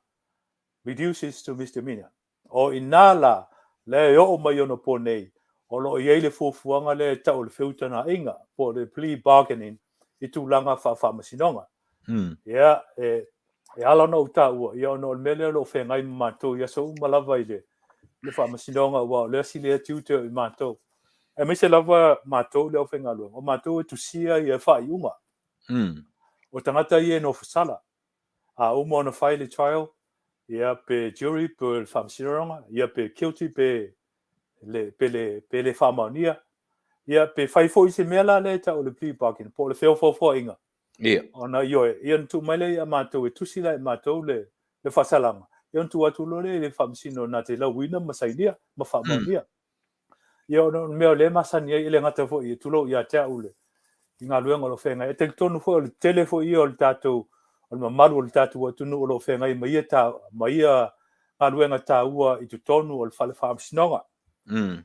S3: reduces to misdemeanor o inā la le o'o mai ona po nei o loo iai le fuafuaga le taʻu le feutanaʻiga po le plea bargaining i tulaga faamasinoga ia e ala ona ou taʻua ia ona o le mele loo feagai ma matou ia so uma lava i le faamasinoga ua o le asi lea tiute o i matou e maise lava matou le aufaigaluega o matou e tusia ia faaiʻuga o tagata ia e nofosala a uma ona fai le trial ia pe jury pe le faamasinoga ia pe guilty pe le faamaonia ia pe fai foʻi se mea la le taʻu le plea bargaining po le feofoafoaʻiga ona ia na tuumai le ia matou e tusi la e matou le faasalaga ia ona tu atu lo le faamasino na te lauina ma sainia ma faamaonia ia ona mea o le masani ai le gata foʻi e tulou iā te aʻu le i galuega o lo feagai e talitonu foʻi o le tele foʻi ia o le tatou o le mamalu o le tatou atunuu o lo feagai ma ia galuega tāua i totonu o le fale faamasinoga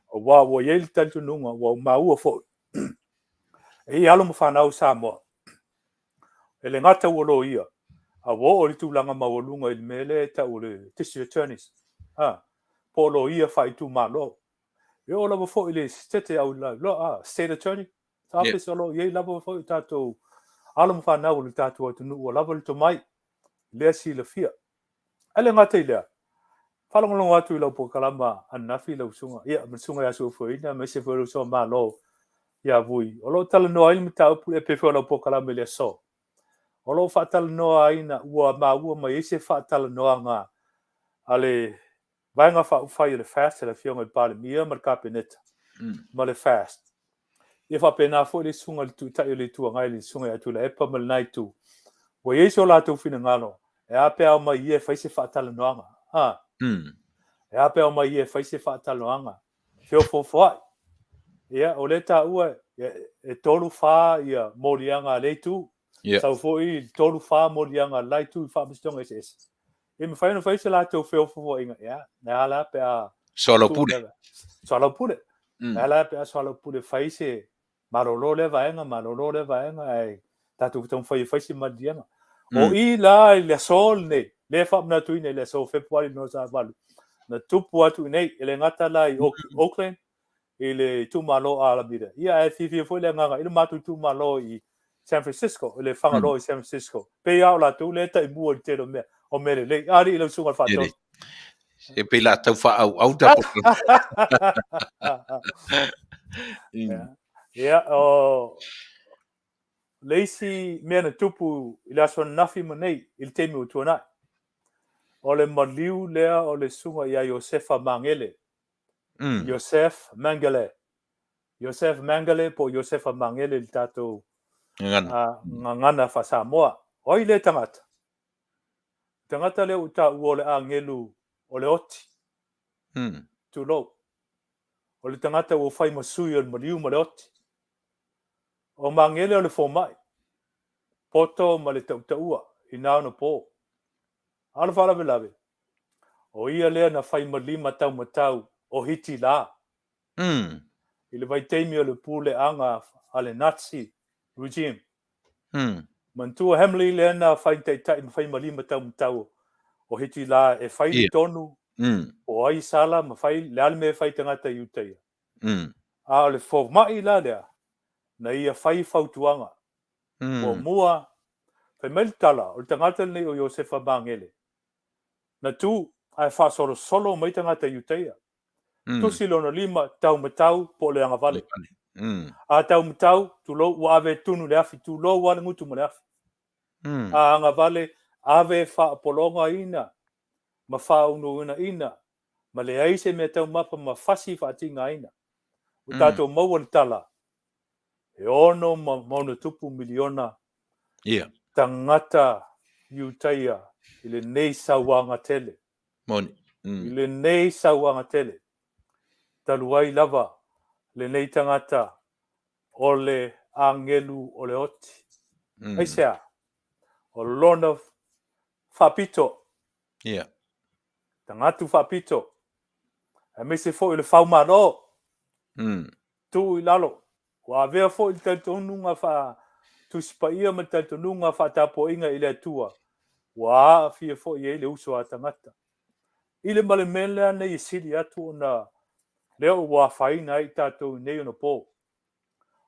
S3: o ua iai le talitonuga ua maua foʻi e alo ma fanau Samoa e le gata ua lo ia a ua o le tulaga maualuga i le mea le taʻu le district attorneys po o lo ia faaitumālo e o lava foʻi le tete au state attorney office o lo iai lava foʻi tatou alo ma fanau o le tatou atunuu ua lava le tomai lea silafia e le gata i lea falagologo atu i lau Polokalame anafi lau suga ia ma suga ia suafuaina ma se foi so mālo ia vui o lo talanoa ai le mataupu e pe foi lau Polokalame le so o lo faatalanoa aina ua maua mai ai se faatalanoaga a le vaega faaufai le fast le fioga i palemia ma le kapeneta ma le fast ia faapena foʻi le suga le tuitaʻi o le tuagai le suga atu le epa ma lenai tu ua iai so latou finagalo e a pe ao mai ia e fai se faatalanoaga e a pe ao mai ia e fai se faatalanoaga feofoafoaʻi ia o le taʻua e tolu fā ia moliaga a le itu sau foʻi tolu fā moliaga lai tu i faamasinoga ese me fai no fai se la tau Fofogaina ia na ala pe a
S2: Solo pule.
S3: solo pule ala pe a solo pule fai se marolo le vaenga ai tatu tong fai se madiana o i la le sol ne le fa na tu ne le so February no sa valu na tupu atu nei ele ngata la i Auckland ele tu malo ala bida ia e fifi foi le nganga ile matu tu malo i San Francisco ele fanga lo i San Francisco pe ia la tu le tai mua te me o mere le ari ile sunga fa to
S2: e pe la tau fa au da po
S3: ia o leisi mena tupu ila so nafi manei il temi utuna o le maliu lea o le sunga ia Josefa Mangele Joseph Mangele po Josefa Mangele il tato ngana fa Samoa o ile tangata le uta o le angelu o le oti tu lo o le tangata o fai masui o le maliu ma le oti o Mangele o le fomai poto ma le tautaua ina no po ala fala velave o ia lea na fai malima matau o hiti la ile vai teimi o le pule anga ale Nazi regime mantua hemli le na fai tai fai malima matau o hiti la e fai le tonu o ai sala ma fai le alme fai tangata yutai a le fo mai la lea na ia fai fautuanga o mua fai meltala o tangata nei o Josefa Mangele na tu ai fa solo mai tangata yutai tu silono lima tau matau po le anga vale a tau matau tu lo wa ave tunu le afi tu lo wa ngutu mo le afi a anga vale ave fa polonga ina ma fa unu ina ma le aise me tau mapa ma fasi fa tinga ina o tato mau tala e ono ma mono tupu miliona tangata yutaia ile nei sawanga tele ile nei sawanga tele taluai lava le nei tangata o le angelu o le oti aisea o lona fapito tangatu fapito e me se fo ile faumano tu ilalo wa vea fo il tantonunga fa tu spaia ma tantonunga fa tapo inga ile tua wa fie fo ye le uso atangata ile male mele na isili atu na leo wa faina i tatou nei ona po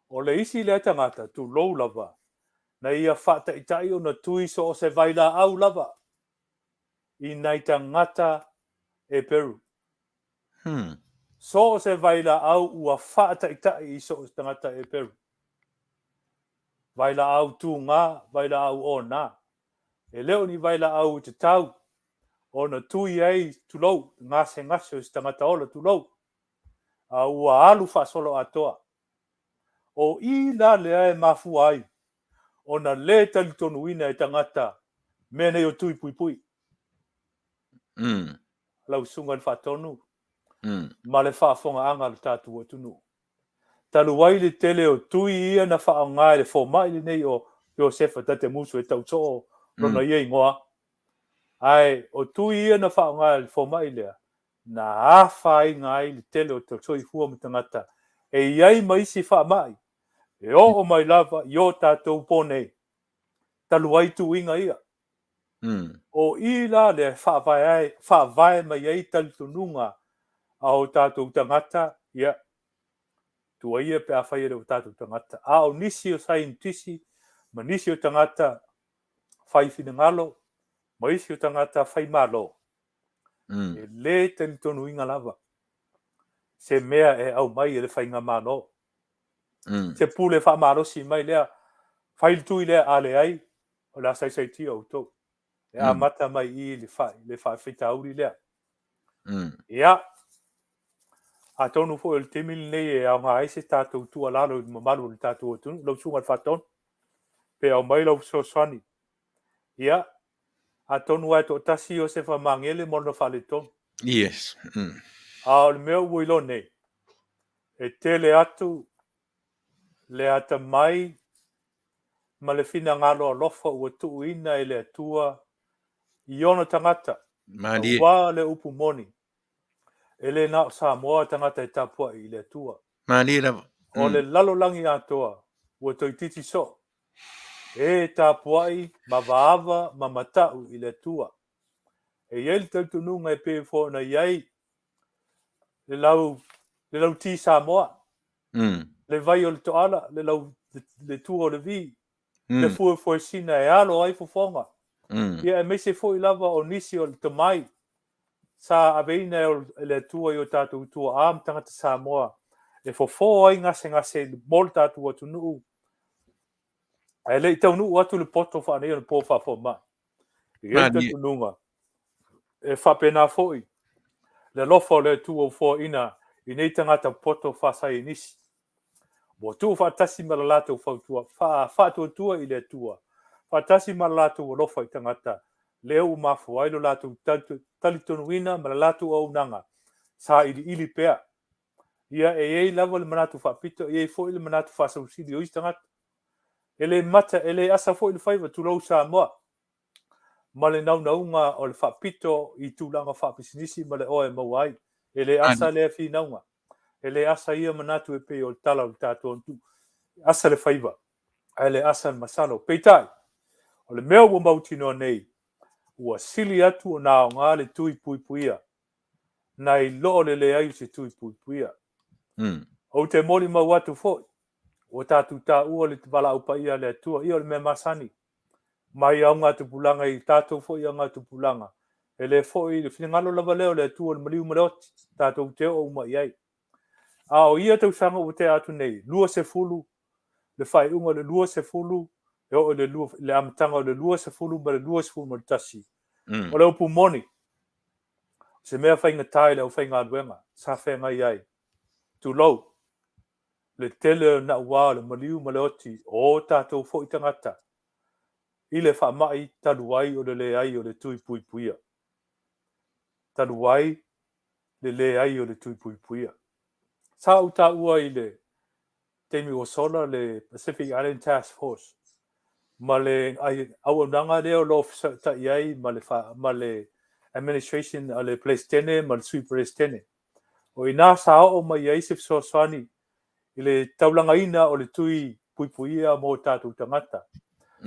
S3: o le isi le tangata tu lou lava na ia fata itai ona tui so o se vaila au lava i nai tangata e Peru so o se vaila au ua fata itai i so o tangata e Peru vaila au tu ngā vaila au o nā e leo ni vaila au te tau ona tui ai tu lou ngase ngase o se tangata ola tu lou a ua alu fa solo atoa o i la le e mafu ai ona le tali tonu ina e tangata mene o tui pui pui lau sunga le fatonu ma le whaafonga anga le tatu o tunu talu wai le tele o tui ia na whaanga le fo mai le nei o Josefa tate musu e tau tō rona ia ingoa ai o tui ia na whaanga le fo mai lea na awhai ngai le tele o tau i fua mtangata e iai maisi wha mai e o mai lava i o tātou pone talu ai tu inga ia o i la le whaavai mai ei tali tununga a o tātou tangata ia tua ia pe a whai ere o tātou tangata a o nisi o saintisi ma nisi o tangata whai whingalo ma isi o tangata whai malo e le tali tonu inga lava se mea e au mai e le whainga mano se pule wha maro si mai lea whai tui lea ale ai o la sai tia o tau e a mata mai i le whai whitauri lea ia a tonu fo el temil nei e au ngā eise tātou tua lalo i mamalu le tātou o tunu lau sunga whaton pe au mai lau soswani ia a tonu ai to tasi o se whamangele mono whale tonu a o le mea uilo nei e tele atu le ata mai ma le fina ngalo alofa ua tuu ina e le atua I ona tangata.
S2: Mani.
S3: Wā le upu moni. Ele na Samoa tangata e tapua I le tua.
S2: Mani la.
S3: O le lalo langi atoa. Ua toi titi so. E tapua I ma vaava ma matau I le tua. E iei tautununga e pe fo na iei. Le lau ti Samoa. Le vai o le toala. Le lau le tua o le vi. Le fua sina e alo ai fofonga. Ia e mese fo I lava o nisi o le tamai. Sa aveina o le tua I o tātou tua am tangata Samoa. E fofo ai ngase mol tātou atu nuu. E le tau nuu atu le poto whanea le pō whafo mai. I e tatu nunga. E whapena foi. Le lofo le tua o fo ina. I nei tangata poto whasai nisi. Mo tu whatasi malalato whautua. Whātua tua I le tua. Whatasi malalato o lofa I tangata. Leo mafu ailo lato talitonuina malalato o nanga. Sa ili pea. Ia e lava le manatu whapito. E fo ile manatu whasausili o istangata. Ele mata, ele asa fo ile whaiva tulou Samoa. Ma le naunga o le whapito I tūlanga whapisinisi ma le oe mauai. Ele asa le fi naunga. Ele asa ia manatu e pe o tala o tātou antu. Asa le whaiva. Ele asa le masalo. Peitai. O le mea ua mautino nei. Ua sili atu o nao ngā le tui puipuia. Nai loo le ai se tui puipuia. O te moli mau atu foi. O tātou tā ua le te wala upa ia le atua. Ia o le mea masani. Mai au ngā tupulanga I tātou foi au ngā tupulanga. E le foi le whinangalo lava leo le atua le maliu maleoti. Tātou te o uma iai. A o ia tau sanga o te atu nei. Lua se fulu. Le whai unga le lua se fulu. E o le amatanga o le lua se fulu. Ma le lua se fulu ma le tasi. O le upu moni. Se mea whainga tai le o whainga aduenga. Sa whainga iai. Tu lau. Le tele na ua le maliu maleoti. O tātou fo I tangata. I le whamai taluai o le ai o le tui puipuia. Taluai le ai o le tui puipuia. Sa uta ua I le teimi o sola le Pacific Island Task Force. Ma le au nanga leo lo ta iai ma le administration a le place tene ma le sui place tene. O ina sa o ma iai se so swani I le taulanga ina o le tui puipuia mo tātou tangata.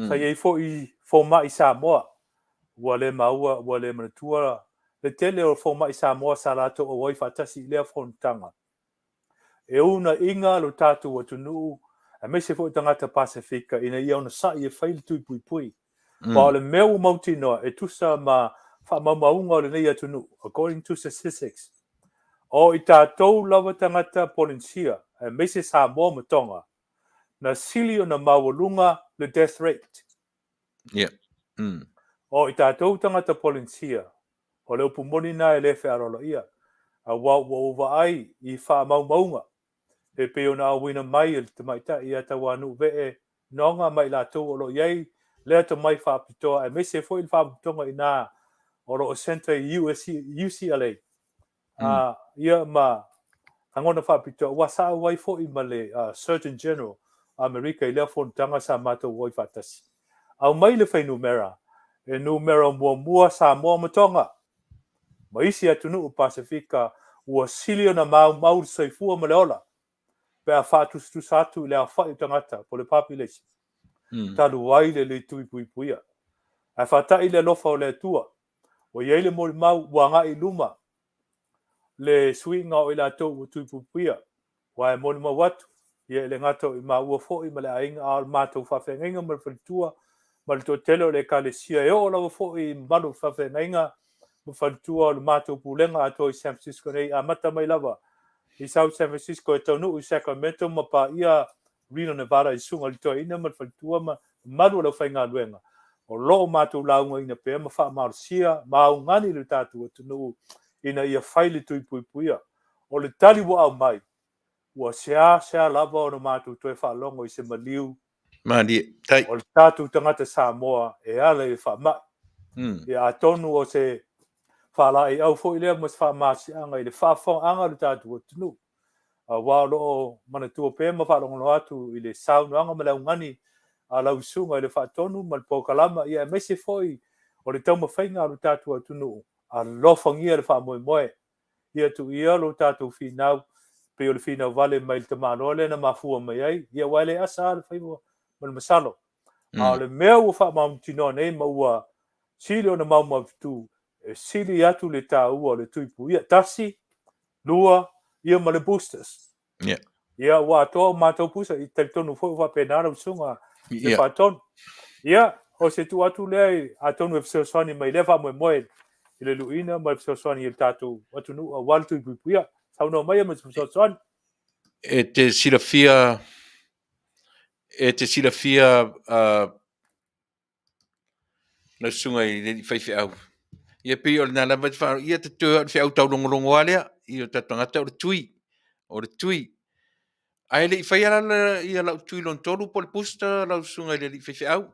S3: Sa iei fo mai Samoa. Ua le maua, ua le manatua. Le tele o fo mai Samoa sa lato o wai fatasi lea fontanga. E una inga lo tātou atu nuu. A me se fo tangata Pasifika ina ia ona sa I e whaile tui puipui. Pa o le meu mauti noa e tusa ma whamamaunga o le nei atu nuu. According to statistics. O I tātou lava tangata Polinsia. A me se Samoa matonga. Na sili o na mawalunga le death rate.
S2: Yeah.
S3: O I tātou tangata Polinsia. O le upu moni na e le whearolo ia. A wa ai I wha maunga. E pe ona awina mai e te maita I ata wanu vee. Nonga mai la tau o lo iei. Lea to mai wha pitoa. E mese fo I wha pitonga I nā. O lo center UCLA. Ia ma. Angona wha pitoa. Wa sa wai fo I ma le Surgeon General. Amerika I lea fontanga sa mato wai fatasi. Au mai le whai numera. E numera mua sa matonga. Ma isi atu nuu Pasifika. Ua silio na mau saifua ma leola. Pea whātustu satu lea whai tangata po le population. Talu wai le tui puipuia. A whatai le lofa o le tua. O iei le mori mau wanga I luma. Le suinga o I la tau tui puipuia. Wa e mori mau watu. Ia le ngato I maua fo I ma le ainga al mātou Faafeagaiga ma le whalitua. Ma le tele o le kalesia e o lawa fo I malu Faafeagaiga. Ma whalitua o le mātou pulenga ato I San Francisco nei a mata mai lava. I South San Francisco e taunu I Sacramento ma pa ia Reno Nevada I sunga li toa ina ma le whalitua ma malu lau whainga luenga. O loo mātou launga ina pēr ma wha marusia ma au ngani le tātou atunu ina ia whaile tui puipuia. O le tali wa au mai. Ua sea lava o na mātou toe whalongo I se maliu.
S2: Mani, tai.
S3: O le tātou tangata Samoa e ala I whamai. E a tonu o se whala I au fo I lea mas whamasi anga I le whawhong anga le tātou atunu. Wa loo manatua pēr ma whalongo atu I le saunu anga ma lau ngani a lau sunga I le whatonu ma le Polokalame ia mese foi o le tau mawhainga lo tātou atunu a lofangia le wha moe moe ia tu ia lo tātou whinau pe o le whinau vale mai le tamano le na mafua mai ai ia wale asa le whaimua ma le masalo a le mea ua wha mautino nei ma ua sili o na mau tu e sili atu le tā ua le tuipu ia tasi lua ia ma le boosters ia ua atoa mātou pusa i talitonu fo ua penara usunga le whaton ia o se tu atu lea atonu e fisoswani mai lewa moe moe i le luina ma le fisoswani i le tātou atunu a wale tuipu ia sauno mai ma le fisoswani
S2: e te silafia na sunga i le whaiwhi au. Ia pi o le nā lama te whāro, ia te tua te au taulogologo alea, i o tatangata o le tui. Ai le i whaiara ia lau tui lon tolu po le pusta, lau sunga i le whaiwhi au.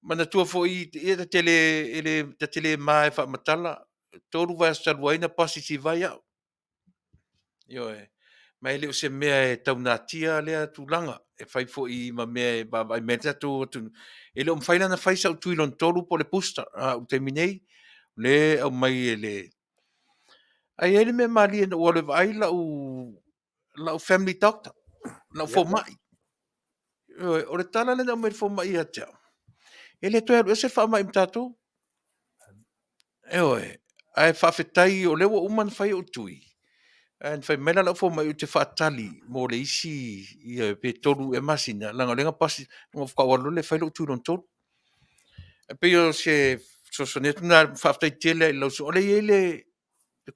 S2: Mana tua fo i ia ta tele mai wha matala, tolu vai astaruaina pasi vai au. Io e. Mai le o se mea e taunatia lea tūlanga, e whai fo i ma mea e babai mea tu. E le o mwhaina na whai sa tui lon tolu po le pusta, u te minei, le au mai e le. Ai ele me mali e o le vai lau family doctor, lau fo mai. O le tala le na mai fo mai a tau. Ele toi alu ese wha mai mtato. Oe, ai whawhetai o lewa uman whai o tui. And fai mena lau fo mai o te whaatali mo le isi i pe toru e masina. Langa lenga pasi, ngo whakawalu le whai lo tui lon toru. E pe o se sonetu na whawhetai tele lau so ole ele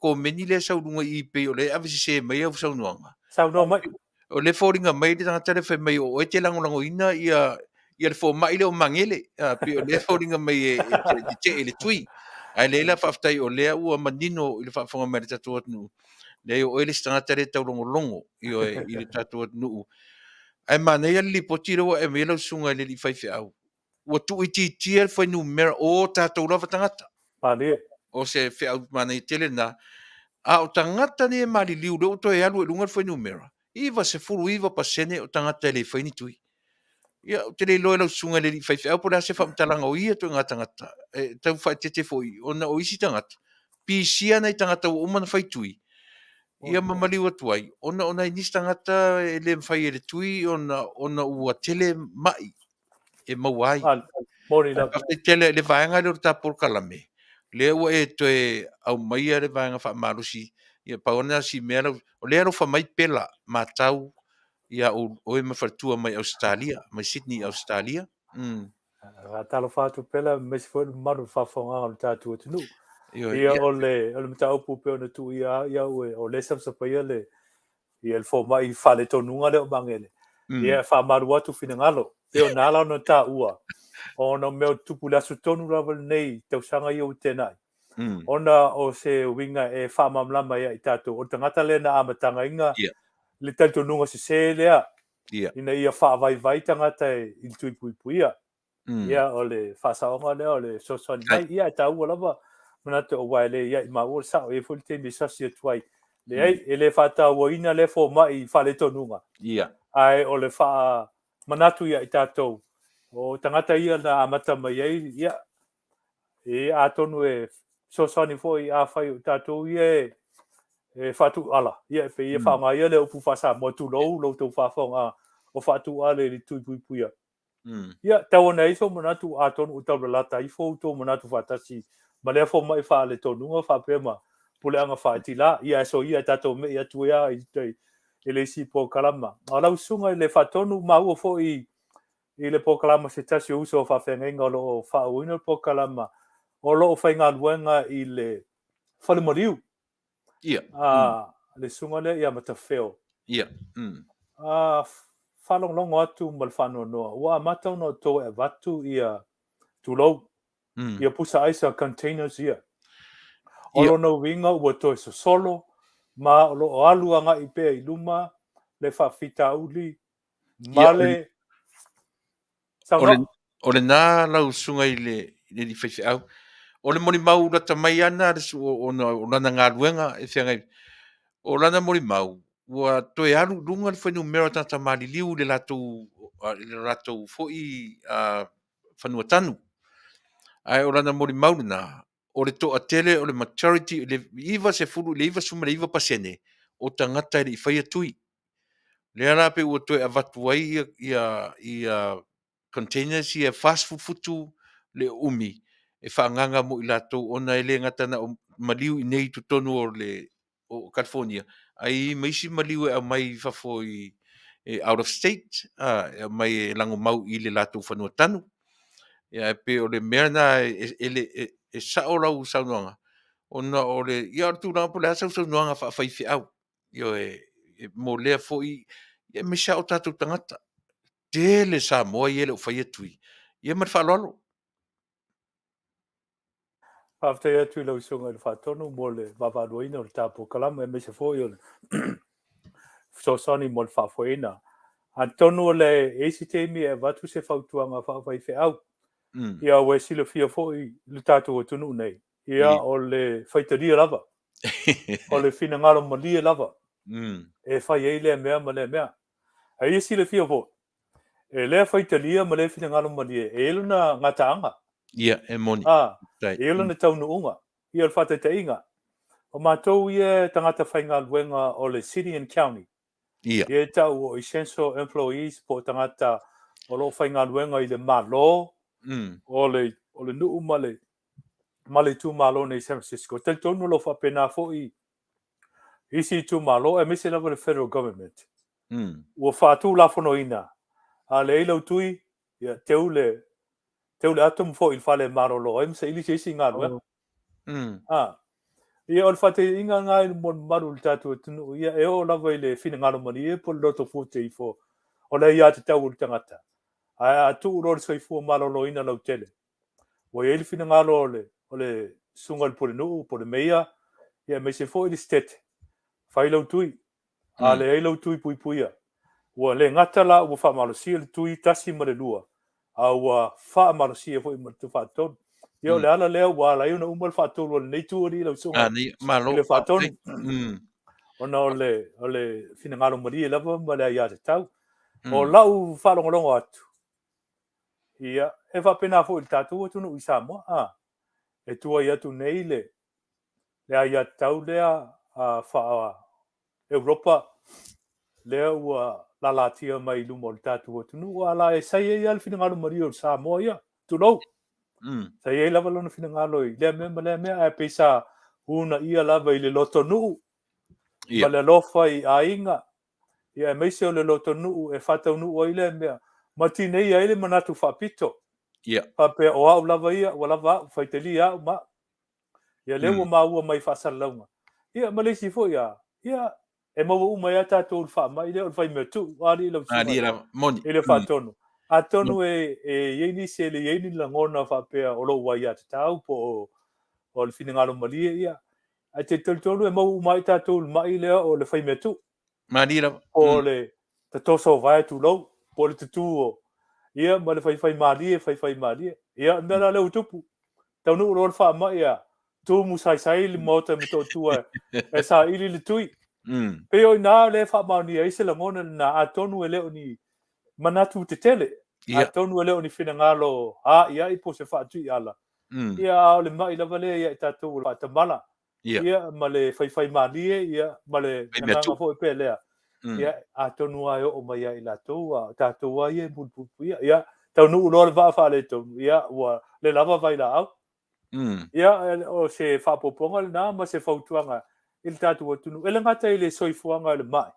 S2: ko meni le sau runga i pe o le avisi se mai au sau nuanga.
S3: sau no mai
S2: O le fōringa mai le tangata le whai mai o e te lango ina ia le fō mai le o mangele. Pe o le fōringa mai e te e le tui. Ai le la whawhetai o lea ua manino i le whawhonga mai le tatu atunu. Le o ele stangata le taulogologo i le tatu atunu. Ai manei ali li poti le e mela sunga le li whaiwhi au. Ua tu i tia le whainu mera o tatou lava tangata.
S3: Mane.
S2: O se whiau manei tele na. A o tangata ni e mali liu le o to e alu e lunga le whainu mera. Iwa se furu iwa pasene o tangata le whaini tui. Ia o te le loe lau sunga le li whaiwhi au po le ase whamtalanga o ia to ngā tangata. Tau whai tete foi ona o isi tangata. Pisia nei tangata o umana whai tui. Ia mamaliu atu ai. Ona i nisi tangata e le mwhai e le tui ona ua tele mai e mauai.
S3: Mori la.
S2: Tele le vaenga le o ta Polokalame. Le ua e toe au maia le vaenga wha marusi. Ia paona si mea o le aro wha mai pela matau. Ia o e mawhartua mai Australia, mai Sydney, Australia.
S3: Talo whātu pela, mesi fwoi maru whawhonga o tātu atunu. Ia o le mta upu pe ona tu ia o le samsapa ia le le fo mai whale tonunga le o mangele. Ia whamaru atu whina ngalo. Ia o nāla ona tā ua. Ona meo tupu lasu tonu rawa nei tausanga ia o tenai. Ona o se winga e whamamlama ia i tātou. O tangata le na amatanga inga le taitonunga se lea. Ina ia whaavai tangata i tui pui pui ia. Ia o le whasaonga lea o le sosoni mai. Ia e tā ua lava. Manate o wai le ia i maua sao e fuli te misasi atuai. Le ai e le whata ua ina le fo mai whale tonunga. Ai o le wha manatu ia i tātou. O tangata ia na amata mai ai ia. E atonu e sosoni fo i a whai o tātou ia e whatu ala. Ia e ia whaonga ia le upu whasa mo tu lou tau whawhonga o whatu ale li tui pui puia. Ia tawana iso manatu atonu o tau lata i fo uto manatu whatasi. Ma le fo mai fa le tonunga fa pema pule anga fa tila ia so ia tato me ia tuia i te ele si Polokalame ala usunga le fa tonu ma u fo i le Polokalame se tasi uso fa fenga lo fa uino Polokalame o lo fa nga luenga i le fa le moriu ia le sunga le ia mata feo ia fa long atu mal fa no wa mata no to e vatu ia tulo ia pusa aisa containers ia. Olo no winga ua toi solo, ma olo alu anga i pea i luma, le whawhita uli, male,
S2: o le nā lau sunga i le li whaiwhi au. O le moni mau rata mai ana, o lana ngā ruenga, e whiangai, o lana moni mau, ua toi alu runga le whainu mera tata mali liu le latou fo i whanua tanu. Ai o lana mori mauna, o le toa tele, o le maturity, le iwa se furu, le iwa suma le iwa pasene, o tangata i whaia tui. Le ara pe ua toe avatu ai ia containers ia fast food futu le umi. E whaanganga mo i latou ona ele ngatana o maliu i nei tu tonu o California. Ai maisi maliu e au mai fafo i out of state, e mai e lango mau i le latou whanua tanu. Ia pe o le mea na e sao rau saunoanga. Ona o le, ia o tu rao po le asa saunoanga whawhaifi au. Io mo lea fo i, ia me sao tatou tangata. Tele Samoa i ele o whaia tui. Ia mar whalolo.
S3: After tu lo sunga le fatonu mo le Vafaduina o le Polokalame me se foi o so soni mo le Faafeagaiga. Antonu le esitemi e watu se fautuanga whaafeau. Ia we silo fia foi le tatou o tunu nei. Ia o le whaitaria lava. O le finangalo malia lava. E whai eile mea ma le mea. A ia silo fia foi. E lea whaitaria ma le finangalo malia. E iluna ngataanga.
S2: Ia, e moni.
S3: E iluna taunu unga. Ia le whataitainga. O mātou ia tangata whainga luenga o le city and county. Ia tau o essential employees po tangata o lo whainga luenga i le malo. O le nuu male tu malo nei San Francisco. Tel tonu lo whapena fo i isi tu malo e mese lava le federal government. Ua whātu la fono ina. A le eilau tui, ia teule atum fo il fale marolo. E mse ili se isi ngā luenga. Ia o le whate inga ngai mon maru le tatu tunu. Ia e o lava i le fina ngalo mani e po loto fute i fo. O le ia te tau le tangata. A tu uro le soifua marolo ina lau tele. Wa ia le fina ngalo o le sunga le pole nuu, po le meia. Ia me se fo i le stete. Whai lau tui. A le ei lau tui pui puia. Wa le ngata la ua wha malosia le tui tasi ma le lua. A ua wha malosia fo i ma tu whaatonu. Ia o le ala lea ua la iuna umal whaatonu o le neitu ori lau sunga. I le whaatonu. Ona o le fina ngalo maria lava ma le ia te tau. O lau whalongolongo atu. Ia, e whapena fo i tātou atunu i Samoa. E tua i atu nei le ia tau lea wha Europa lea ua lalatia mai lumo le tātou atunu. Ua la e sai e al fina ngalo maria o Samoa ia. Tulou. Sai e lava lona fina ngalo i. Lea mea e peisa una ia lava i le loto nuu. Ma le lofa i a inga. Ia e meise o le loto nuu e whatau nuu o ile mea. Ma tinei a ile manatu whapito. Pape o au lava ia, o lava au, whaiteli au ma. Ia lewa maua mai whasara launga. Ia malesi fo ia. Ia e maua umai a tātou le wha mai. Ia o le whai mea tu. Ari lau sunga. Ile whatonu. A tonu e yeini se le yeini langona whapea o lo wai a te tau po o le finangalo malia ia. A te tolu e mau mai tātou mai lea o le whai mea tu. O le tatoso vai tu lau. Po le tutu o. Ia ma le whai malia. Ia mera leo tupu. Taunu uro le wha mai ia. Tu musai le mota me tō tua. E sa ili le tui. Peo i nā le wha mauni a ise langona na a tonu e leo ni manatu te tele. A tonu e leo ni finangalo. Ia i po se wha tui ala. Ia o le mai lava lea ia i tātou le tamala. Ia ma le whai malia. Ia ma le nanganga fo e pe lea. Ia a tonu ai o mai ai latou a tātou ai e bulpupu ia. Ia tau nuu lo le vaa whaale tonu. Ia ua le lava vai la au. Ia o se whapoponga le nā ma se whautuanga il tātou atunu. Ele ngata i le soifuanga le mai.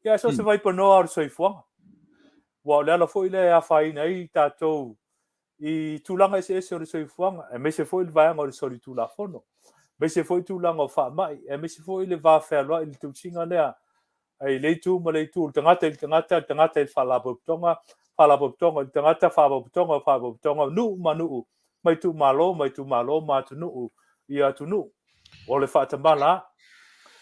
S3: Ia so se vai panoa o le soifuanga. Wa le ala fo i le a whaina i tātou i tūlanga ese o le soifuanga. E me se fo i le vaianga o le sori tūlafono. Me se fo i tūlanga o wha mai. E me se fo i le vaa whaeloa i le tūsinga lea. Ai leitu ma leitu tangata il whalapotonga il tangata whapotonga nu manu mai tu malo ma tu nu ia tu nu o le whatamala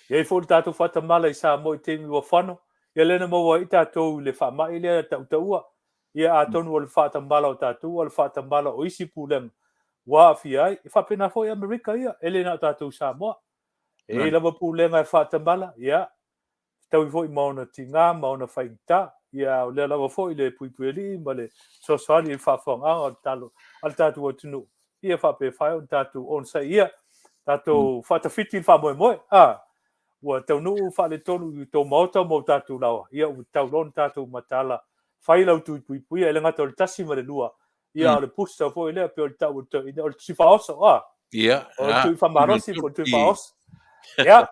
S3: ia i fo le tātou whatamala i Samoa i temi wa whano ia lena maua i tātou le whamai lea tautaua ia atonu o le whatamala o tātou o le whatamala o isi pūlenga wa Afiafi i whapena fo i Amerika ia elena tātou Samoa e lava pūlenga e whatamala ia tau i foi mauna tinga, mauna whaita, ia o le lawa foi le puipueli, ma le sosali i whawhanga al tātou atunu. ia whape whai o tātou on sa ia, tātou whatawhiti wha moe, ua tau nuu whale tonu i tō maota mo tātou lawa, ia u tau lon tātou matala, whai lau tui pui, ele ngata o le tasi ma le lua, ia o le pusta fo i lea pe o le tau o le si whaosa,
S2: Ia.
S3: o le tui whamarosi, po le tui whaosa, ia,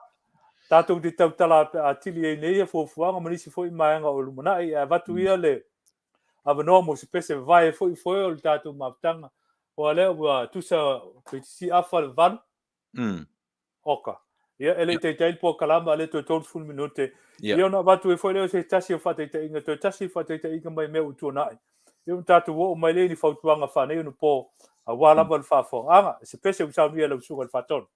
S3: tātou te tau tala a tili e neia fuafuanga manisi fo i maanga o lumanai, vatu ia le, avanoa mo se pese vai fo i o le tātou maptanga, o lea ua tusa si afa le vanu, oka. Ia, ele te teil po kalama, ele to 12 minute. Ia ona watu e fo leo se tasi o whate te inga, to tasi whate te inga mai mea utua nai. Ia tātou o mai le ni whautuanga whanei unu po a wālama le whawhonga, se pese usau ia lau suga le whatonu.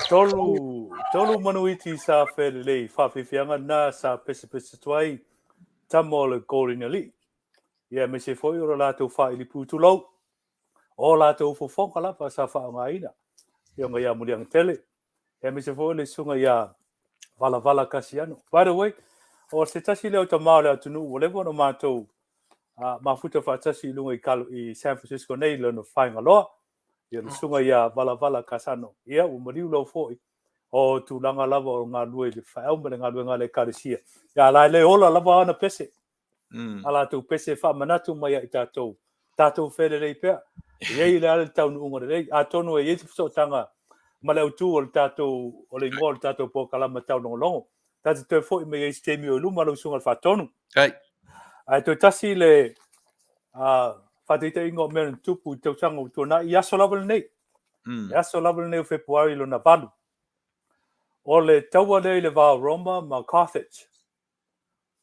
S3: tolu manuiti sa fele Faafeagaiga na sa pese tuai tamo le korinali. Ia me se foi ora latou whaili putulau. O latou Fofogaina sa Faafeagaiga. Ia ngai amuliang Tele. Ia me se foi le sunga ia vala kasiano. By the way, o se tasi leo tamau le atunu, o levo no mātou mafuta whaatasi lunga i San Francisco nei le no whainga loa. Ia le sunga ia vala kasano. Ia o mariu lau foi. O tūlanga lava o ngā lue le whaeauma le ngā lue ngā le karesia. Ia lai le ola lava ana pese. Ala tau pese whamanatu mai a i tātou. Tātou where rei pēr. Iei le ale taunu unga rei. A tonu e iei te tanga ma le autu o le tātou o le ngō le tātou Polokalame Taulogologo. Tātou te fōi me iei stemi o luma lau sunga le whatonu. Ai toi tasi le whateita ingo meren tupu i tau tanga o tuana i aso lava le nei. I aso lava le nei o Februari lo na valu. O le taua le vā Roma ma Carthage.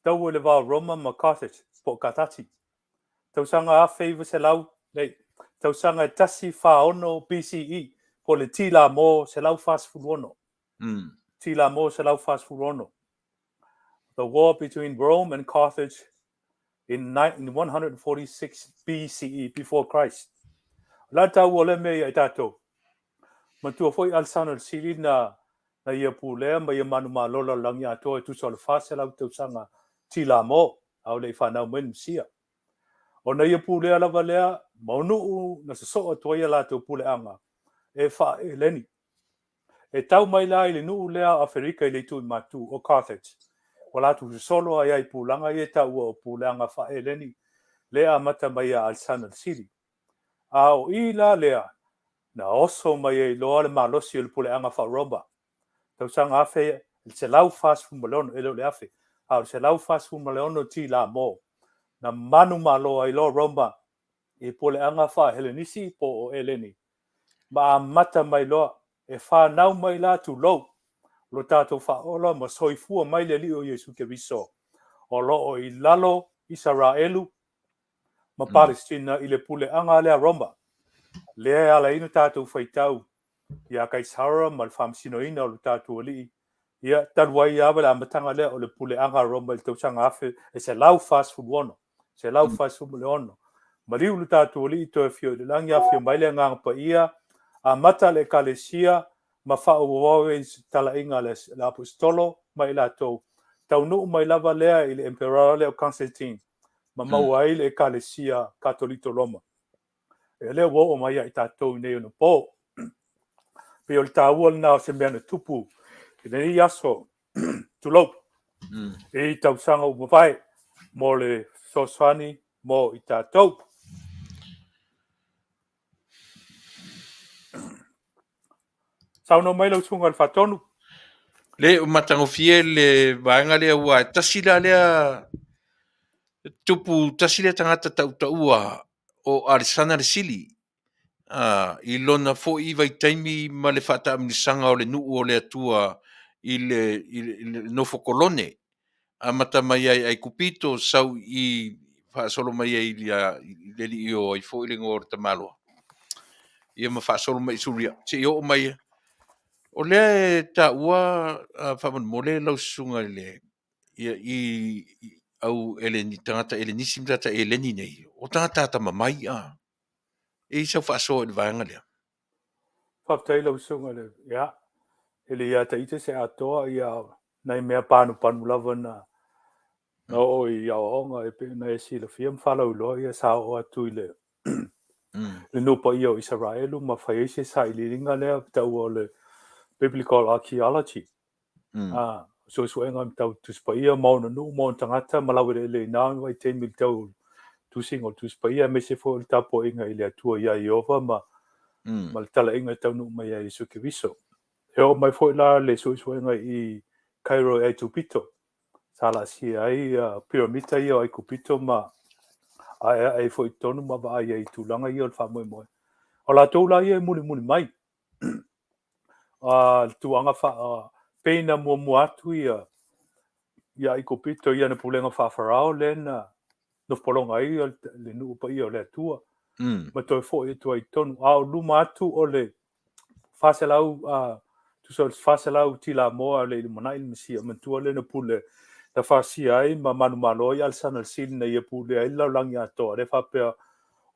S3: Taua le vā Roma ma Carthage, po katati. Tausanga a favor se lau, nei. Tausanga tasi whaono BCE, po le tila mo se lau fast food ono. Tila mo se lau fast food ono. The war between Rome and Carthage in 146 BCE, before Christ. La taua le mea i tato. Matua foi alsana sili na ia pulea ma ia manu malola langi atoa tu so le fase lau tau sanga tila mo au le whanau men sia. O na ia pulea lava lea maunu na se so atoa ia la tau puleanga e wha e leni. E tau mai la i le nuu lea Afrika i le tui matu o Carthage. O la tu solo ai ai pulanga i e tau o puleanga wha e leni lea mata mai a alsana sili. Au i la lea na oso mai e loa le malosi o le puleanga wha Roma. Tau sanga afe, se lau fast food maleono, elo le afe. Au se lau fast food maleono ti la mo. Na manu maloa i lo Roma. I pole anga wha Helenisi po o Eleni. Ma mata mai loa. E wha nau mai la tu lo. Lo tato wha ola ma soifua mai le li o Yesu ke viso. O lo o i lalo Israelu. Ma Palestina i le pule anga lea Roma. Lea ala inu tato whaitau. Ia kaisara mal famsinoina o le tātua li. Ia taluai awa le amatanga lea o le pule anga Roma i tausanga afe e se lau fast food ono. Se lau fast food le ono. Mariu le tātua li i toi fio le langi afio maile ngang pa ia a mata le kalesia ma whao wawe tala inga le apostolo mai la tau. Tau nuu mai lava lea i le emperor leo Constantine. Ma maua i le kalesia katolito Roma. E leo wo o mai i tātou nei ono po. Pe o le tāua na se mea na tupu. E nei aso tulau. E i tausanga umawhai mo le soswani mo i tātou. Sauno mai lau sunga le whatonu.
S2: Le o matangofie le vaenga lea ua tasila lea tupu tasila tangata taua o arisana le sili. I lona fo i vai taimi ma le whata amnisanga o le nuu o le atua i le nofo kolone. A mata mai ai kupito sau i whaasolo mai ai le li o i fo i le ngor tamaloa. Ia ma whaasolo mai suria. Te i o mai o le ta ua whaman mole lau sunga le ia i au eleni tangata elenisim tata eleni nei. O tangata mamai a. E isa whaaso i vanga lea.
S3: Whaptai lau sunga le, ia. Ele ia ta ite se atoa ia nai mea panu lava na o i aonga e pe na e sila fiam whalau loa ia sa o atu i le. Le nupa ia o Israelu ma whaiese sa i liringa lea tau o le biblical archaeology. So suenga tau tuspaia mauna nu mauna tangata malawere le nāng wai te mil tau tusing o tuspaia me se fo tapo inga i le atua ia i ova ma le tala inga tau nu mai a Yesu ke viso. E o mai fo la le suenga i Cairo e tupito. Sala si ai piramita ia ai kupito ma ai fo tonu ma va ai tulanga ia fa mo mo. O la tola ia muli mai. Tuanga fa pena mo atu ia ai kupito ia na pulenga fa farao lena no polonga ia le nu pa ia le tua. Ma to fo i to ai tonu au luma atu o le faselau tu so fasala u tila mo le mona il misia mentua le na pule da fasia ai ma manu malo ya sana sin na ye pule ai la lang ya to re fa pe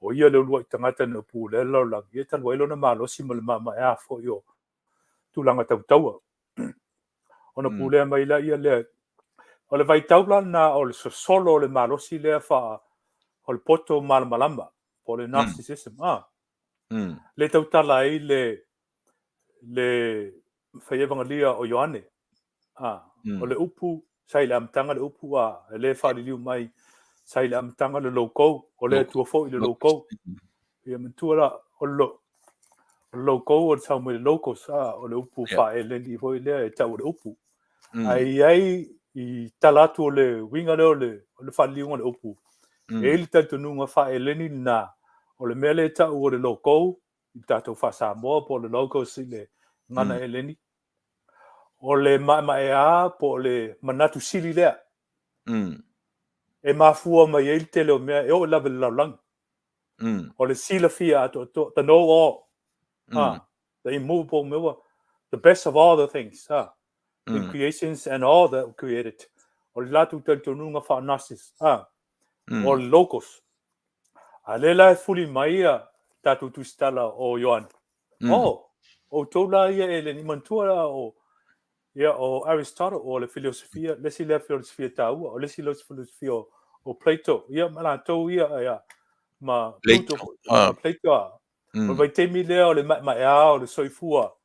S3: o ia le lu tangata na pule la lang ye tan wai lo na malo simal mama ya fo yo tu langa tau tau ona pule mai la ia le o le vai tau na o le solo le malo si le fa o le poto malama po le narcissism le tau tala ai le whaiewanga o Ioane. O le upu, sai le amtanga le upu le whaliliu mai, sai le amtanga le loko, o le atua fo i le loko. Ia mentua o loko o le tau me le locos, o le upu whae le li hoi lea e tau le upu. Ai i talatu o le winga le o le whaliliu o le upu. E ili tatu nunga whae le ni na, o le mele tau o le loko, i tatou fa Samoa po le logo si le ngana eleni o le ma po le manatu sili lea e mafua mai e tele o mea e o lava le laulang o le sila fia ato the know all the immovable mewa the best of all the things in creations and all that created o le latu taltonunga fa nasis o le locos a le la fuli mai tatu tustala o Ioan o tola ia e le ni mantua o Aristotle o le filosofia le filosofia taua o le filosofia o Plato ia malatou ia ma Plato o vai temi lea o le o le soifua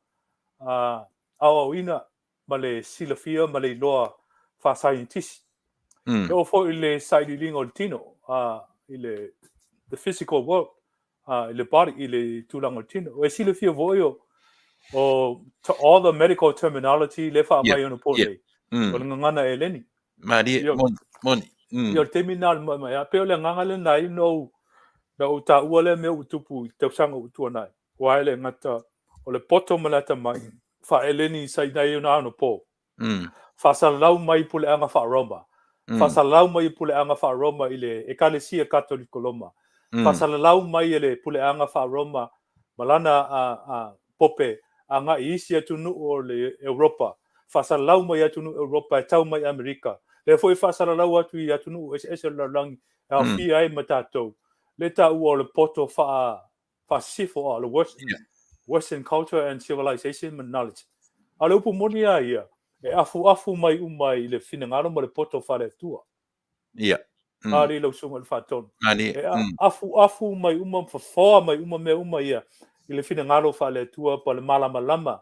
S3: ina ma le silafia ma le loa fa scientist o fo le saidilingo o tino i le the physical world i le body i le tulango tino o silafia voio to all the medical terminology le fa mai ona pole o le ngana eleni
S2: mari moni
S3: yo terminal ma ya pe le nganga le nai no ta ua me utupu te sanga utu nai wa le ngata o le poto malata mai fa eleni sai dai ona no po fa salau mai pule anga fa Roma fa salau mai pule anga fa Roma ile ekalesia katoliko loma fa salau mai ile pule anga fa Roma malana pope anga isi atunu o le Europa fasalau mai atunu Europa tau mai Amerika le foi fasalau atu i atunu ese la lang fi ai matato le ta o le poto fa sifo le western culture and civilization and knowledge ale upu monia ia e afu mai umai le finangalo mo le poto fa le tua ali lo sunga le faton afu mai fa mai me ia ile finangalo fa le tua pa le malama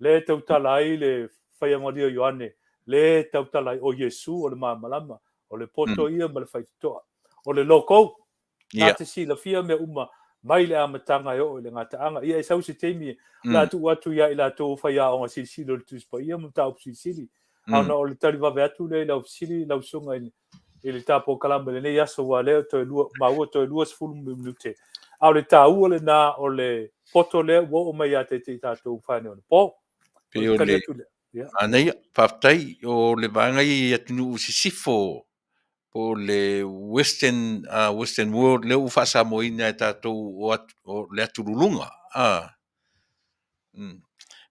S3: le tautala ai le whaiangoria Ioane le tautala ai o Yesu o le malama o le poto ia ma le whaitoa o le loko na te sila fia me mai le amatanga o le ngataanga ia e sausi teimi la tu atu ia ila tu whaia o ngā sili le tuspa ia muta o sili ana o le taliwa veatu le lau sili lau sunga i le Taulogologo le nei aso wa leo to lua maua to lua sfulu minute au le tau le na o le poto le wo mai ate te tatou whane o le po
S2: pe o le anei whaftai o le vangai atunu sisifo po le western world le ufa Samoina e tatou o le aturulunga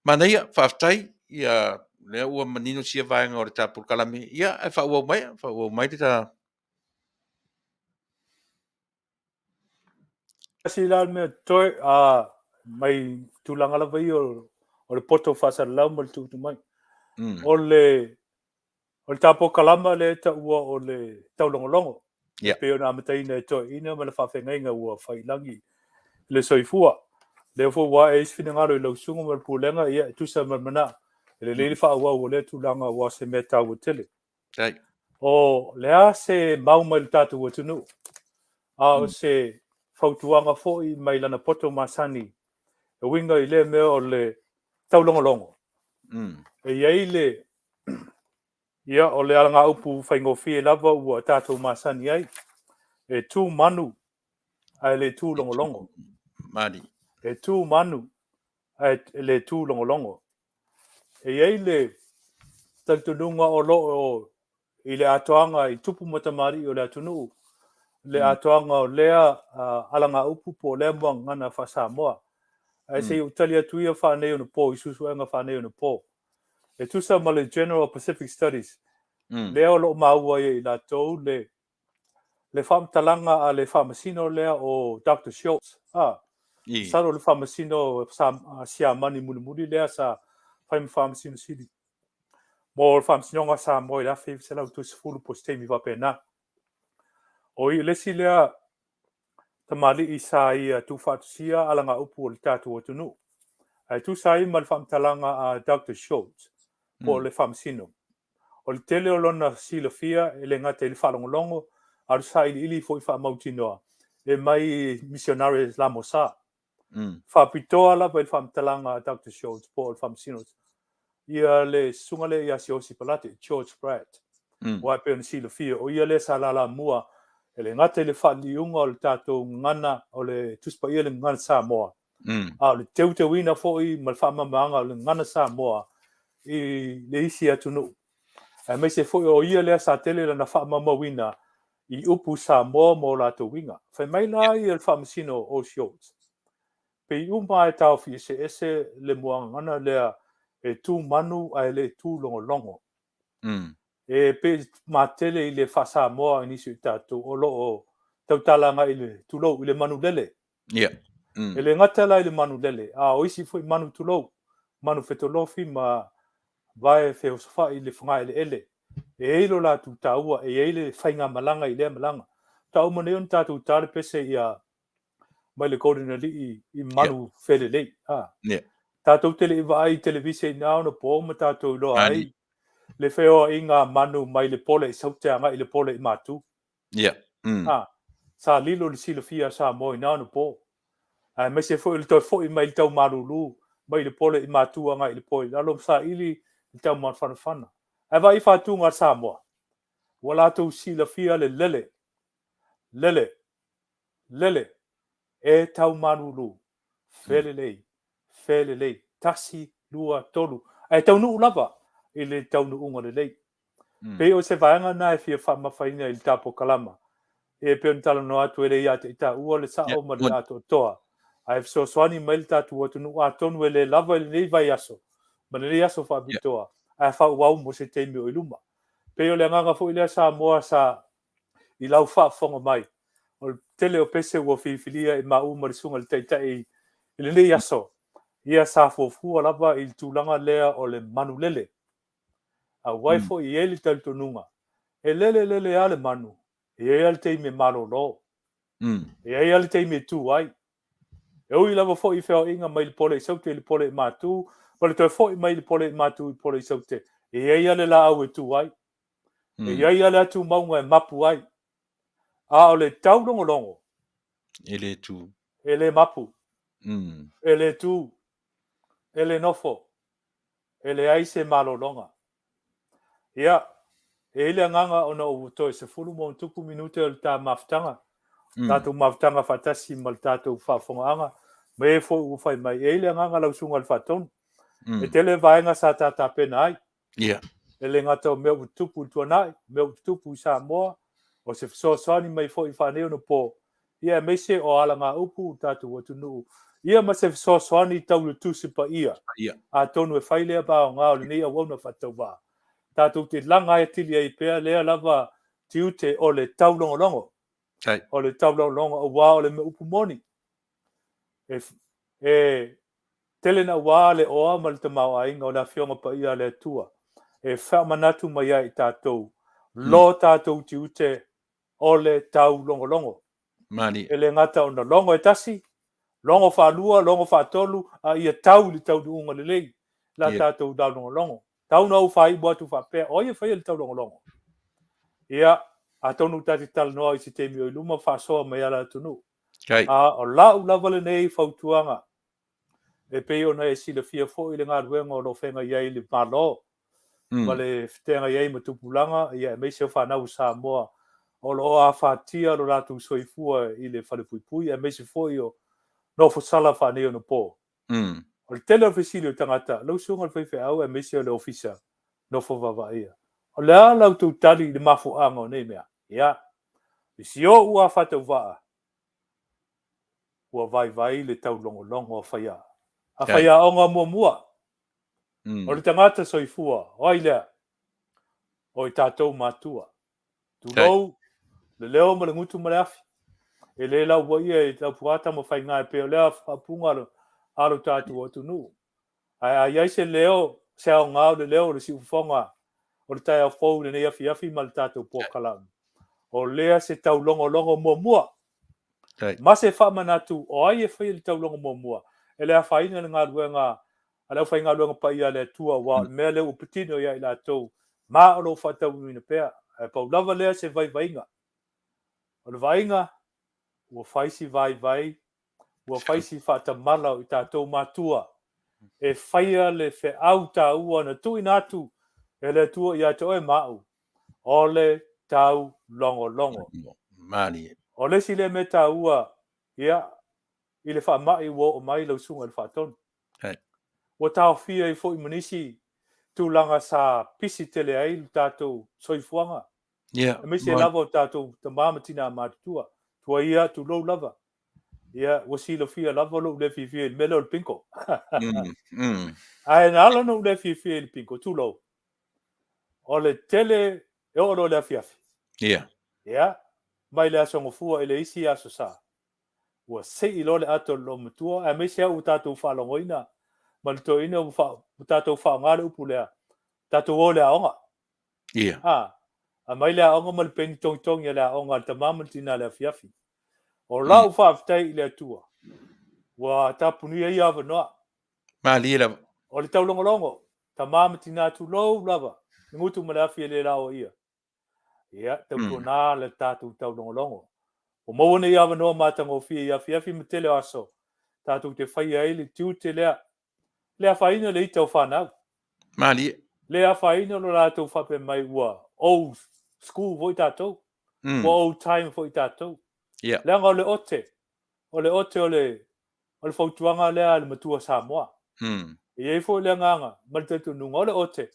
S2: manei whaftai ia le ua manino sia vaenga o le Polokalame ia e whauau mai te ta
S3: sila me toi mai tulanga la vai o le poto fasa lau mo le tutu mai o le Polokalame le ta ua o le taulogologo pe ona mataina e toi ina ma le Faafeagaiga ua whailangi le soifua le fo wa e finangalo lo sunga mo pulenga ia tusa mana le fa wa o le tulanga wa se meta o Tele o le se mau mai tatu o tunu a se fautuanga fo i mai lana poto masani e winga i le me o le taulogologo e ile ia o le alanga upu faingofi lava ua tatu masani ai e tu manu ai le tu longolongo
S2: mari
S3: e tu manu ai le tu longolongo e ile tantununga o lo i le atoanga i tupu matamari o le atunu le atoanga o lea alanga upu po le ngana fa Samoa Ai se utali atu ia whanei ona po, i susuanga whanei ona po. E tusa ma le General Pacific Studies. Lea o lo maua i la tau le whamtalanga a le whamasino lea o Dr. Schultz. Saro le whamasino sia mani muli lea sa whamasino sili. Mo le whamasinonga sa mo i la whi se lau tu sifuru po stemi wapena. O i lesi lea tamali i sa i tu whatusia alanga upu o le tatu o tunu. Ai tu sa i ma le whamtalanga a Dr. Schultz po le whamasino. O le tele o lona silafia e le ngata i le whalongolongo aru sa ili fo i whamautinoa e mai missionaries la mosa. Whapitoa la pa i whamtalanga a Dr. Schultz po le whamasino. Ia le sungale ia si osi palate, George Pratt. Wa pe on silafia o ia le sa la mua e le ngata i le whaliunga o le tatou ngana o le tuspa ia le ngana Samoa. A le teuteuina fo i ma le whamamanga o le ngana Samoa i le isi atunu. E me se foi o ia le sa tele la na whamamawina i upu Samoa mo la to winga. Whai mai la i le whamasino o Schultz. Pe i umma e tau fi ese le muangana lea e tu manu ai le tu longo. E pe ma tele i le wha Samoa inisi i tatu o lo o tautalanga i le tulo i le manu lele. E le ngatala i le manu lele. A o isi foi manu tulo. Manu fetolofi ma vai fe osofa i le whangai le ele. E eilo la tu taua, e eile whainga malanga i lea malanga. Tau mane on tatu tare pese ia mai le kōrina li i manu whele lei. Tātou tele i vai televise i nao na pō ma tātou loa ai. Le wheo i ngā manu mai le pole i sauteanga i le pole i mātu. Sa lilo le silafia sa mo i nao na pō. Me se fo i le toi fo i mai le tau marulu mai le pole i mātuanga i le pole. Lalo sa ili i tau man whanawhana. E vai i whātunga Samoa. Wala tau silafia le lele. E tau marulu. Fele lei. Tasi, lua, tolu. E tau nuu lava. I le tau nuu unga le lei. Pe o se vaenga na e fia whamawhaina i le Polokalame. E pe on tala no atu ele ia te ita ua le sa o ma le ato toa. Ai so swani mai le tatu atu nuu atonu ele lava ele nei vai aso. Ma le nei aso whabitoa. Ai whau wau mo se teimi o iluma. Pe o le nganga fo ilea Samoa sa i lau whaafonga mai. O tele o pese ua whiwhilia i mau marisunga le teitai i le nei aso. Ia sa fofua lava i tūlanga lea o le manu lele. A waifo i ele talitonunga. E lele ale manu. E ale teime malo lo. E ale teime tu ai. E ui lava fo i wheo inga mai le pole i saute le pole i mātu. Ma le toi fo i mai le pole i mātu i pole i saute. E ale la au e tu ai. E ale atu maunga e mapu ai. A o le taulogologo.
S2: Ele tu.
S3: Ele mapu. Ele tu. Ele nofo. Ele aise malolonga. Ia. Ele nganga ona o toi se fulu mo tuku minute o ta maftanga. Tatu maftanga fatasi mal tatu fafonga. Me fo u fai mai ele nganga la usunga al faton. E tele vaenga sa tata pena ai.
S2: Ia.
S3: Ele ngata o meu tupu tuanai, meu tupu Samoa. O se so ni mai fo i whaneo no po. Ia me se o ala ngā upu tatu o tunu. Ia ma se so ni tau le tusi pa ia. A tonu e whailea ba o ngā o le nei a wana whatau wā. Tatu te langa e tili ai pēr lea lava tiute o le taulogologo. O le taulogologo o wā o le me upu moni. E tele na wā le oa ma le tamau ainga o na fionga pa ia le tua. E whamanatu mai ai tātou. Lo tātou tiute o le taulogologo.
S2: Mani.
S3: E le ngata o na longo e tasi. Longo whalua, longo whatolu. A ia tau li tau duunga le lei. La tātou taulogologo. Tau na u whai buatu whapea. O ia whai le taulogologo. Ia, a tonu tati tala noa i si teimi o iluma whasoa mai ala tunu. A o lau lawale nei whautuanga. E peo na e sila fia fo i le ngā ruenga o lo whenga iei le malo. Ma le whitenga iei ma tupulanga. Ia, e meise whanau Samoa. O lo a whatia lo rātu soifua i le whalepuipui. E meise fo i o no fosala whaneo no pō. O le tele o whisili o tangata. Lau sunga le whaiwhi au e meise o le ofisa. No fowawa ia. O le a lau tau tali le mafu anga o nei mea. Ia. I si o ua whatau waa. Ua vai le taulogologo o whaia. a whaia onga mua. O le tangata soifua, oi lea, o i tātou mātua. Tūlou, le leo ma le ngutu ma le afi. E le lau wa ia e tau puata ma whai ngai peo lea whapunga alo tātou o tunu. Ai ai se leo, se au ngau le leo le si ufonga, o le tai au fau le nei Afiafi ma le tātou Polokalame. O lea se tau longo mua. Ma se wha manatu, o ai e whai le tau longo mua. E lea whaina le ngā ruenga, a leo whai ngā ruenga pa ia le tua wa, mea leo upetino ia i la tau, ma o lo whatau uina pea. E pau lava lea se vai vainga. O le vainga, ua whaisi vai, ua whaisi whatamala o i tātou mātua. E whaia le whe au tā ua na tui nātu, e le tua i ato e mau. O le tau longo.
S2: Mani.
S3: O le si le me tā ua, ia, i le wha mai ua o mai lau sunga le whatonu. Ua tāo fia i fo i manisi, tūlanga sa pisi tele ai le tātou soifuanga.
S2: Yeah.
S3: E me se lava o tātou ta māmatina mātua. Tua ia tu lou lava. Ia, ua silo fia lava lo le fia il mele o le pinko. Ai na ala no le fia il pinko, tu lou. O le tele, e o lo le Afiafi.
S2: Yeah.
S3: Ia, mai le asongo fua ele isi aso sa. Ua se i lo le ato lo matua, e me se au tātou whalongoina. Ma le toina u tātou whaongare upu lea. Tātou o le aonga.
S2: Yeah.
S3: A mai le aonga ma le peni tong ia le aonga le tamamatina le Afiafi. O lau whaaftai le atua. Wa tapuni ia ava noa.
S2: Mali la.
S3: O le tau longo. Tamamatina tu lou lava. Ngutu ma le Afi le lao ia. Ia, tau tona le tātou tau longo. O mawana ia ava noa mātango fia ia Afiafi ma tele aso. Tātou te whai ai le tiu te lea. Lea whaina le itau whanau.
S2: Mali.
S3: Lea whaina lo rātou whape mai ua. Old school voi tātou. Ua old time voi tātou.
S2: Yeah.
S3: Lea ngau le ote. O le ote o le fautuanga lea le matua Samoa. E ei fo lea nganga. Maltetu nunga o le ote.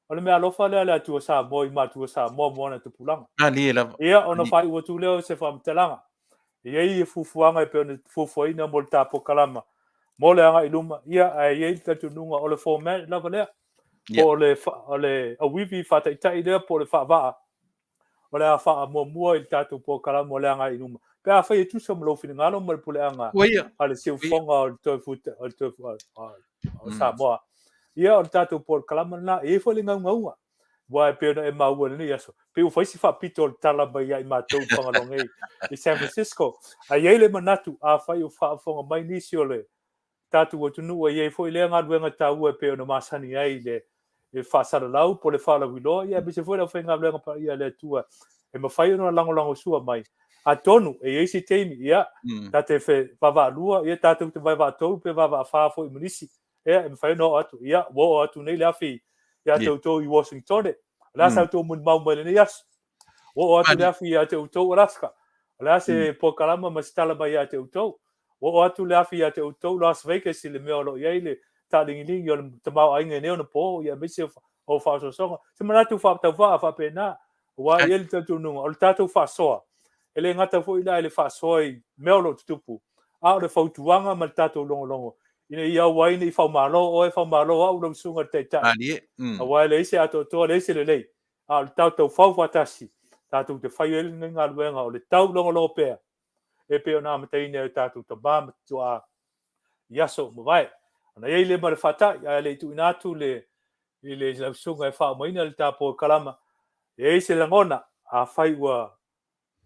S3: O le mea lofa lea le atua Samoa i matua Samoa moana te pulanga.
S2: Mali la.
S3: Ia ona whai ua tu leo se whamtelanga. E ei e fufuanga e peone fufuaina mo le tā Polokalame. Mo le anga i luma. Ia e ei tatu nunga o le format lava lea. O le awivi whataitai lea po le whaavaa. O le a wha mua i tātou Polokalame o le anga i luma. Pe a whai e tusa mo lofi ngalo mo le pule anga. A le siu fonga o le toifuta o Samoa. Ia o le tātou Polokalame na e fo le ngaunga. Wa e peona e maua ni aso. Pe u whaisi whapito o le talaba ia i mātou whangalongei i San Francisco. A iei le manatu a whai o whaafonga mai nisi o le tātou o tunua iei fo i lea ngā ruenga tā ua e peona masani ai le e whaasara lau po le whaala wilo. Ia bise fo i lau whai ngā ruenga pa ia le tua. E ma whai ona lango sua mai. A tonu e eisi teimi ia. Tā te whawaa lua. Ia tātou te waiwaa tau pe wawaa whaafo i manisi. Ia e ma whai no atu. Ia wo atu nei le awhi. Ia tau i Washington. La sa tau mun mau mai nei as. Wo atu le awhi ia tau Alaska. La se Polokalame ma stala mai ia tau. Wo atu le awhi ia tau Las Vegas i le mea lo ia le talingilingi o le tamau ainga neo na po. Ia misi o whaasosonga. Se manatu whaapatau whaapena. Wa ia le tatu nunga. O le tātou whaasoa. Ele ngata fo ila ele whaasoa i mea lo tutupu. A o le whautuanga ma le tātou longo. Ina ia waina i whaumalo o e whaumalo au lau sunga te tai. A wai le ise ato toa le ise le lei. A le tātou whauwhatasi. Tātou te whai ele ngā luenga o le tau longo pēr. E pēo nā mataine o tātou ta māma tua yaso mwai. Ana ei le ma le whatai. A le tu inatu le lau sunga e whaumaina le tā Polokalame. E ise langona a whai ua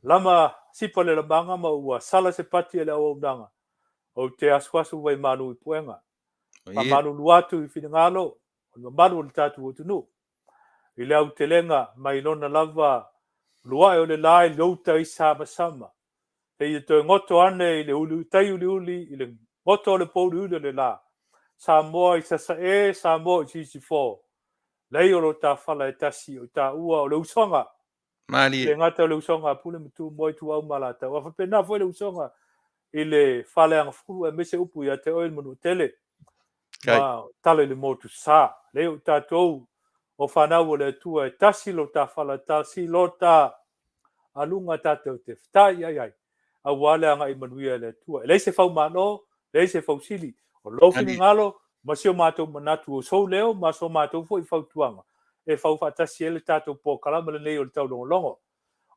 S3: lama sipa le lamanga ma ua sala se pati e le au nanga. O te aswasu vai manu i puenga. Ma manu luatu i whingalo. O manu le tatu o tunu. I leo te lenga mai lona lava lua e o le lai louta i sama. Te i te ngoto ane i le uli, tai uli, i le ngoto o le pouri uli le la. Samoa i sasa Samoa i sisi fō. Lei o lo ta whala e tasi o ta ua o le usonga.
S2: Mali.
S3: Le ngata o le usonga pule mtu moi tu au malata. Wa whapena fo le usonga. I le whaleanga furu e mese upu i a te oil manu tele. Ma tale le motu sa. Leo tātou o whanau o le tua e tasi lo ta whala tasi lo ta alunga tātou te whtai ai. A wale anga i manuia le tua. E leise whau mano, leise whau sili. O lo fini ngalo, ma sio mātou manatu o sou leo, ma so mātou fo I whautuanga. E whau whatasi ele tātou Polokalame le nei o le Taulogologo.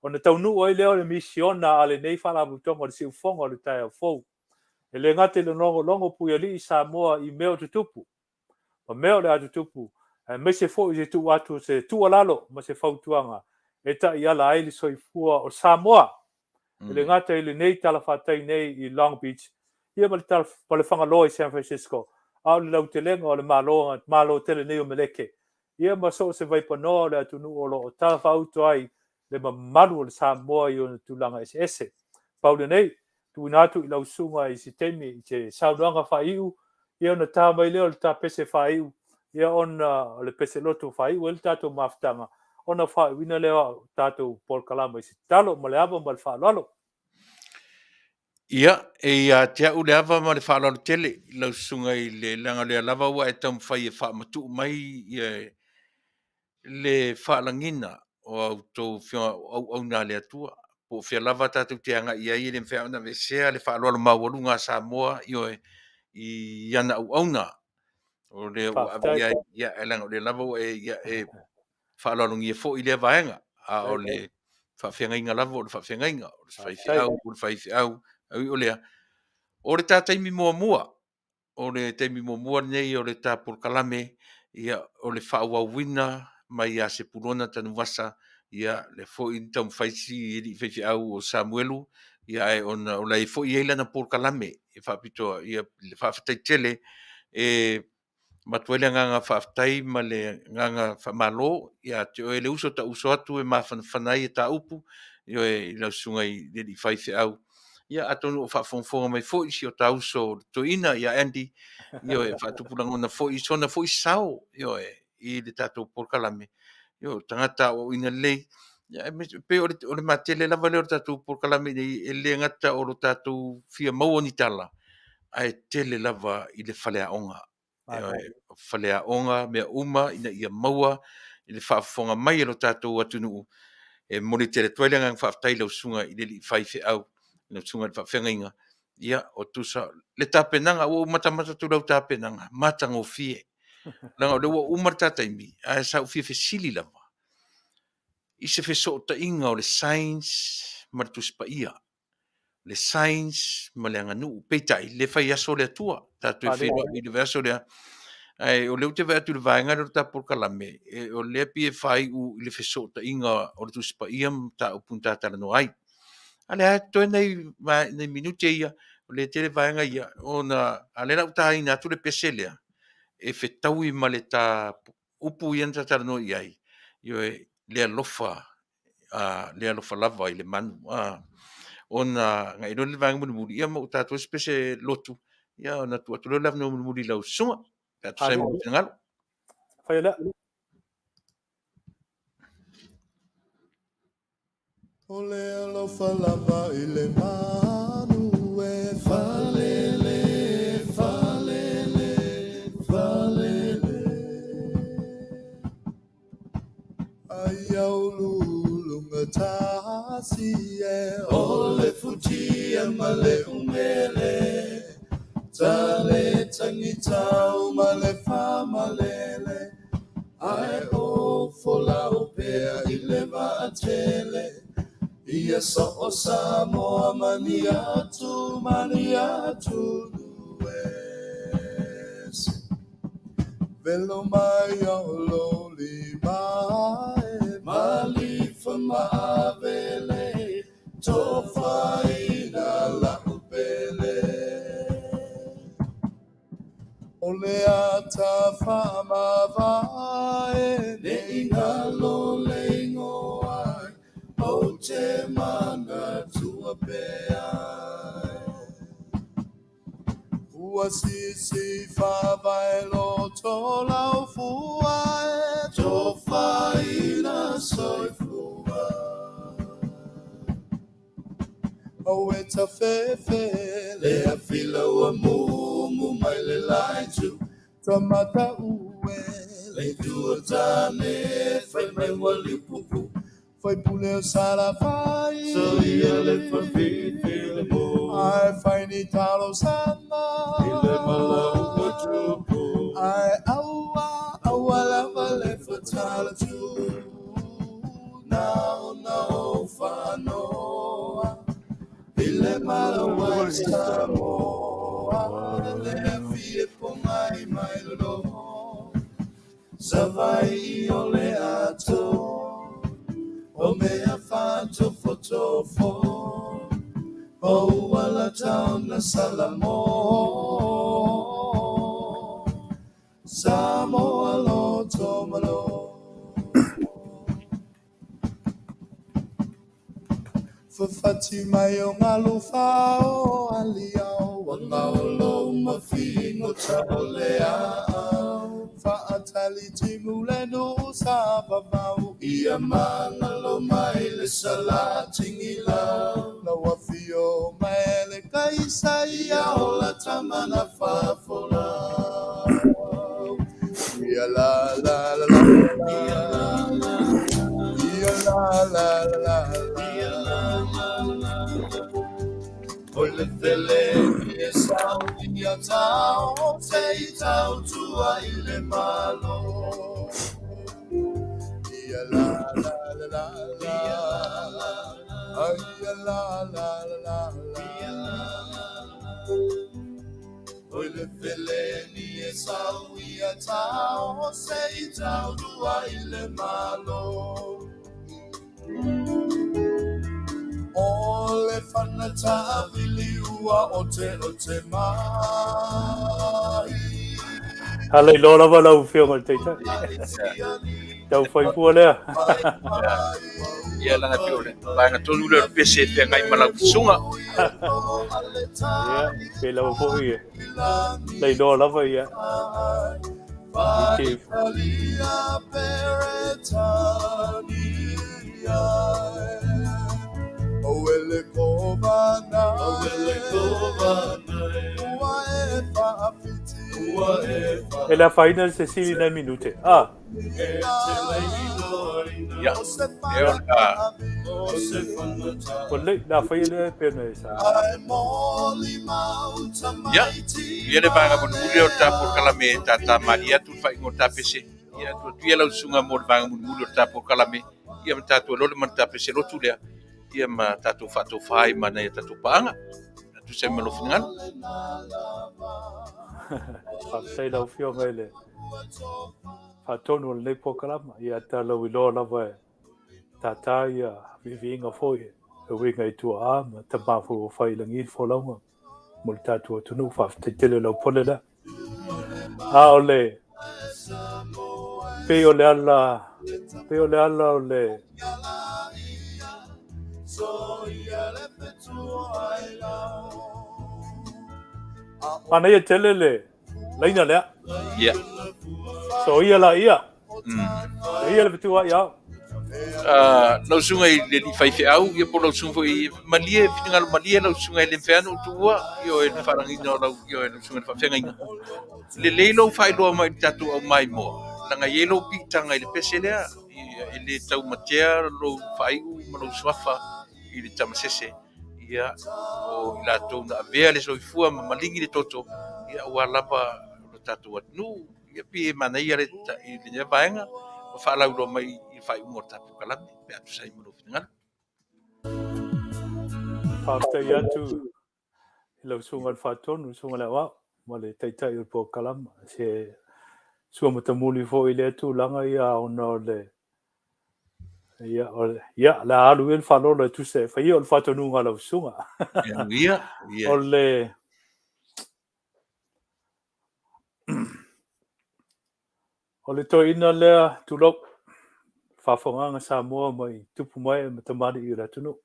S3: O na taunu o leo le misiona a le nei whalabutonga o le siufonga o le tai au fou. E le ngate le longo pui ali I Samoa I meo tutupu. Ma meo le atu tupu. Me se fo I se tu atu se tualalo, ma se whautuanga. E ta I ala ai le soifua o Samoa. E le ngate le nei tala whatai nei I Long Beach. Ia ma le tala pa le whangaloa I San Francisco. Au le lau te lenga o le malo tele nei o meleke. Ia ma so se vaipanoa le atu nu o lo o tala whautu ai le mamalu o le Samoa I o tulanga ese. Pau le nei, tu inatu I lau sunga I si temi I te saunuanga whaiu. Ia ona tā mai leo le tā pese whaiu. Ia ona le pese loto whaiu. Ele tātou maftanga. Ona whaiwina leo tātou Polokalame I si talo ma le ava ma le whalalo.
S2: Ia, te au le ava ma le whalalo tele, lau sunga I le langa le lava ua e tam whai e whamatu mai le whalangina o au tau whionga au nā le atua. Po whia lava tātou te anga ia I le mwhea ona vesea le whalalo mawalunga Samoa I ana au auna. O le ia e langa o le lava ua e whalalo ngia fo I le vaenga. A o le Faafeagaiga lava o le Faafeagaiga o le faifeau o lea o le tataimi muamua o le taimi muamua nei o le tā Polokalame ia o le whaauauina mai a se pulona tanu wasa ia le fo'i tau faisi I faifeau o Samuelu ia e ona o lai fo'i eila na Polokalame e whaapitoa ia le whaafetai Tele matuele nganga whaafitai ma le nganga whamalo ia te oe le uso ta uso atu e mawhanawhanai e ta upu i oe I lau sungai le li faifeau ia atonu o whaafonfonga mai fo'i si o ta uso to ina ia Andy i oe whaatupulangona fo'i sona fo'i sao i oe I le tātou Polokalame i oe tangata o ina lei pe o le matele lava leo tātou Polokalame e le ngata o lo tātou fia maua ni tala ai tele lava I le whaleaonga whaleaonga mea uma ina ia maua I le whaafonga mai e lo tātou atunu e moni tele toile ngang whaafitai lau sunga I le li faifeau lau sunga le Faafeagaiga ia o tusa le tapenanga o matamata tu lau tapenanga matango fie langa le o umar tataimi a sa fie fesili lava I se feso ta inga o le science martus pa ia le science ma le anganu peitai le fai aso le atua tatu e whenua I le verso le ai o le te vai atu le vaenga le ta Polokalame o le pie fai u le feso ta inga o le tuspa ia ta upunta tala no ai ale ato nei minute ia o le tele vaenga ia ona ale la uta ina tu le peselea e fetaui ma le ta upu ia ta tala no ai io le alofa lava I le manu ona ngai no le vaenga mo ia mo ta tu spese lotu ia ona tu le lava no mo lau sunga ta tu sai mo ngalo
S3: Whai la.
S4: O le alofa lava I le manu e falele, falele, falele. Ai au lulunga tasi e o le futia ma le umele. Tale tangi tau ma le whamalele. Ai o fola o pea I le vaatele. Ia so o Samoa mani atu nues. Velo mai o loli mai. Malifa maavele. Tofaina la upele. Ole ata fama vai. Ne ingalo lengo ai. O te mana tua pea Ua sisi whawai lo tō lau fua e Tō whaina soi fua O e ta whewhe Lea whila ua mumu mai le laitu Ta mata ue Le tua tane Whai mai wali pupu Foi puleu sara vai, so ia le fafi I find it all sama. I awa left tala tu. Now no fano. Ile malawa Samoa. Le fie pongai mai lo. Savai ole ato. O mea fato fotofo. O wala tauna salamo. Samoa lo tomalo. Fatima yung alufao aliao wangalo mafingo chaoleao faatali timuleno sa babao ia mangalo maile salating ilaw na wafio maile kaisa ia ola tamana fafola ia la la la la ia la la la Ole tele e sao ia tau sei tau tua ile malo ia la la la la ai la la la Ole tele e sao ia tau sei tau tua ile malo Ole fanata viliua o te mai.
S3: Halei lola wala ufio ngal teita. Tau fai pua lea.
S2: Ia langa piole. Vanga tonu le pese te ngai malau sunga.
S3: Ia, pe lau po ia. Lei lola wa ia. Iti.
S4: Owele kovana, ua e faafiti,
S3: E la final se sili na minute. Ah.
S2: Ia.
S3: Pole la final pena esa.
S2: Ia. Ia le vanga mo mule o Taulogologo tata Manuia tu fai ngo tapese. Ia tu ia lau sunga mo vanga mo mule o Taulogologo. Ia mtatu lo le man tapese lo tu le. Ia ma tatu fato fai mana ia tatu panga. Tu se me lo final.
S3: Sai la ufio mele. Fatonu le Polokalame ia talo lola wa. Tata ia vivinga foi. E winga tu a ma tabafu fai langi folonga. Multatu tunu fa Tele lo polela. A ole. Pe ole alla ole. Ana ia Tele le. Laina le.
S2: Ia.
S3: So ia la ia. Ia le betua ia.
S2: Lau sunga i le faafeagaiga ia po lau sunga foi malie finagalo malie lau sunga i le feano tua io e farangina lau io e lau sunga le faafeagaiga le lei lau faailoa mai le tatou au mai moa laga iai lau piitaga i le pese lea i le taumatea lou faaigu ma lou suafa i le tamasese ia o i latou na avea le soifua ma maligi le toto ia ua lava lo tatou atunuu ia pie manaia le i le vaega ma faalauloa mai fai un morta Polokalame pe atu sai mo fingal
S3: Fafta ia tu. Ilo sunga fatonu sunga la wa. Male taita i Polokalame. Se sua matamuli fo ile tu langa ia ono le. Ia la alu el falo le tu se fa ia fatonu ngala sunga.
S2: ia
S3: Ole Ole to ina le tu lok. Faafeagaiga Samoa mai tupu mai ma tamani i ratunu.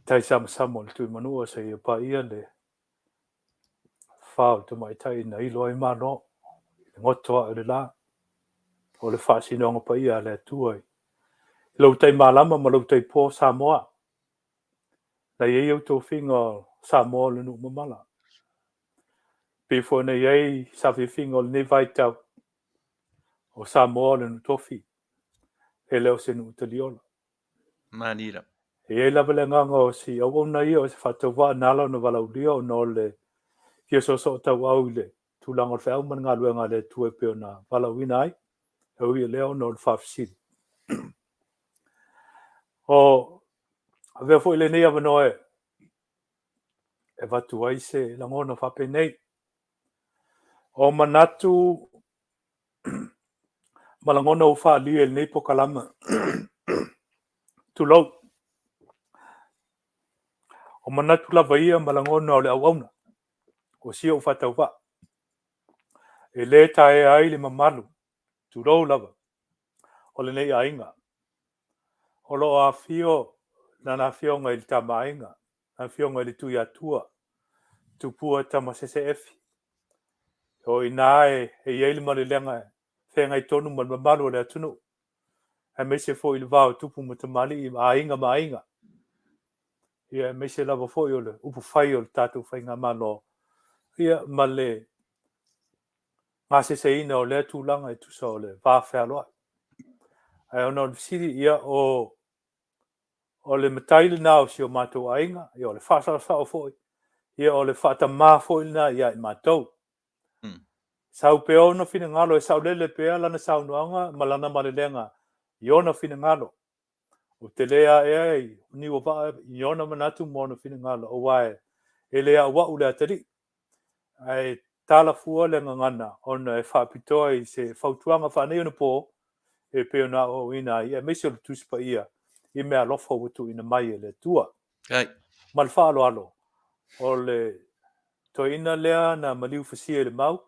S3: Tai sama o le tui manua sa ia paia le whao te mai tai na ilo ai mano. Le ngotoa o le la. O le whaasinonga paia le tuai. Lau tai malama ma lau tai po Samoa. Na iei au tō whinga Samoa le nu mamala. Pifo na iei safi whinga o le nevai tau. O Samoa le nu tofi. E leo se nu taliola.
S2: manira
S3: E la vele nganga o si o ona ia o se whatawa nala na wala ulia o no le kia so tau au le tūlanga whao man ngā luenga le tue peo na wala wina ai e ui leo no le whawhisiri. O avea fo ile nei avanoe e watu ai se langona whape nei. O manatu malangona o wha lia nei Pokalame tulau. O manatu lava ia malangona o le auauna. O sia o whatau wha. E le tae ai le mamalu. Tulau lava. O le nei ainga. O lo a fio na fionga i tamainga. Na fionga i tui atua. Tupua Tamasese efi. O inae e yeili mali lenga whenga i tonu man mamalu le atunu. E mese fo i vao tupu matamali i ainga. Ia mese lava fo i ole upu whai o le tatu whainga malo. Ia male ngase se ina o le tūlanga i tusa o le Faafeagaiga. Ai ona o le siri ia o le mataile na o si o mātou ainga. Ia o le whasarasao fo i. Ia o le whatamā fo i na ia i mātou. Sau peo na fina ngalo e sau lele pea lana sau nuanga malana malelenga. Iona fina ngalo. O Tele e ni o va iona manatu mo na fina ngalo. O wae e lea wa ule atari. Ai tala fua le ngana ona e whapitoa i se whautuanga whanei ona po e peo na o ina i e mese o le tuspa ia i mea lofa watu ina mai e le tua. Mal whaalo alo. O le toina lea na maliu fasia le mau.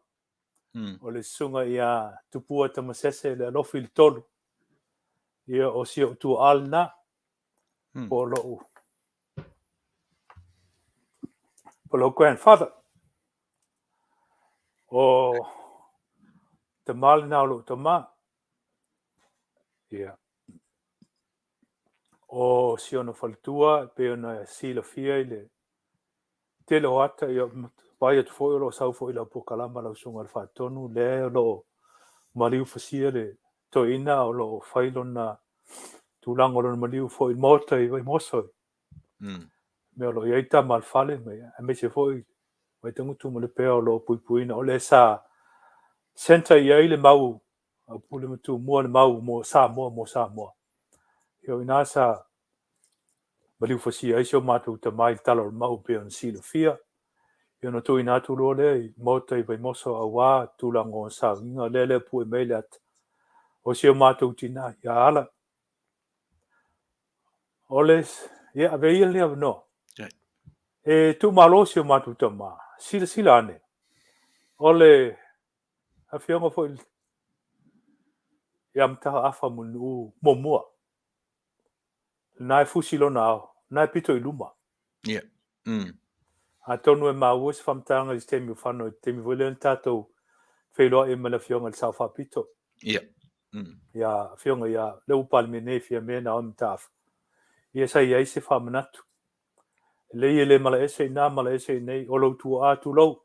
S3: O le sunga ia tupua Tamasese le alofi le tolu. Ia o si o tu alna. Po lo grandfather. O te mali na lo tama. Ia. O si ona faltua pe ona sila fia le tele hoata ia vai atu foi lo sau foi la Pokalame la sunga le fatonu le lo maliu fasia le toina o lo failona tulango lo maliu foi mota i vai moso. Me lo iaita mal fale me se foi vai tangu tu mo le peo lo puipuina o le sa senta ia ile mau a pule mutu mo le mau mo Samoa. Yo inasa maliu fasia iso matu te mai talo mau pe on sila fia. Yo no tu ina tu lo le mota i vai moso a wa tulango sa inga lele pu melat. O si matu tina ya ala. Oles ya ave ile no. E tu malo si matu tama. Sila ane. Ole Afiafi fo yam ta afa munu momua. Nai fusilo na nai pito i luma.
S2: Yeah.
S3: A tonu e mawus famtanga i temi whano temi volen tatou wheloa e mana fionga le sauwha pito.
S2: Yeah.
S3: Ia fionga ia leu palmene fia mena o mtaf. Ia sa ia ise whamanatu. Le le mala ese na mala ese nei o lo tu a tu lo.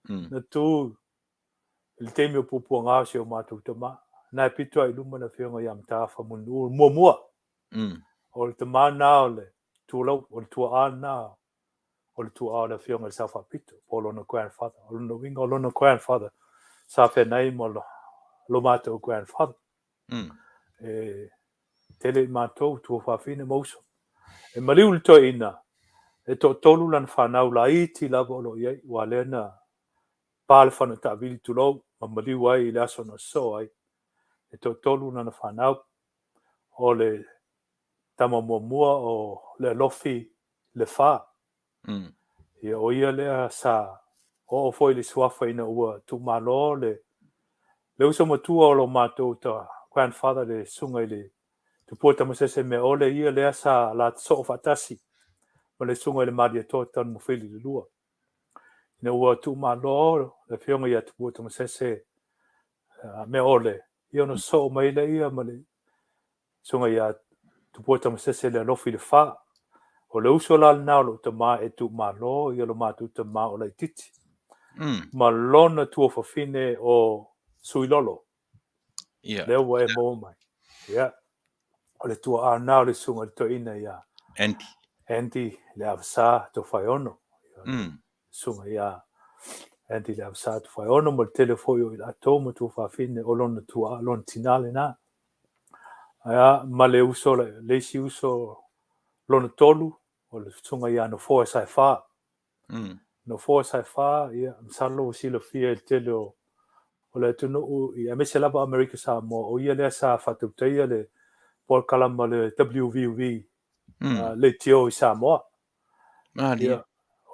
S3: Na tu le temi o pupua ngā se o mātou tama. Nai pito i luma na fionga ia mtafa munu mua. O le tama na o le tu lo o le tu a na o le tu a na fionga le sauwha pito. O lona grandfather. O lona winga o lona grandfather. Sa whenei mo lo mātou grandfather. Tele mātou tua whawhine mauso. E mariu le toi ina. E to tolu lan whanau la iti lava o lo iei. Wa lena pāle whana ta vili tu lau. Ma mariu ai i le aso na so ai. E to tolu lan whanau. O le tama mua o le lofi le wha. Ia o ia lea sa o foi le suafa ina ua tu malo le uso matua o lo mātou ta grandfather le sunga i le tupua Tamasese me ole ia lea sa la so fatasi ma le sunga i le madia to tan mo fili le lua. Ina ua tu malo le fionga ia tupua Tamasese me ole ia no so mai le ia ma le sunga ia tupua Tamasese le lofi le wha. O le uso la nao lo te maa e tu malo ia lo mātou te maa o lai titi. Ma lona tua whawhine o suilolo.
S2: Yeah.
S3: Leo wa e mō mai. Ia. O le tua a nao le sunga le toina ia. Andy le avsa to faiono.
S2: Mm.
S3: Sunga ia Andy le avsa to faiono mo telefono ila tomo tu fa fine olon tu alon tinale na. Ia ma le uso le si uso lona tolu o le sunga ia no fo sai fa. No fo sai fa ia msalo si lo fie tele o le tunu u ia me se lava America Samoa o ia le sa fa tu te le Polokalame le WVV le tio i Samoa. Ia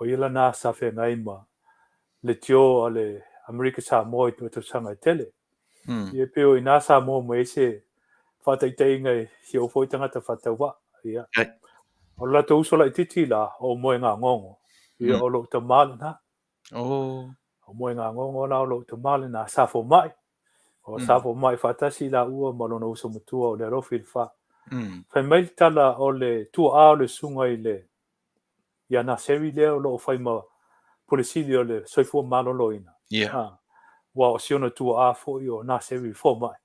S3: o ia la na sa fe ngai ma le tio le America Samoa i tu sanga tele. Ia pe o ina Samoa mo ese fa te ngai si o foi tanga fa ta wa ia. O la to uso la titi la o Moegagogo. Ia o lo te mal na. O Moegagogo la o lo te mal na sa fo mai. O sa fo mai fa tasi la ua ma lo no uso mutua o le rofi fa. Fa mai tala o le tu a le sunga i le ia na seri le o lo fai ma polisi o le soifua malolo ina. Wa o siona tu a fo i o na seri fo mai.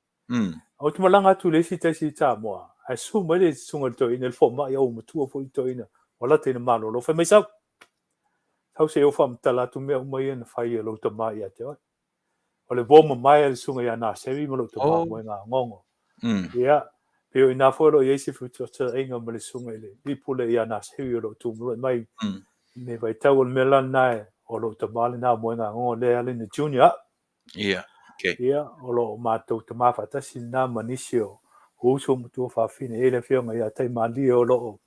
S3: O te malanga tu le si tesi ta moa. Ai su mai le sunga to ina le fo mai o mutua fo i to ina. Wala te na malolo fa mai sau. Sau se o fam tala tu mea umai na fai e lo ta mai ate oi. O le voma mai le sunga ia na seri ma lo ta mai Moegagogo. Ia. Peo ina fo lo yesi futu ta inga ma le sunga ile. Li pule ia na seri lo tu mai. Ne vai tau le mela nai o lo ta mai na Moegagogo le ale na junior. Ia o lo mātou te mawhatasi nā manisi o uso mutua whawhine e le whionga ia tei mali o lo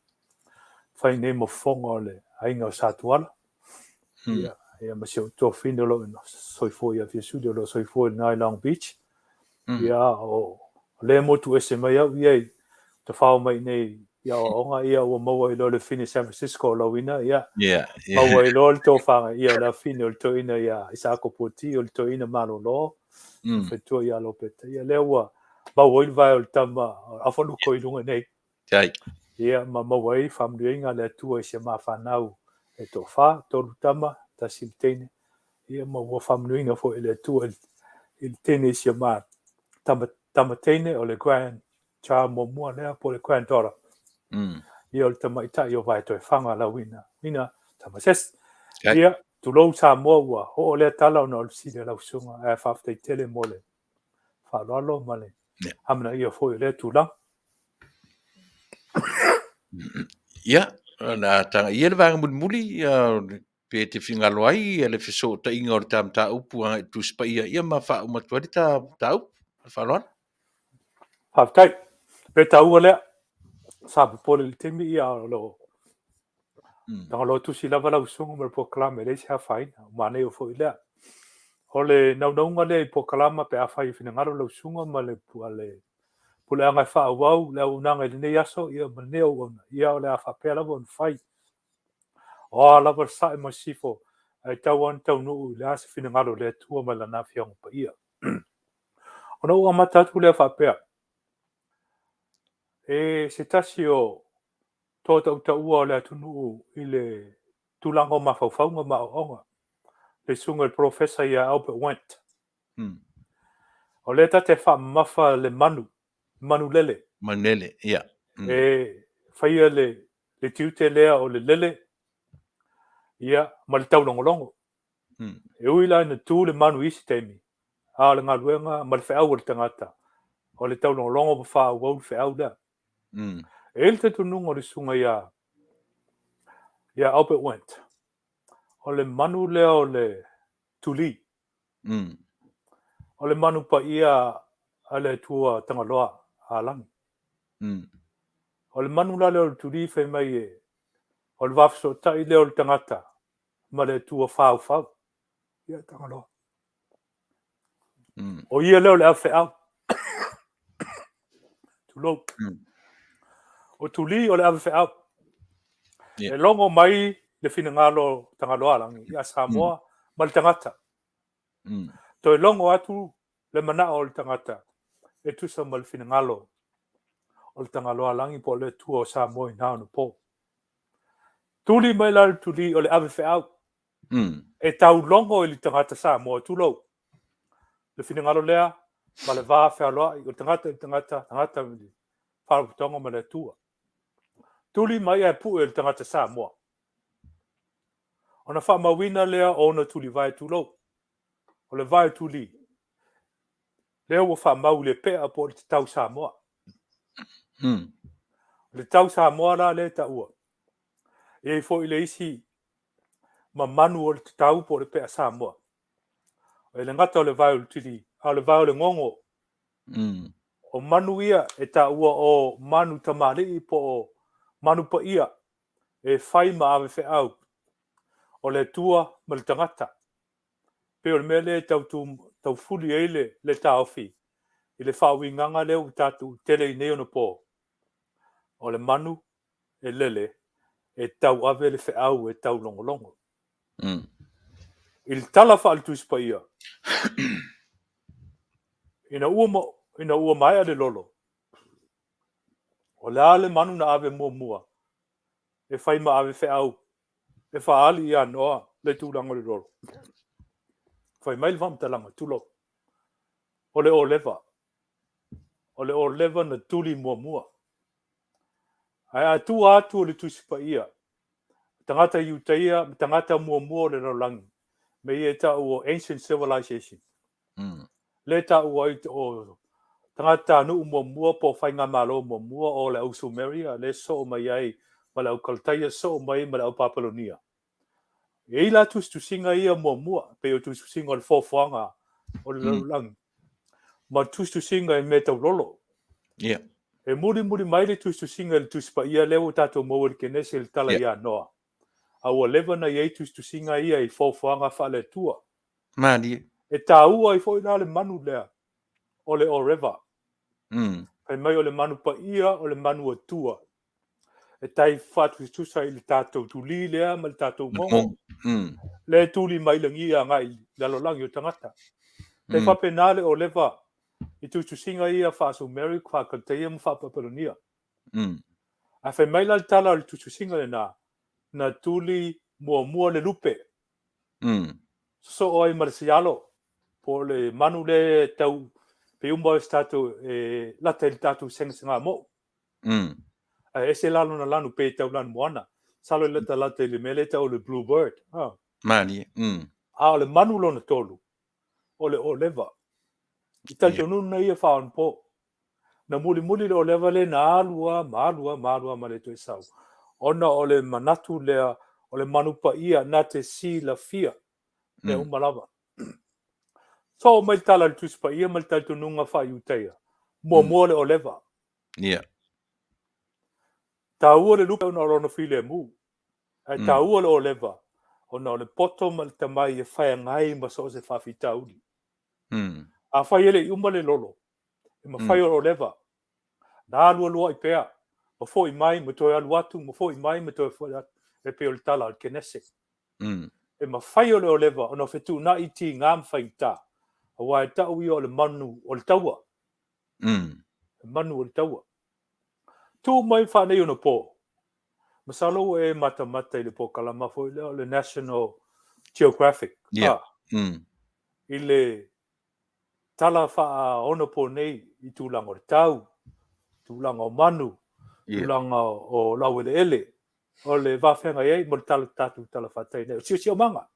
S3: whai ne mo whonga o le ainga o Satuala. Ia masi o tō whine o lo soifo ia Fiasudi o lo soifo i Ngai Long Beach. Ia o le motu ese mai au ia te whao mai nei ia o onga ia o maua i lo le whine San Francisco o lawina ia. Maua i lo le tō whanga ia la whine o le tō ina ia Isako Poti o le tō ina malo lo. Fetua ia lo peta ia lewa maua i vai o le tama awhanu ko i lunga nei. Ia ma wai whamriinga le atua i se mawhanau e tō wha, tōru tama, ta simtene. Ia ma whamriinga fo i le atua i le tene i se ma tamatene o le grand cha momua lea po le grand tora. Ia o le tamaitai o vai toi whanga la wina. Mina Tamasese. Ia tulou Samoa ua ho le tala o na o le sile lau sunga e whawhtei Tele mo le whalalo ma le hamna ia fo i le tulang.
S2: Ia, na tanga ia le vanga muli pe te whingalo ai e le whiso ta inga o le tam ta upu anga i tuspa ia ma wha umatuari ta upu, whalon?
S3: Whawhtei, pe ta ua lea, sabu pole le temi ia o lo. Tanga lo tusi lava lau sunga ma le Polokalame le si hawhaina, mane o fo i lea. O le naunaunga le i Polokalame pe awhai whinangaro lau sunga ma le pule anga wha wau le unanga le nei aso ia ma neo ona ia o le a whapea lava on whai. O lava sae ma sifo ai tau an tau nuu le asa whinangaro le tua ma la na whionga pa ia. O na ua matatu le a whapea. E se tasi o tō tau ta ua o le atunu i le tulango ma whauwhaunga ma o onga. Le sunga le professor ia Albert Wendt. O le tate wha mafa le manu lele.
S2: Manu lele, ia.
S3: E whaia le tiute lea o le lele. Ia, ma le taulogologo. E uila ina tū le manu isi teimi. A le ngaluenga ma le whiau o le tangata. O le taulogologo ma wha au le whiau lea. E le tununga o le sunga ia Albert Wendt. O le manu lea o le tuli. O le manu pa ia a le tua tangaloa a langi. O le manu la leo le tuli whai mai e. O le wafso tai leo le tangata. Ma le tua whau. Ia tangaloa. O ia leo le awhi au. Tulou. O tuli o le awhi au. E longo mai le whinangalo tangaloa langi. Ia Samoa ma le tangata. To e longo atu le mana o le tangata. E tusa ma le whinangalo o le tangaloa langi po le tua o Samoa i nao na po. Tuli mai la le tuli o le awhi au. E tau longo i le tangata Samoa tulou. Le whinangalo lea ma le vā whea loa i o tangata. Wharaputonga ma le tua. Tuli mai e pu e tangata Samoa. Ona whamawina lea ona tuli vai tulo. O le vai tuli. Lea ua whamau le pea po le tau Samoa. Le tau Samoa la le ta ua. E fo i le isi ma manu o le tau po le pea Samoa. O le ngata o le vai o tili. A le vai o le ngongo. O Manuia e ta ua o manu tamari po o manu pa ia. E whai ma ave fe au. O le tua ma le tangata. Pe o le mele tau fuli eile le taofi. I le whawinganga leo tatu tele i neo na po. O le manu e lele e tau ave le fe au e tau longolongo. I le tala wha altus pa ia. Ina ua mai ale lolo. O le ale manu na ave mua. E whai ma ave fe au. E wha ali ia noa le tūlanga le lolo. Whai mai le whamtalanga tulo. O le o leva. O le o leva na tuli mua. Ai atu o le tusi pa ia. Tangata iutaia, tangata mua le rolangi. Me ia ta o ancient civilization. Le ta o tangata anu mua po whainga malo mua o le au Sumeria. Le so mai ai, ma le au Kaltaia so mai ma le au Papalonia. E ila tusinga ia mua, pe o tusinga o le fofoanga o le rolangi. Ma tusinga e me tau lolo.
S2: Yeah.
S3: E muri mai le tusinga le tuspa ia leo tato mo le kenese le tala ia noa. A ua lewa na iei tusinga ia i fofoanga whale tua.
S2: Mani.
S3: E tā ua i fo ina le manu lea. O le o reva. Pai mai o le manu pa ia o le manu o tua. E tai whatu tusa i le tātou tuli lea ma le tātou ngongo. Le tuli mai le ngia ngai lalo langi o tangata. Te whapenale o lewa i tusinga ia whaso Mary kwa kanteia mo whapapalonia. A whai mai la tala le tusinga le na tuli mua le lupe. So oi marcialo po le manu le tau pe umba stato lata il tatu senga mo. Ese lalo na lanu pe tau lan moana. Salo lata le mele tau le bluebird.
S2: Mani.
S3: A le manu lo na tolu. O le o leva. I tal tonu na ia whaon po. Na muli le o leva le na alua ma le toi sau. Ona o le manatu lea o le manupa ia na te si la fia. Le umalava. So mai tala le tuspa ia mai tal tununga wha iuteia. Mua le o leva.
S2: Yeah.
S3: Ta ua le lupa ona rona file mu. Ta ua le o leva. Ona o le poto ma le tamai e whai ngai ma so se whawhita uli. A whai ele i umale lolo. E ma whai o leva. Na alua i pea. Ma fo i mai ma toi alu atu. Ma fo i mai ma toi fo atu. E peo le tala al kenese. E ma whai o le o leva. Ona whetu na i ti ngam whai ta. A wai tau i o le manu o le taua. Manu o le taua. Tu mai whanei ona po. Masalo e mata i le Polokalame fo i le National Geographic.
S2: Yeah.
S3: I le tala wha ona po nei i tūlanga o le tau. Tūlanga o manu. Tūlanga o lauele ele. O le Faafeagaiga mo le tala tatu tala whatai nei. Sio manga.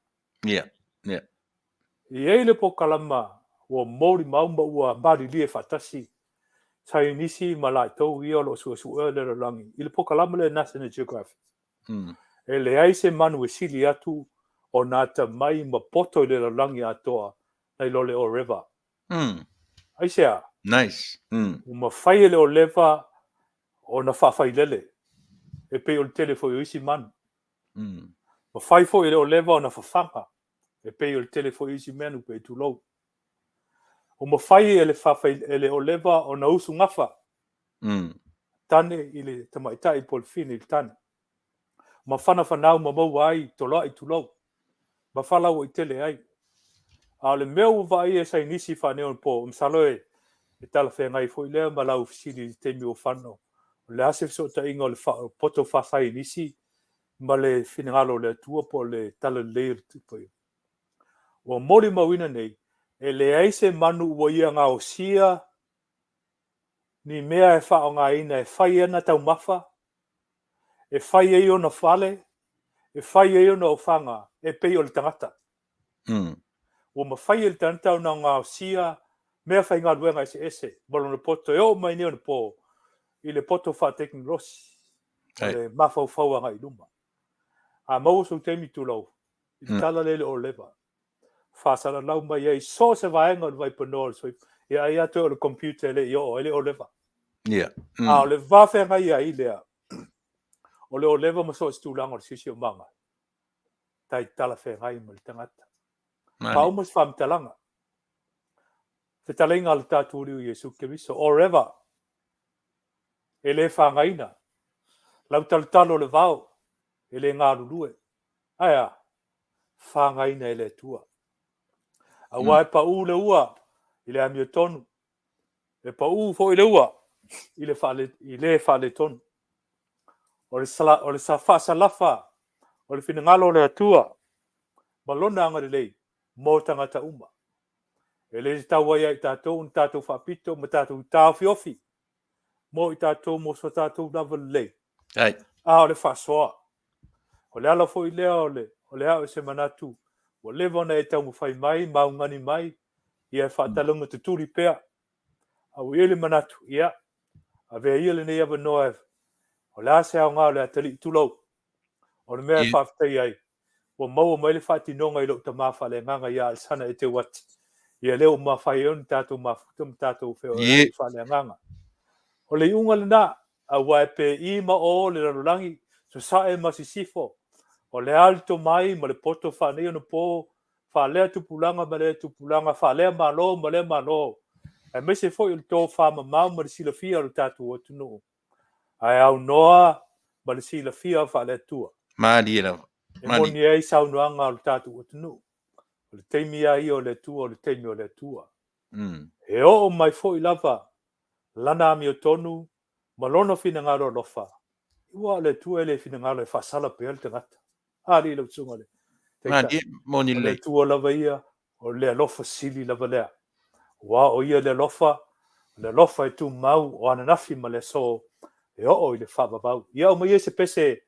S2: Yeah. Yeah.
S3: I ei le Polokalame ua mori mauma ua mari lie whatasi. Tai nisi malai tau ia lo suasua le rangi. I le Polokalame le National Geographic. E le aise manu e sili atu o nata mai ma poto le rangi atoa nei lo le o river. Aisea.
S2: Nice.
S3: Uma whai le o leva o na whawhai lele. E pe o le tele fo i isi manu. Ma whai fo i le o leva o na whawhanga. E pe o le tele fo i isi menu pe tu lou. Uma whai e le whawhai e le o leva o na usu ngafa. Tane i le tamaitai po le fini i tane. Ma whana whanau ma mau ai tola i tu lou. Ma whalau i tele ai. A le meu vai e sai nisi whaneo po. Msalo e tala whengai fo i lea ma lau fisiri te mi o whanau. Le asef so ta ingo le poto whasai nisi. Ma le finangalo le tua po le tala leir tupo i. Wa mori mawina nei. E le aise manu ua ia ngā o sia. Ni mea e whao ngā ina e whai ana tau mawha. e whai e ona whale, e whai e ona o whanga, e pei o le tangata. O ma whai e le tangata o na ngā sia, mea whai ngā ruenga ese, bolo na poto, e o mai neo na po, i le poto wha tekni rosi, o le mawhau whauanga i luma. A mau so teimi tūlau, i tala lele o lewa. Whasara lau mai ei, so se vaenga o le vai panoa, so i ai atu o le computer le i o, ele o lewa. A o le Faafeagaiga i lea, o le o lewa ma so stulanga o le sisi o manga. Tai tala whengai ma le tangata. Pa umas whamtalanga. Whetalenga le tātūriu Jesu Keriso, o rewa, e le whangaina, lau talutalo le vau, e le ngā rurue. Aia, whangaina e le tua. A wai pa u le ua, i le amio tonu. E pa u fo i le ua, i le whale tonu. O le sa whasalafa, o le whinangalo le atua, malona anga le lei, mō tangata uma. E le tau ai i tātou, un tātou whapito, ma tātou Afiafi. Mō i tātou, mō so tātou lava le lei. A o le whasoa. O le ala fo i lea o le ao se manatu. O le vona e tau mwhai mai, maungani mai, i e whatalunga te turi pea. A ui ele manatu, ia. A vea ia le nei awa noa o le ase au ngā o le atali tulau. O le mea whaftai ai. O maua mai le whati nonga i lo ta mawha le nganga ia al sana e te wati. Ia leo mawhai eon tātou mawhutum tātou wheo e whale nganga. O le unga le nā, a wai pe i ma o le ranulangi, so sa e masisifo. O le alto mai, ma le poto whanei ono po, whalea tupulanga, ma le tupulanga, whalea malo, ma le malo. E mese fo i le tō whama mau, ma le sila fia o tātou o tunu. Ai au noa, ma le sila fia o whalea tua. E moni e sau noanga o tātou o tunu. O le teimi ai o le tua, o le teimi o le tua. E o mai fo i lava, lana ami o tonu, malono fina ngaro lofa. Ua le tua ele fina ngaro e whasala pe el te ngata. Ari lau tsunga le. O le tua lava ia, o le lofa sili lava lea. Ua o ia le lofa e tu mau o ananafi ma le so, e o i le whababau. Ia o mai e se pese,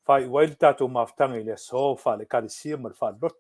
S3: whai waili tātou maftanga i le so, wha le karisia ma le wha lot.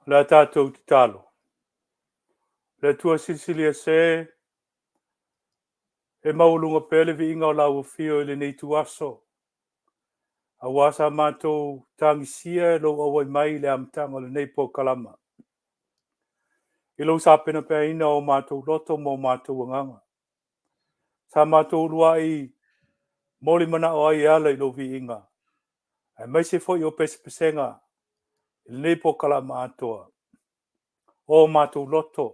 S3: Le tātou te talo. Le tua sisilia se, e maulunga pele vi inga o lau fio le nei tu aso. A wasa mātou tangisia lo awai mai le amtanga le nei Polokalame. I lo sa pena pēr ina o mātou loto mo mātou wanganga. Sa mātou lua i moli mana o ai ala i lo vi inga. E mai se foi o pese pesenga i le nei Polokalame atoa. O mātou loto.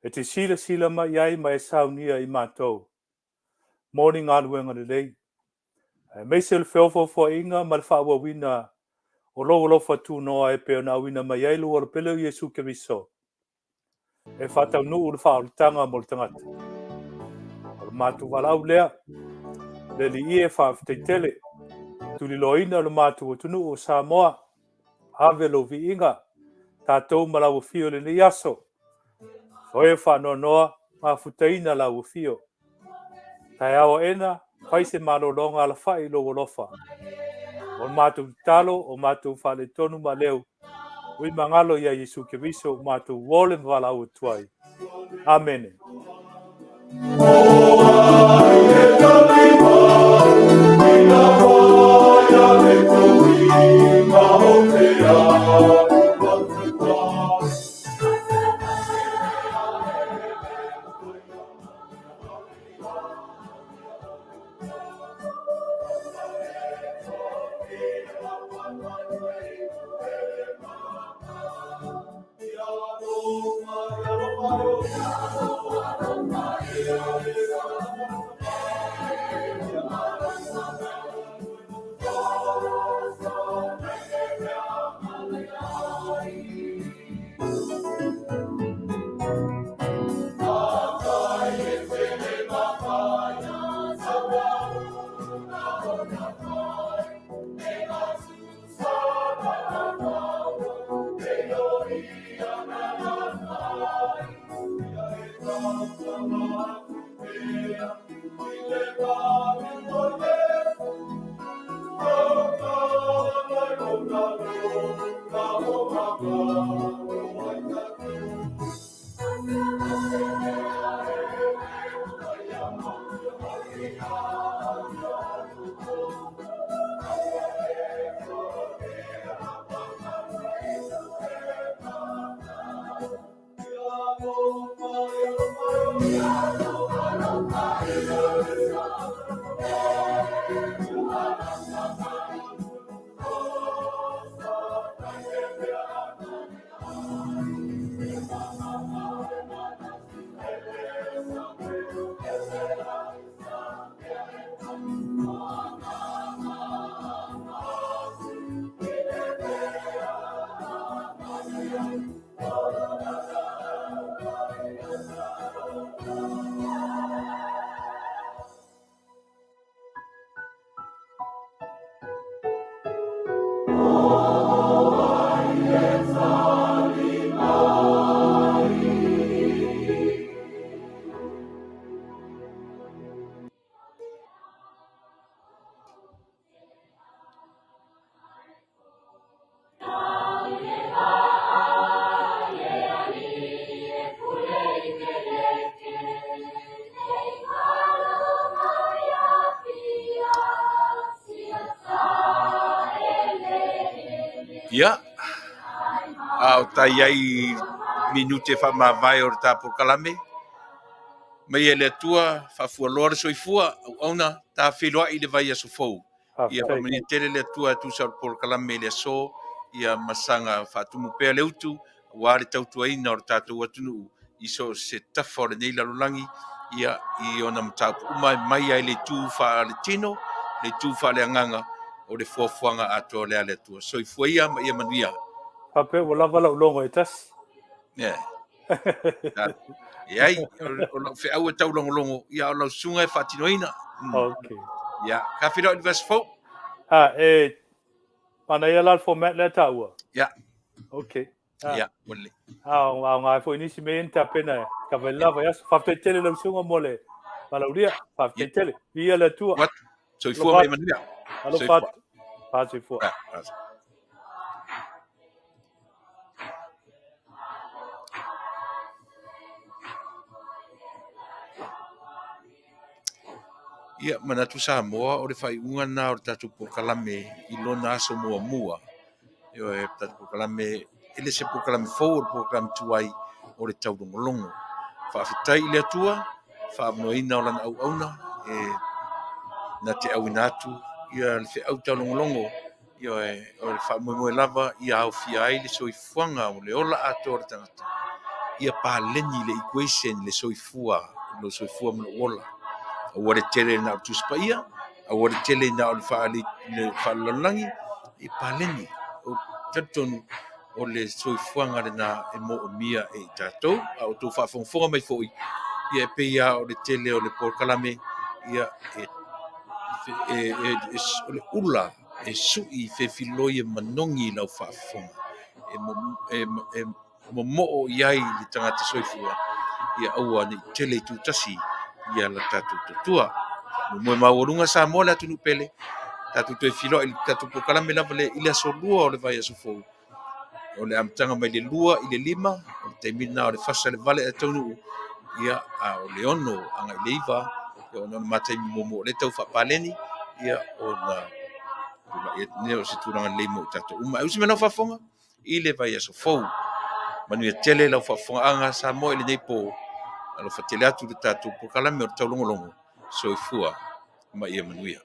S3: E te sila mai ai mai saunia i mātou. Moni ngā luenga le lei. E mai se le feofo inga ma le whaawa wina o lo fatu noa e peo na wina mai ai lo o le pele o Yesu Keriso. E whatau nuu le whaolitanga mo le tangata. O le mātou walau lea, le li ie Tele, tuli loina le mātou o tunu o Samoa, have lo vi inga, tātou malau fio le ni aso. Oe whanoa noa, mawhutaina lau fio. Tai awa ena, whaise malolonga ala whai lo lofa. O mātou talo, o mātou whale tonu ma leo, ui mangalo ia Yesu Keriso, mātou wole walau tuai. Amen.
S2: Ia, au tai ai minute whamawai o ta Polokalame. Mai ele tua, whafualoa soifua, au auna, ta whiloa i le vai aso fou. Ia pamani tele le tua tu sa Polokalame le so, ia masanga whatumu pea le utu, wāre tautua ina o tātou atunu, iso se tafa o le nei lalulangi, ia i ona matapu umai mai ai le tu wha le tino, le tu wha le anganga, o le fuafuanga ato le ale tua. Soifua ia, ia Manuia.
S3: Pape, wala wala ulongo e tas.
S2: Yeah. Ia, o lau whi au e tau longo, ia o lau sunga e whatinoina.
S3: Okay.
S2: Ia, ka whiro i verse 4?
S3: Mana ia lal format le taua.
S2: Ia.
S3: Okay.
S2: Ia, wale.
S3: Au ngai fo inisi me enta pena ka velava ia Faafeagaiga tele lau sunga mole. Malauria, Faafeagaiga tele. Ia le tua.
S2: What? Soifua mai Manuia.
S3: Alo fat. Soifua.
S2: Ia manatu Samoa o le whaiunga na o le tatu Polokalame I lona aso mua. Io e tatu Polokalame, ele se Polokalame fou o le Polokalame tuai o le Taulogologo. Faafetai I le atua, faamanoina o lana auauna, na te auina atu, ia le feʻau Taulogologo, ia o le faamoemoe lava, ia aofia ai le soifuaga o le ola ato o le tagata. Ia paleni le equation le soifua, lo soifua ma lo ola. Ua le tele na o tusipaia, ua le tele na o le faalalolagi, I paleni. O tatonu o le soifuaga lena e moʻomia e I tatou, a o tou faafogafoga mai foʻi, ia e peia o le tele o le Polokalame, ia o le ula e suʻi fefiloi e manogi I lau faafofoga. E momoʻo I ai le tagata soifua, ia aua nei tele I tutasi, ia la tatou totua. Moe maualuga Samoa le atu nu'upele, tatou toe filoa I le tatou Polokalame lava le I le asolua o le vai aso fou. O le amataga mai le 2 I le 5, o le taimina o le fasa le vale e taunu'u, ia o le ono aga I le iva, ia ona mataimi momo le tau faapaleni, ia ona ne o se tulaga lei mo I tatou uma. Usi me lau faafoga I le vai aso fou. Manuia tele lau faafogaaga Samoa I lenei po, alo fatele atu le tatou Polokalame o le Taulogologo, soifua ma ia manuia.